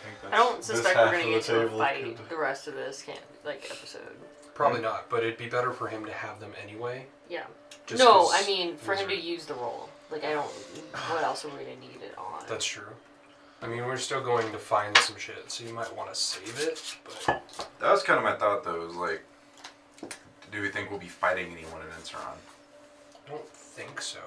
think that's I don't this suspect half we're gonna of get the to a table fight could- the rest of this episode. Probably not, but it'd be better for him to have them anyway. Yeah. Just No, 'cause I mean for him to these use the roll. Like I don't. What else are we gonna need it on? That's true. I mean, we're still going to find some shit, so you might want to save it, but That was kind of my thought, though. Was like, do we think we'll be fighting anyone in Edjrana? I don't think so.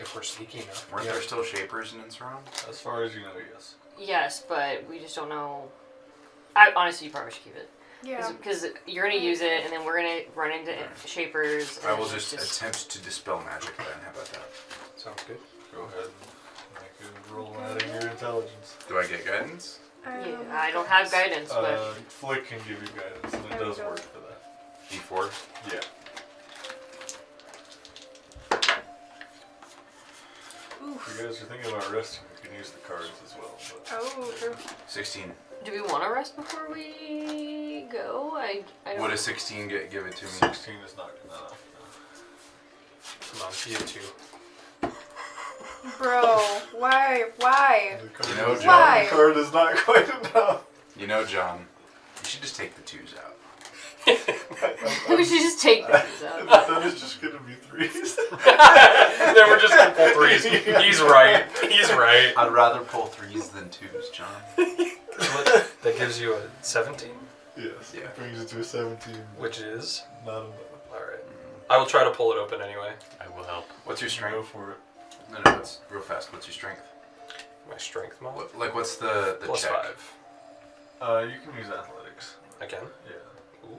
If we're sneaky enough. Weren't there still shapers in Enceron? As far as you know, yes. Yes, but we just don't know. I honestly, you probably should keep it. Yeah. Because you're gonna use it, and then we're gonna run into shapers. And I will then just attempt to dispel magic then. How about that? Sounds good. Go ahead and make a roll adding your intelligence. Do I get guidance? Yeah, I don't have guidance, but Flick can give you guidance, and it There we does go. work for that. D4. Yeah. If you guys are thinking about resting, you can use the cards as well. But Oh, true. 16. do we want to rest before we go? I don't. Would a 16 give it to me? 16 is not enough. Come on, you two. Bro, why? Why? The card, You know, is, John. Why? the card is not quite enough. You know, John, you should just take the 2s out. we should just take these out. Then it's just gonna be 3s. Then we're just gonna pull 3s. He's right. He's right. I'd rather pull 3s than 2s, John. That gives you a 17, Yes. Yeah. It brings it to a 17. which is Not enough. all right. I will try to pull it open anyway. I will help. What's your Go strength? for it. No, what's real fast? What's your strength? My strength mod What's the plus check? 5. You can use athletics. I can. Yeah. Ooh.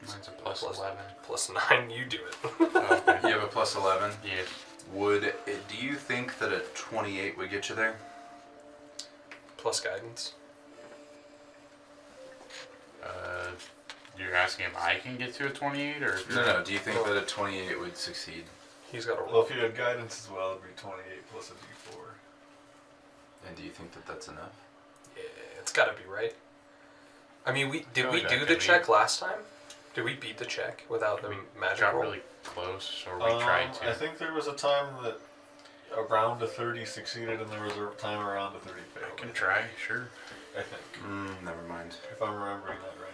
Mine's a plus Plus- 11. Plus 9. You do it. Oh, okay. You have a plus 11. Yeah. Do you think that a 28 would get you there? Plus guidance. You're asking if I can get to a 28 or if No, you're- no. Do you think that a 28 would succeed? He's got a Well, roll. if you had guidance as well, it'd be 28 plus a d4. And do you think that that's enough? Yeah, it's got to be right. I mean, did we that do could the be. check last time? Did we beat the check without the magic got roll? really close, or we tried to. I think there was a time that around a 30 succeeded, and there was a time around a 30 failed. I can try, sure. I think, Never mind. if I'm remembering that right.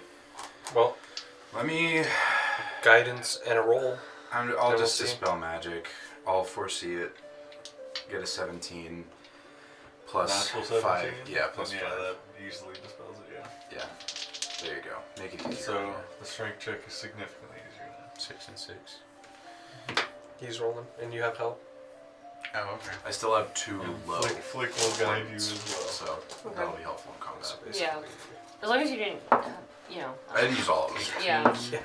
Well, Let me. guidance and a roll. I'll Then we'll just see. dispel magic. I'll foresee it. Get a 17 plus Natural 17? 5. Yeah, plus Then 5. that easily dispels it, yeah. Yeah. There you go. Make it easier. So, the strength check is significantly easier now. 6 and 6. He's rolling, and you have help. Oh, okay. I still have 2 low. Flick will guide you as well. So that'll be helpful in combat. So Yeah. basically, As long as you didn't, I didn't use all of them. yeah. yeah.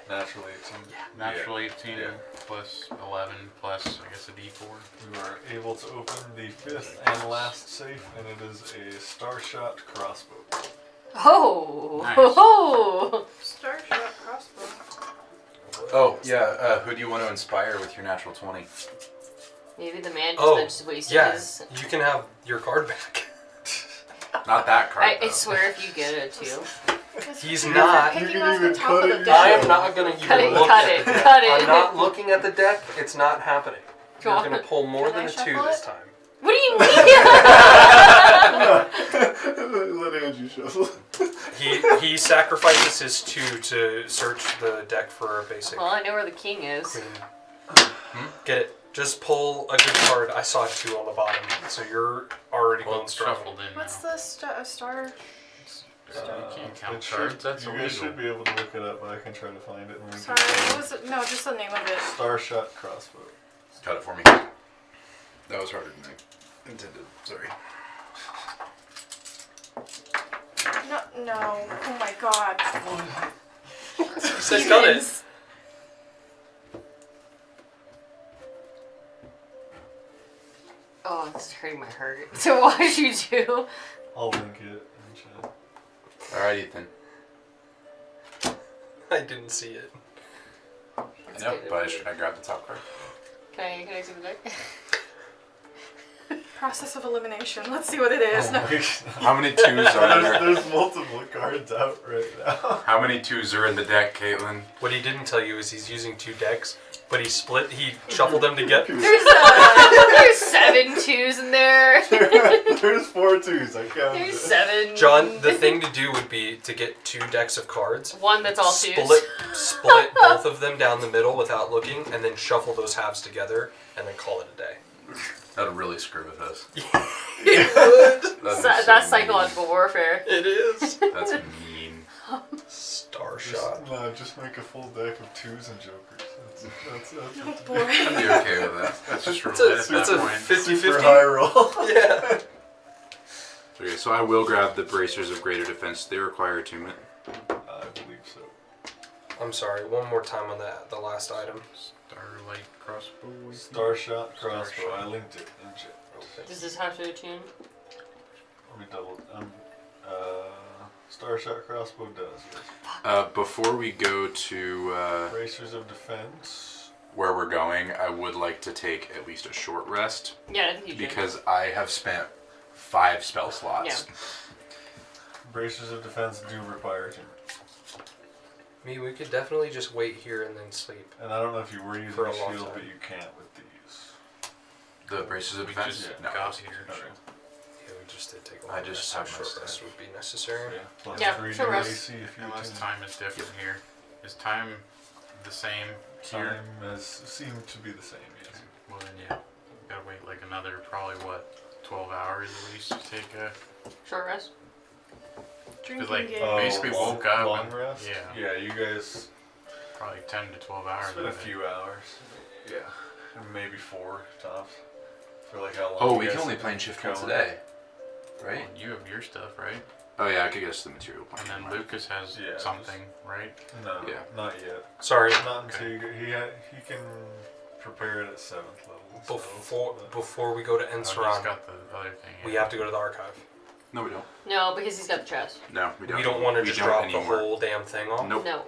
Natural 18. Natural 18 Yeah. plus 11 plus, I guess, a d4. You are able to open the 5th and last safe, and it is a Starshot crossbow. Oh. Nice. Oh. Starshot crossbow. Oh, yeah. Who do you want to inspire with your natural 20? Maybe the man Oh, just wasted yeah. his. You can have your card back. Not that card. I though. swear, if you get it too. He's You're not. picking You can off the even top cut of it the yourself. I deck. am not gonna even Cut it, look cut at it, the deck. cut it. I'm not looking at the deck. It's not happening. Go You're on. gonna pull more Can than I a 2 shuffle this it? time. What do you mean? Let Angie shuffle. He sacrifices his 2 to search the deck for a basic Well, I know where the king is. queen. Get it. Just pull a good card. I saw 2 on the bottom, so you're already Well, going it's strong. shuffled in What's now. the star? You can't count It cards, should- that's you illegal. guys should be able to look it up, but I can try to find it. And we Sorry, what was it? No, just the name of it. Starshot crossbow. Cut it for me. That was harder than I intended. Sorry. No. Oh my god. Says cut it. Oh, this is hurting my heart. To watch you do. I'll link it in chat. Alright, Ethan. I didn't see it. I know, but should I grab the top card? Can I see the deck? Process of elimination. Let's see what it is. No. How many 2s are there? There's multiple cards out right now. How many 2s are in the deck, Caitlin? What he didn't tell you is he's using 2 decks, but he shuffled them together. There's 7 2s in there. There's 4 2s. I counted. There's 7. John, the thing to do would be to get 2 decks of cards. One that's all 2s. Split both of them down the middle without looking, and then shuffle those halves together, and then call it a day. That'd really screw with us. It would. That'd be so That's mean. psychological warfare. It is. That's mean. Star Just, shot. no, just make a full deck of 2s and jokers. That's Oh boy. I'd be okay with that. That's just That's roulette a, at that's that a point. 50-50. super high roll. Yeah. Okay, so I will grab the bracers of greater defense. They require attunement. I believe so. I'm sorry. One more time on the last item. Starlight crossbow. I think. Starshot crossbow. Starshot. I linked it, didn't you? Does this have to attune? Let me double. Starshot crossbow does. Yes. Before we go to Bracers of defense. where we're going, I would like to take at least a short rest Yeah, I think you should. because I have spent 5 spell slots. Yeah. Bracers of defense do require attunement. We could definitely just wait here and then sleep. And I don't know if you were using For a a long shield, time. but you can't with these. The bracers of We defense? just No. got here. Okay. Yeah, we just did take a I long just rest, so have my short staff. rest would be necessary. Yeah. Plus Yeah, 3 short new rest. AC if you Unless attune. time is different here. Is time the same here? Time has seemed to be the same, yes. Well then, yeah. Gotta wait like another probably what, 12 hours at least to take a. Short rest? Drinking like, game. basically woke up Long and- rest? yeah. Yeah, you guys. Probably 10 to 12 hours. It's been a of it. few hours. Yeah. Maybe 4 tops. For like how long Oh, you we guys can only have plane been shift once a going. day. Right? Well, you have your stuff, right? Oh yeah, I could get us the material plan. And then Lucas has Yeah, something, right? No, Yeah. not yet. Sorry. Not until you get, he can prepare it at 7th level. so- Before we go to I just Enceron, got the other thing. we yeah. have to go to the archive. No, we don't. No, because he's got the chest. No, we don't. We don't want to We just don't drop anymore. the whole damn thing off. Nope. No.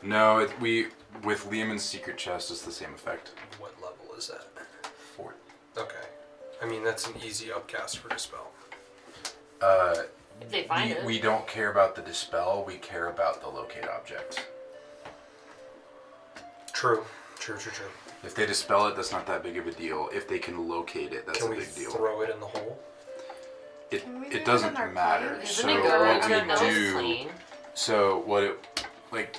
No, we with Lehman's secret chest it's the same effect. What level is that? 4. Okay. I mean, that's an easy upcast for Dispel. If they find it. We don't care about the dispel. We care about the locate object. True. True. If they dispel it, that's not that big of a deal. If they can locate it, that's Can a we big deal. throw it in the hole? It Can we do it it doesn't on our matter. plane? Doesn't So it go what into we another do. plane? So what it like.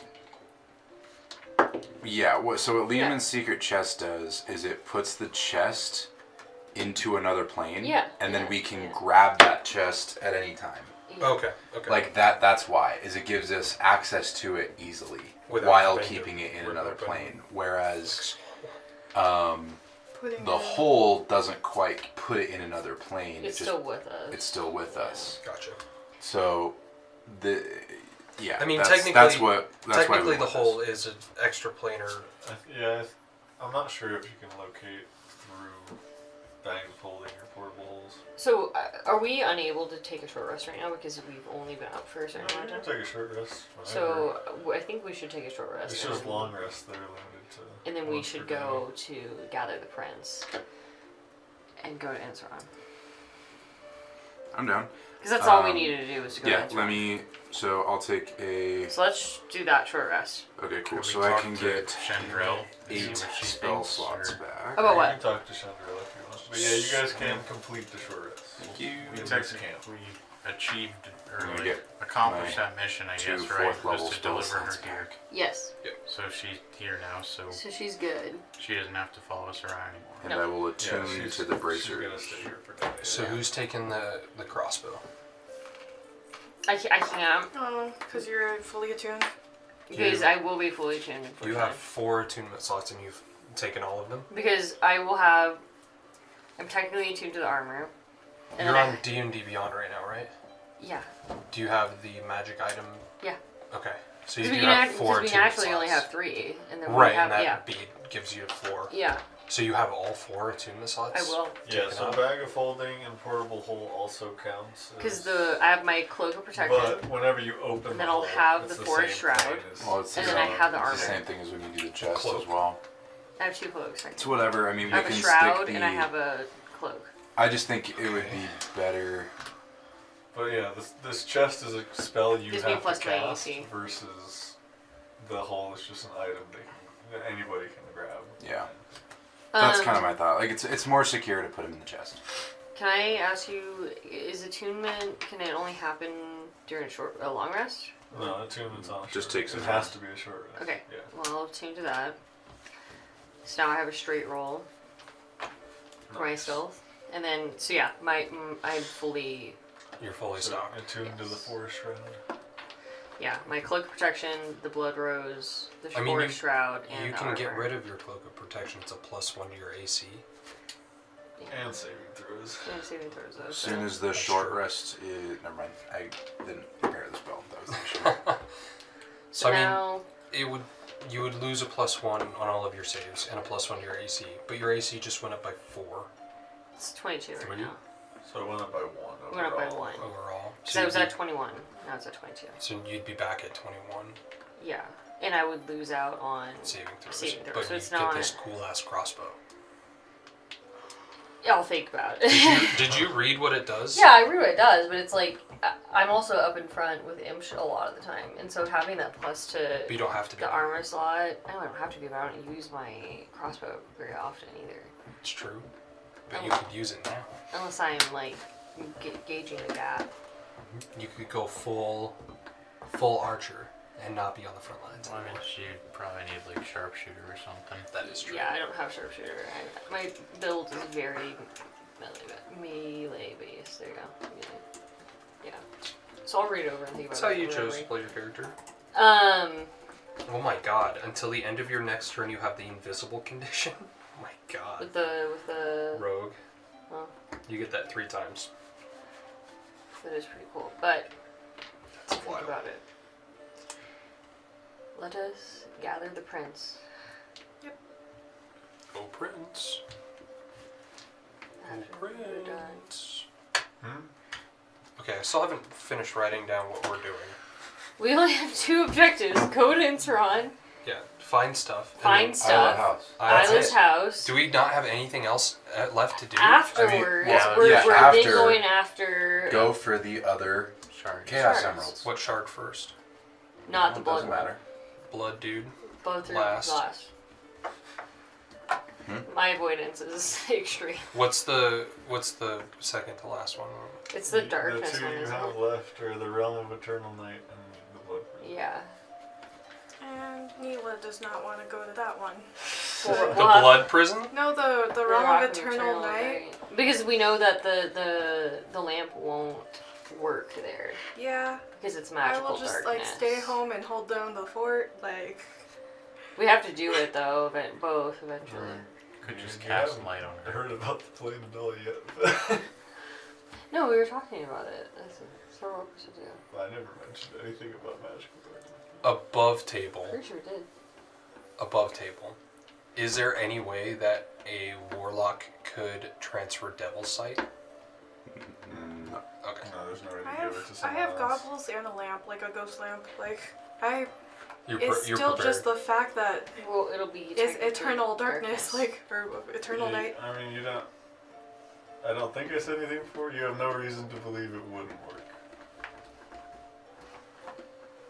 Yeah. What Lehman's secret chest does is it puts the chest into another plane. Yeah, And then yeah, we can yeah. grab that chest at any time. Yeah. Okay. Like that's why is it gives us access to it easily Without while having to keeping it in rip another open. plane. Whereas Putting the it- hole doesn't quite put it in another plane. It's it just, still with us. it's still with us. Gotcha. So yeah. I mean, that's, technically, that's why we technically the want hole this. is an extra planar. I'm not sure if you can locate through bag of holding or portable holes. So, are we unable to take a short rest right now because we've only been up for a certain You amount can of time? take a short rest. Whenever. So, I think we should take a short rest. It's and just then- long rest that are limited to. And then we once should per day. go to gather the prince and go to Enceron. I'm down. Because that's all we Um, needed to do was to go Yeah. to Let Enceron. me. So I'll take a. So let's do that short rest. Okay. Cool. Could we So I talk can to get Chandrell and see 8 what she spell thinks, slots or- back. About You what? can talk to Chandrell if you want. But yeah, you guys can complete the short rest. Thank you. We In this technically camp. achieved or I'm gonna like get accomplished my that mission, I 2 guess, right? 4th level Just to spell deliver her slots here. back. Yes. So she's here now, so So she's good. she doesn't have to follow us around anymore. And No. I will attune she's- to the She's gonna bracers. stay here for today. So who's taking the crossbow? I can't Oh, because you're fully attuned. because You- I will be fully tuned. You unfortunately. have 4 attunement slots and you've taken all of them. Because I will have. I'm technically attuned to the armor. And You're then on D&D Beyond right now, right? Yeah. Do you have the magic item? Yeah. Okay. So you Because do have 4 we attunement naturally only slots. have 3, and then Right, we have and that yeah. bead gives you 4. Yeah, So you have all 4 attunement slots? I will. Yeah, taken so up? bag of holding and portable hole also counts. Because as- I have my cloak of protection. But whenever you open, And then the I'll hole, have it's the forest same shroud, thing as- Well, it's And then I have the it's armor. the same thing as when you do the chest Cloak. as well. I have 2 cloaks right It's now. whatever. I mean, we I have can a shroud stick the. and I have a cloak. I just think it would be better. But yeah, this chest is a spell you Gives me have plus to my cast AC. versus the hole is just an item that anybody can grab. Yeah, that's kind of Um, my thought. Like it's more secure to put him in the chest. Can I ask you, is attunement, can it only happen during a long rest? No, attunement's on. a Just short takes rest. a It has rest. to be a short rest. Okay. Yeah. Well, I'll attune to that. So now I have a straight roll for my Nice. stealth. And then, so yeah, I'm fully. You're fully So stocked. attuned to the Yes. forest shroud. Yeah, my cloak of protection, the blood rose, the I mean, forest shroud, and You the can get armor. rid of your cloak of protection. It's a +1 to your AC. And saving throws. And saving throws, though. As So. soon as the That's short true. rest is. Never mind. I didn't prepare the spell. That was the issue. So I mean, now, you would lose a +1 on all of your saves and a +1 to your AC, but your AC just went up by 4 it's 22 right 3? now. So it went up by 1. It went up by overall. 1. overall. So I was you'd at 21. Now it's at 22. So you'd be back at 21 Yeah. And I would lose out on. saving throws. Saving throws, But so you it's get not- this cool ass crossbow. Yeah, I'll think about it. Did you read what it does? Yeah, I read what it does, but it's like I'm also up in front with Imsh a lot of the time, and so having that plus to But you don't have to be. the armor slot, I don't have to be, but I don't use my crossbow very often either, It's true. But Oh. you could use it now. unless I'm like gauging the gap. You could go full archer and not be on the front lines. Well, I mean, you'd probably need like sharpshooter or something. That is true. Yeah, I don't have sharpshooter. My build is very melee based. There you go. Melee. Yeah. So I'll read it over and think about That's how it. you whatever. chose to play your character. Oh my god! Until the end of your next turn, you have the invisible condition. Oh my god. with the Rogue. Oh. You get that 3 times. that is pretty cool, but That's think wild. about it. Let us gather the prince. Oh, Prince. Oh, After we're done. Prince. Hmm? Okay, I still haven't finished writing down what we're doing. We only have 2 objectives: go to Edjrana, Yeah, find stuff. and find then- stuff, House. That's Isla's it. house. Do we not have anything else left to do? Afterwards, well, we're yeah, then after- going after Go for the other Shards. Chaos Shards. Emeralds. What shard first? not the blood Doesn't one. matter. Blood dude. Both are Last. last. My avoidance is extreme. What's the second to last one? It's the darkness The 2 one, you isn't have it? left are the Realm of Eternal Night and the Blood Prince. Yeah. And Neela does not want to go to that one. Well, The we'll have- blood prison? No, the the Realm Rock of Eternal Night. Night. Because we know that the lamp won't work there Yeah, because it's I magical will just darkness. like stay home and hold down the fort. Like, We have to do it though, both eventually. Could just You cast haven't light on her. heard about the Plain of Dolly yet. No, we were talking about it. That's several episodes ago. I never mentioned anything about magical darkness. Above table. Pretty sure it did. Above table. Is there any way that a warlock could transfer Devil's Sight? No. Okay. No, there's no way to I give it to have someone else. goggles and a lamp, like a ghost lamp. Like, You're it's you're still prepared. just the fact that Well, it'll be it's technically eternal darkness, like, or eternal Yeah, night. I mean, you don't. I don't think I said anything before. You have no reason to believe it wouldn't work.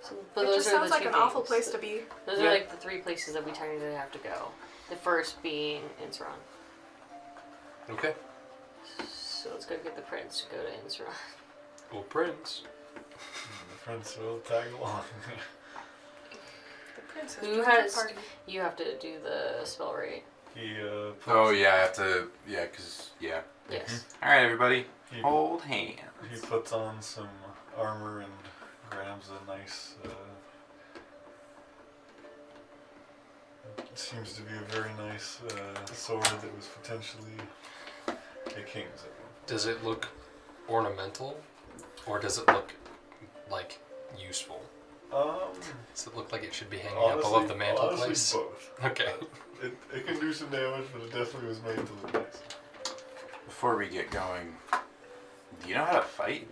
So, but It those just are sounds the like two an awful things. place to be. Those Yeah. are like the 3 places that we technically have to go. The first being Edjrana. Okay. So let's go get the prince. Go to Edjrana. Well, Prince. The friends will tag along. The princess Who joins has- the party. You have to do the spell rate. He puts, Oh yeah, I have to. Yeah, cause yeah. Yes. All right, everybody, He, hold hands. he puts on some armor and grabs a nice. It seems to be a very nice sword that was potentially a king's. Does it look ornamental, or does it look like useful? Does it look like it should be hanging up above the mantelpiece? Honestly, both. Okay. It can do some damage, but it definitely was made to look nice. Before we get going, do you know how to fight?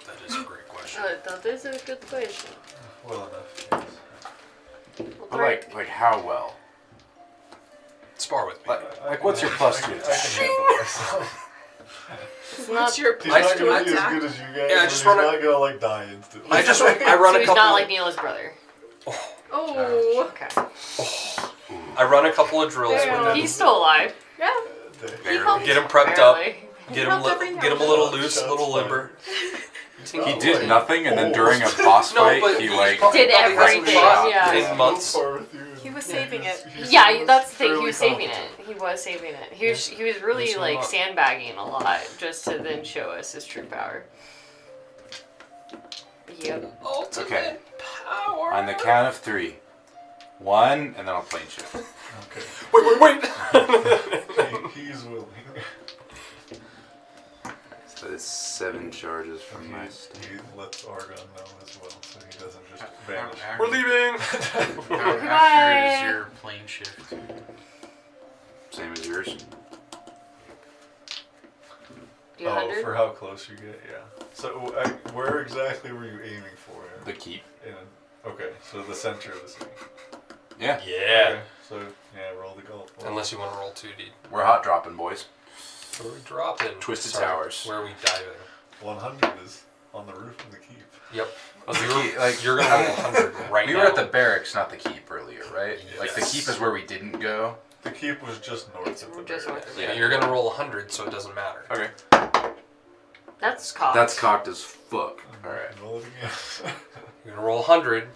That is a great question. That is a good question. Well enough, yes. Well, But like how well? Spar with me. Like what's your plus to I attack? can handle myself. It's What's not. your He's I not just- gonna be as attack? good as you guys. Yeah, I but just he's wanna- not gonna like die instantly. I run So a he's couple. not like Neela's brother. Oh, Okay. I run a couple of drills Damn. with him. He's still alive. yeah. Barely. helped- Get him prepped up. Barely. Get helped him, every now get him a and little then. loose, a Shots little fired. limber. He did nothing, and then during a boss No, fight, but he he's like probably Did hasn't everything, fought yeah. in months. He was saving it. Yeah, that's the thing. He fairly was saving competent. it. He was saving it. He was really Yes, like I'm not. sandbagging a lot just to then show us his true power. Yep. Ultimate Okay. power. On the count of 3. 1, and then I'll plane shift. Okay. Wait. He's willing. So that is 7 charges from He, my he lets Argon know as well, so he doesn't just vanish. We're leaving. How accurate is your plane shift? Same as yours. Do you Oh, 100? for how close you get, yeah. So, where exactly were you aiming for? The keep. Okay, so the center of the city. Yeah. Yeah. Okay, so, yeah, roll the golf ball. Unless you want to roll 2D. We're hot dropping, boys. Where are we dropping? Twisted Sorry, Towers. Where are we diving? 100 is on the roof of the keep. Yep. Oh, The you're, key- like- you're gonna roll 100 right We now. were at the barracks, not the keep earlier, right? Like the Yes. keep is where we didn't go. The keep was just north It's of the just barracks. north of Yeah, you're gonna roll 100, so it doesn't matter. Okay. That's cocked. That's cocked as fuck. Alright. Roll it again. You're gonna roll 100.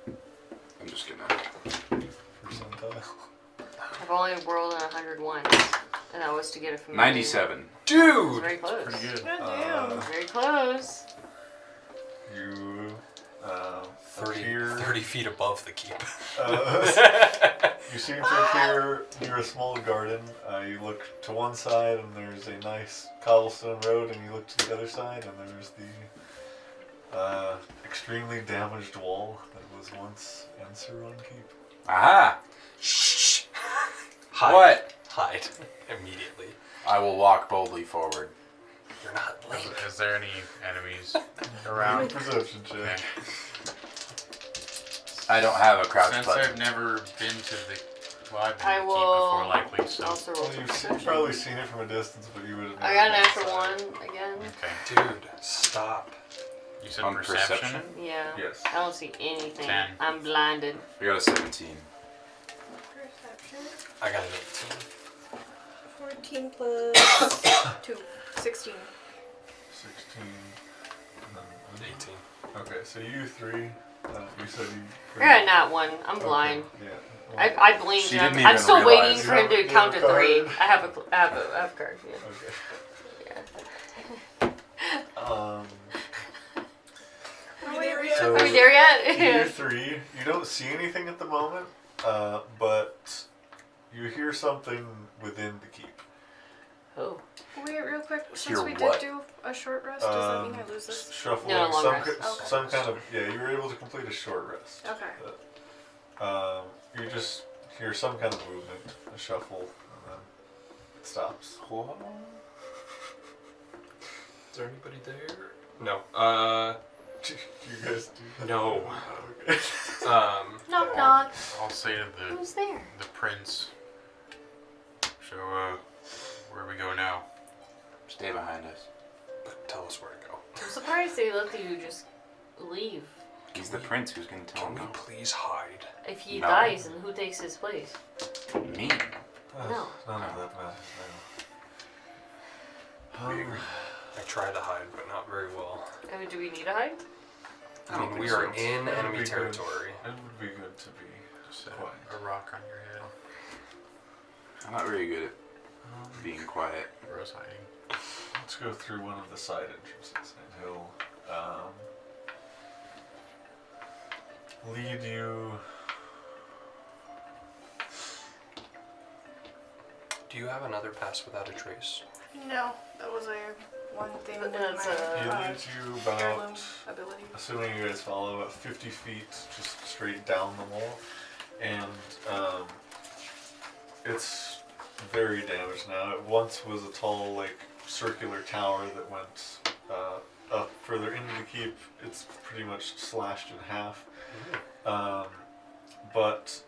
I'm just gonna. Percentile. I've only rolled in 100 once, and that was to get it from 97. It's Dude! very close. Pretty good. God Very close. You 30, appear. 30 feet above the keep. You seem to appear near a small garden. You look to one side and there's a nice cobblestone road, and you look to the other side and there's the extremely damaged wall that was once Enceron Keep. Aha! Shh! Hide. What? Hide. Immediately. I will walk boldly forward. You're not late. Is there any enemies Round around? perception check. Okay. I don't have a crouch Since button. I've never been to the well, I've been I to the keep will before, likely, so also roll Well, some you've perception. probably seen it from a distance, but you would have. I got an extra one again. okay. Dude, stop. You said On perception? perception? Yeah. Yes. I don't see anything. 10. I'm blinded. We got a 17. Perception. I got an 14 plus 2. 16. 16. And then, 18. 18. okay, so you three. You said you. You're at not one. I'm Okay, blind. Yeah. I blinked. She I'm, didn't I'm even still realize. waiting for him to You have count a to 3. card? I have a card. Yeah. Okay. Yeah. Are we there yet? So Are we there yet? you three, you don't see anything at the moment, but you hear something within the keep. Oh. Wait, real quick. Since Hear we what? did do a short rest, does that mean I lose this? Shuffling, No, long some, rest. Okay. some kind of, yeah, you were able to complete a short rest. Okay. But, you just hear some kind of movement, a shuffle, and then it stops. Is there anybody there? No. Do you guys do that? No. Okay. Knock knock. I'll say to Who's there? the prince. So, where we go now? Stay behind us. But tell us where to go. I'm surprised they let you just leave. He's the prince who's gonna tell Can we him please hide? If he No. dies, then who takes his place? no. Me. No. None of that matters now. I tried to hide, but not very well. I mean, do we need to hide? I mean, think we are so. in That would enemy be good. territory. It would be good to be Just quiet. a rock on your head. I'm not very good at being quiet. Rose hiding. Let's go through one of the side entrances, and he'll lead you. Do you have another pass without a trace? No, that was one thing with That's my He leads you heirloom about, ability. assuming you guys follow, about 50 feet just straight down the wall, and it's very damaged now. It once was a tall, like, circular tower that went up further into the keep. It's pretty much slashed in half. But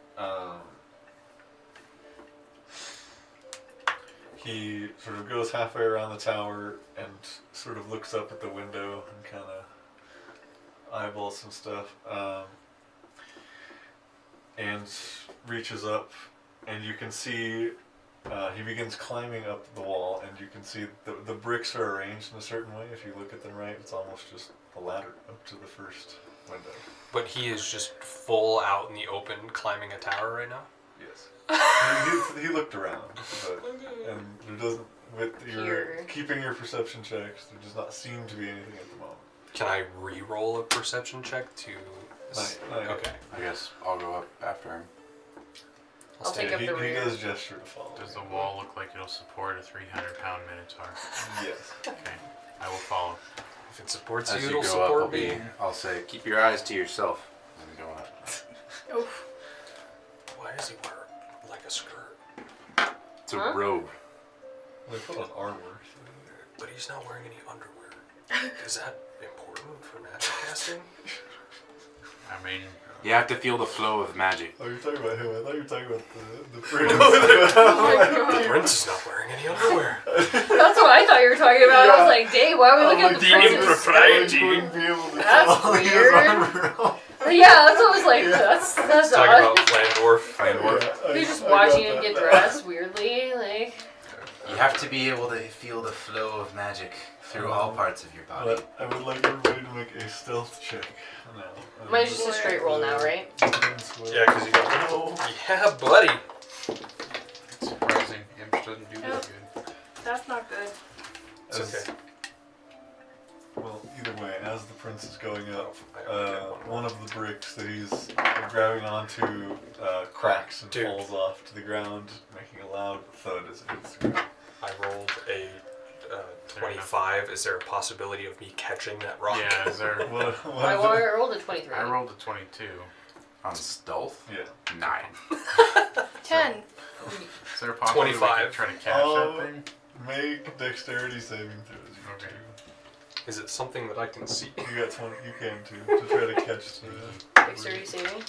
he sort of goes halfway around the tower and sort of looks up at the window and kind of eyeballs some stuff, and reaches up, and you can see he begins climbing up the wall, and you can see the bricks are arranged in a certain way. If you look at them right, it's almost just a ladder up to the first window. But he is just full out in the open climbing a tower right now? Yes. he looked around, but, and there doesn't, with your Here. keeping your perception checks, there does not seem to be anything at the moment. Can I re-roll a perception check to? Okay. I guess I'll go up after him. I'll take stand- up He the rear. does gesture to follow. Does the wall look like it'll support a 300-pound minotaur? Yes. Okay, I will follow. If it supports As you, you it'll go up, support me. I'll say, keep your eyes to yourself. And I'm going up. Oof. Why does he wear like a skirt? It's a Huh? robe. They put on armor. But he's not wearing any underwear. Is that important for magic casting? I mean, You have to feel the flow of magic. Oh, you're talking about him. I thought you were talking about the prince. The prince is not wearing any underwear. That's what I thought you were talking about. I was like, dang, why are we looking at the the prince's impropriety. skirt? Wouldn't be able to That's tell he has weird. armor on. Yeah, that's what I was like. That's Talking odd. about Flandorf. Flandorf. Yeah, You're just I watching got him get that. dressed weirdly, like. You have to be able to feel the flow of magic through all parts of your body. But I would like everybody to make a stealth check now. Mine's just a straight roll now, right? Yeah, because you got. Yeah, buddy. it's surprising. Imps doesn't do that good. That's not good. It's okay. Well, either way, as the prince is going up, I one of the bricks that he's grabbing onto cracks and Dude. falls off to the ground, making a loud thud as it hits the ground. I rolled a 25. Is there a possibility of me catching that rock? Yeah, is there? What I is it? rolled a 23. I rolled a 22. On stealth? Yeah. 9. 10. Is there a possibility we 25. could try to catch Oh. that thing? Make dexterity saving throws. You Okay. Is it something that I can see? You got 20. You can too to try to catch the. Dexterity saving.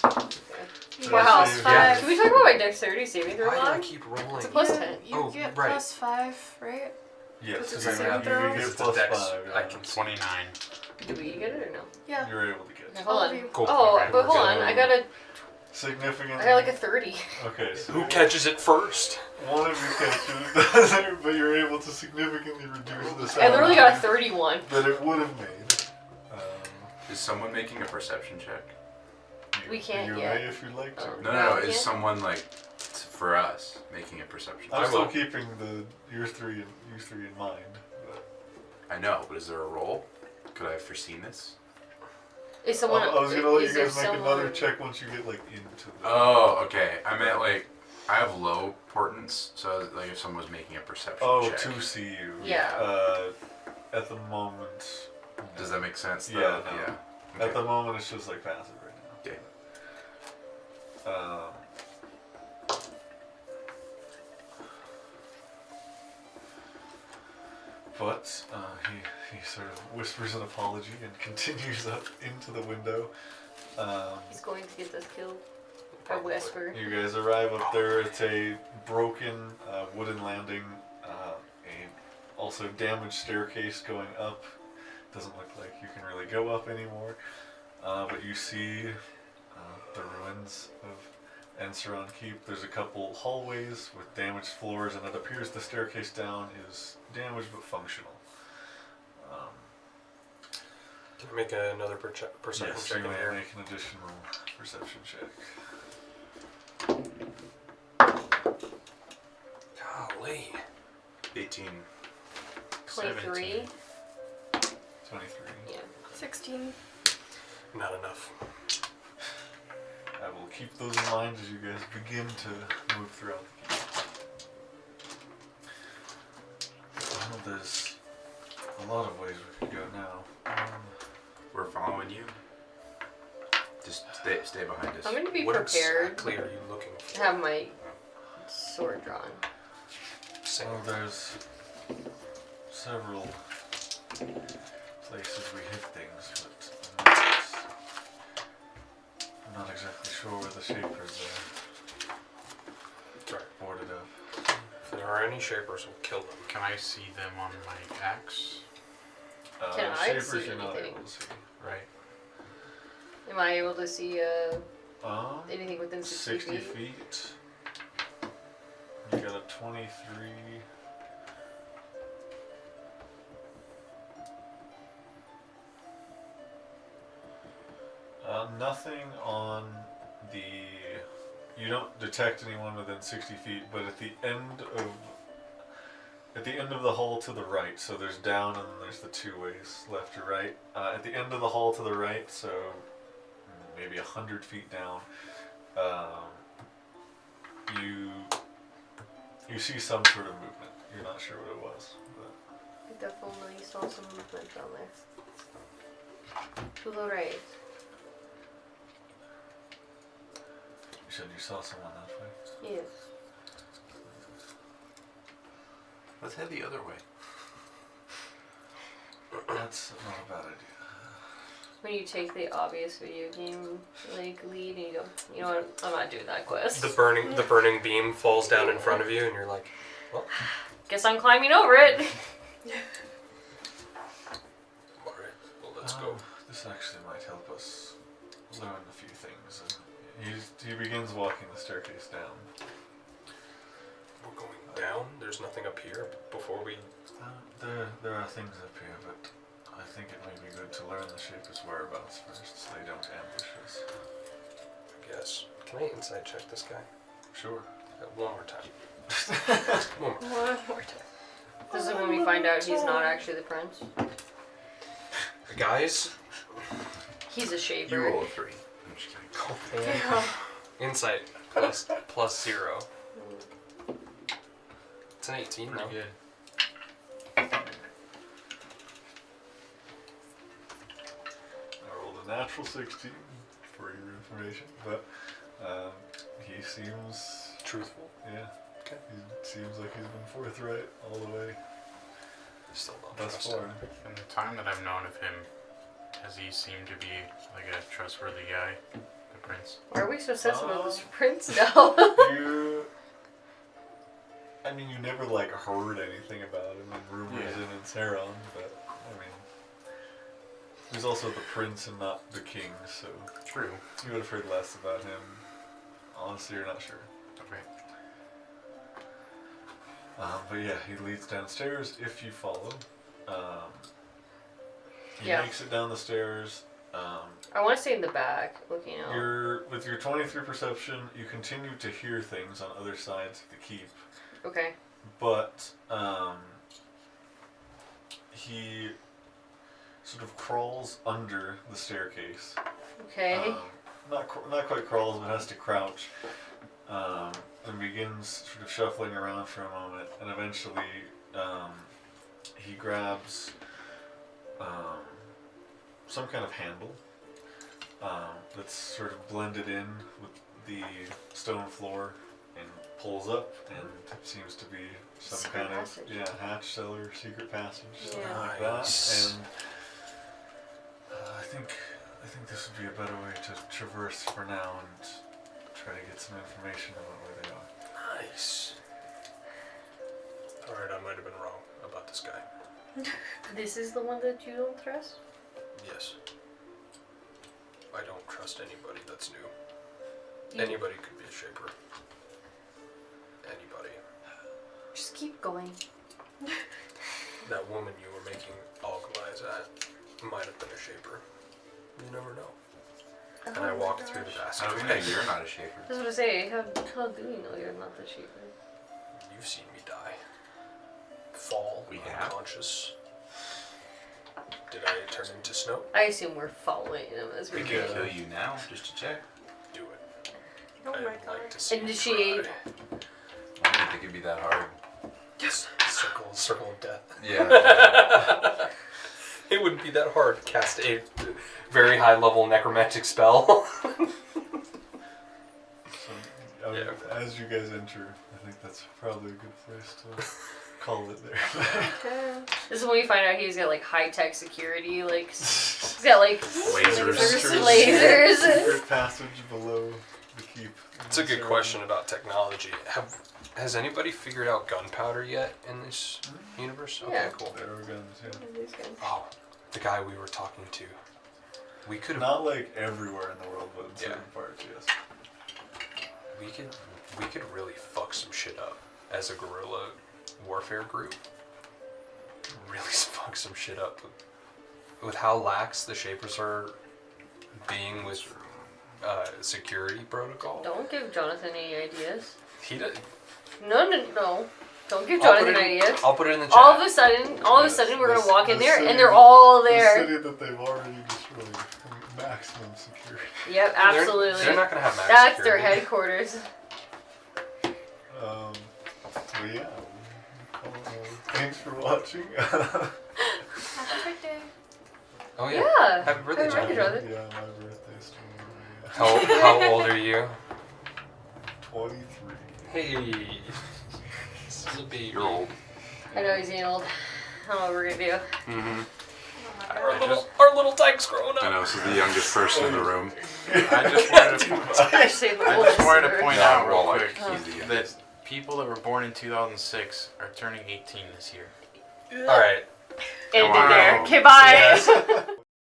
You Wow. get Save, +5. Can we talk about my dexterity saving throw Why do I on? keep rolling? It's a plus You- 10. You Oh, get right. +5, right? Yes, Because it's you a saving get- throw? you get It's a plus dex. 5. I Yeah. can 29. Do we get it or no? Yeah. You're able to get Okay, it. hold All of on. you. Cool. Oh, Okay, but hold we're on. good. I got a Significant. I got like a 30. Okay, so Who catches it first? one of you catches it, but you're able to significantly reduce the sound I literally got a 31. that it would have made. Is someone making a perception check? We can't you yet. may if you'd like to. Oh. No, Yeah. is someone like for us making a perception I'm check? still will. keeping the you three in mind. But I know, but is there a roll? Could I have foreseen this? Is someone? I was gonna let you is there guys make another someone- check once you get like into the. Oh, okay. I meant like I have low portents, so like if someone was making a perception Oh, check. to see you. Yeah. At the moment. Does that make sense? Yeah, though? no. Yeah. At Okay. the moment, it's just like passive right Okay. now. But he sort of whispers an apology and continues up into the window. He's going to get us killed. I whisper. You guys arrive up there. It's a broken wooden landing, a also damaged staircase going up. Doesn't look like you can really go up anymore. But you see the ruins of Edjrana Keep. There's a couple hallways with damaged floors, and it appears the staircase down is damaged but functional. Can I make another perception Yes, check you in may here? make an additional perception check. Golly. 18. 23. 23. Yeah. 16. Not enough. I will keep those in mind as you guys begin to move throughout the keep. Well, there's a lot of ways we could go now. We're following you. Just stay behind us. I'm going to be What prepared exactly are you looking to for? have my sword drawn. Same. Well, there's several places we hit things, but I'm not exactly sure where the shapers Right. are boarded up. If there are any shapers, we'll kill them. Can I see them on my axe? Can I shapers see you're not anything? able to see. Right. Am I able to see Um, anything within 60 feet? feet. You got a 23. Nothing on the. You don't detect anyone within 60 feet, but at the end of at the end of the hall to the right. So there's down and then there's the two ways, left or right. At the end of the hall to the right, so maybe 100 feet down, you see some sort of movement. You're not sure what it was. But I definitely saw some movement down there. To the right. you said you saw someone that way. Yes. Let's head the other way. That's not a bad idea. When you take the obvious video game like lead and you go, you know what, I'm not doing that quest. The burning beam falls down in front of you, and you're like, well, Guess I'm climbing over it. all right, well, let's go. This actually might help us learn a few things. And he begins walking the staircase down. We're going down. There's nothing up here before we. There are things up here, but I think it may be good to learn the Shaper's whereabouts first, so they don't ambush us. I guess. Can I insight check this guy? Sure. One more time. One more. One more time. This is when we find out he's not actually the prince. Guys. He's a You shaper. roll a 3. I'm just kidding. Oh, insight plus 0. It's an 18 now. Pretty good. I rolled a natural 16 for your information, but he seems, Truthful. yeah, Okay. he seems like he's been forthright all the way Still not thus trust him. far. In the time that I've known of him, has he seemed to be like a trustworthy guy, the prince? Why are we so sensitive about this prince now? I mean, you never like heard anything about him and rumors in Saron, but I mean, he's also the prince and not the king, so True. you would have heard less about him. Honestly, you're not sure. Okay. But yeah, he leads downstairs if you follow. He Yeah. makes it down the stairs. I want to stay in the back, looking out. With your 23 perception, you continue to hear things on other sides of the keep. Okay. But he sort of crawls under the staircase. Okay. Not quite crawls, but has to crouch. And begins sort of shuffling around for a moment, and eventually he grabs some kind of handle that's sort of blended in with the stone floor and pulls up, and it seems to be some Secret kind passage. of hatch, cellar, secret passage, something Yeah. like Nice. that. And I think this would be a better way to traverse for now and try to get some information about where they are. Nice. Alright, I might have been wrong about this guy. This is the one that you don't trust? Yes. I don't trust anybody that's new. You- Anybody could be a shaper. Anybody. Just keep going. That woman you were making oggle eyes at might have been a shaper. You never know. And I walked through the How do we know passageway. you're not a shaper? I was gonna say, how do you know you're not the shaper? You've seen me die. Fall. We have? Unconscious. Did I turn into snow? I assume we're following him as we We go. can kill you now, just to check. Do it. Oh my I'd god. like to see you Initiate. try. I don't think it'd be that hard. Circle of death. Yeah. It wouldn't be that hard to cast a very high level necromantic spell. So, Yeah. as you guys enter, I think that's probably a good place to call it there. Okay. This is when we find out he's got like high tech security, like he's got like Lasers. lasers. Secret passage below the keep. It's a good question about technology. Has anybody figured out gunpowder yet in this universe? Okay, Yeah. cool. There are guns, yeah. Oh, the guy we were talking to. We could have. Not like everywhere in the world, but in Yeah. certain parts, yes. We could really fuck some shit up as a guerrilla warfare group. Really fuck some shit up with how lax the Shapers are being with security protocol. Don't give Jonathan any ideas. He did. No. Don't give I'll John put any it in- ideas. I'll put it in the chat. All of a sudden, we're gonna This- walk in the there city and they're that- all The there. city that they've already destroyed. Maximum security. Yep, They're- absolutely. They're not gonna have max That's security. their headquarters. But yeah. Thanks for watching. Happy birthday. Oh yeah. Yeah. Happy birthday, Happy birthday, John. Jonathan. Yeah, my birthday's tomorrow. Yeah. How old are you? 23. Hey. This is a baby. You're old. I know he's getting old. I don't know what we're gonna do. Mm-hmm. Oh my god. Our little Tyk's growing I up. know, this is the youngest person in the room. I just wanted to, Especially the I oldest. just wanted to or- point No, out real well, like, quick he's the that youngest. people that were born in 2006 are turning 18 this year. All right. End it Wow. there. Okay, bye. Yes.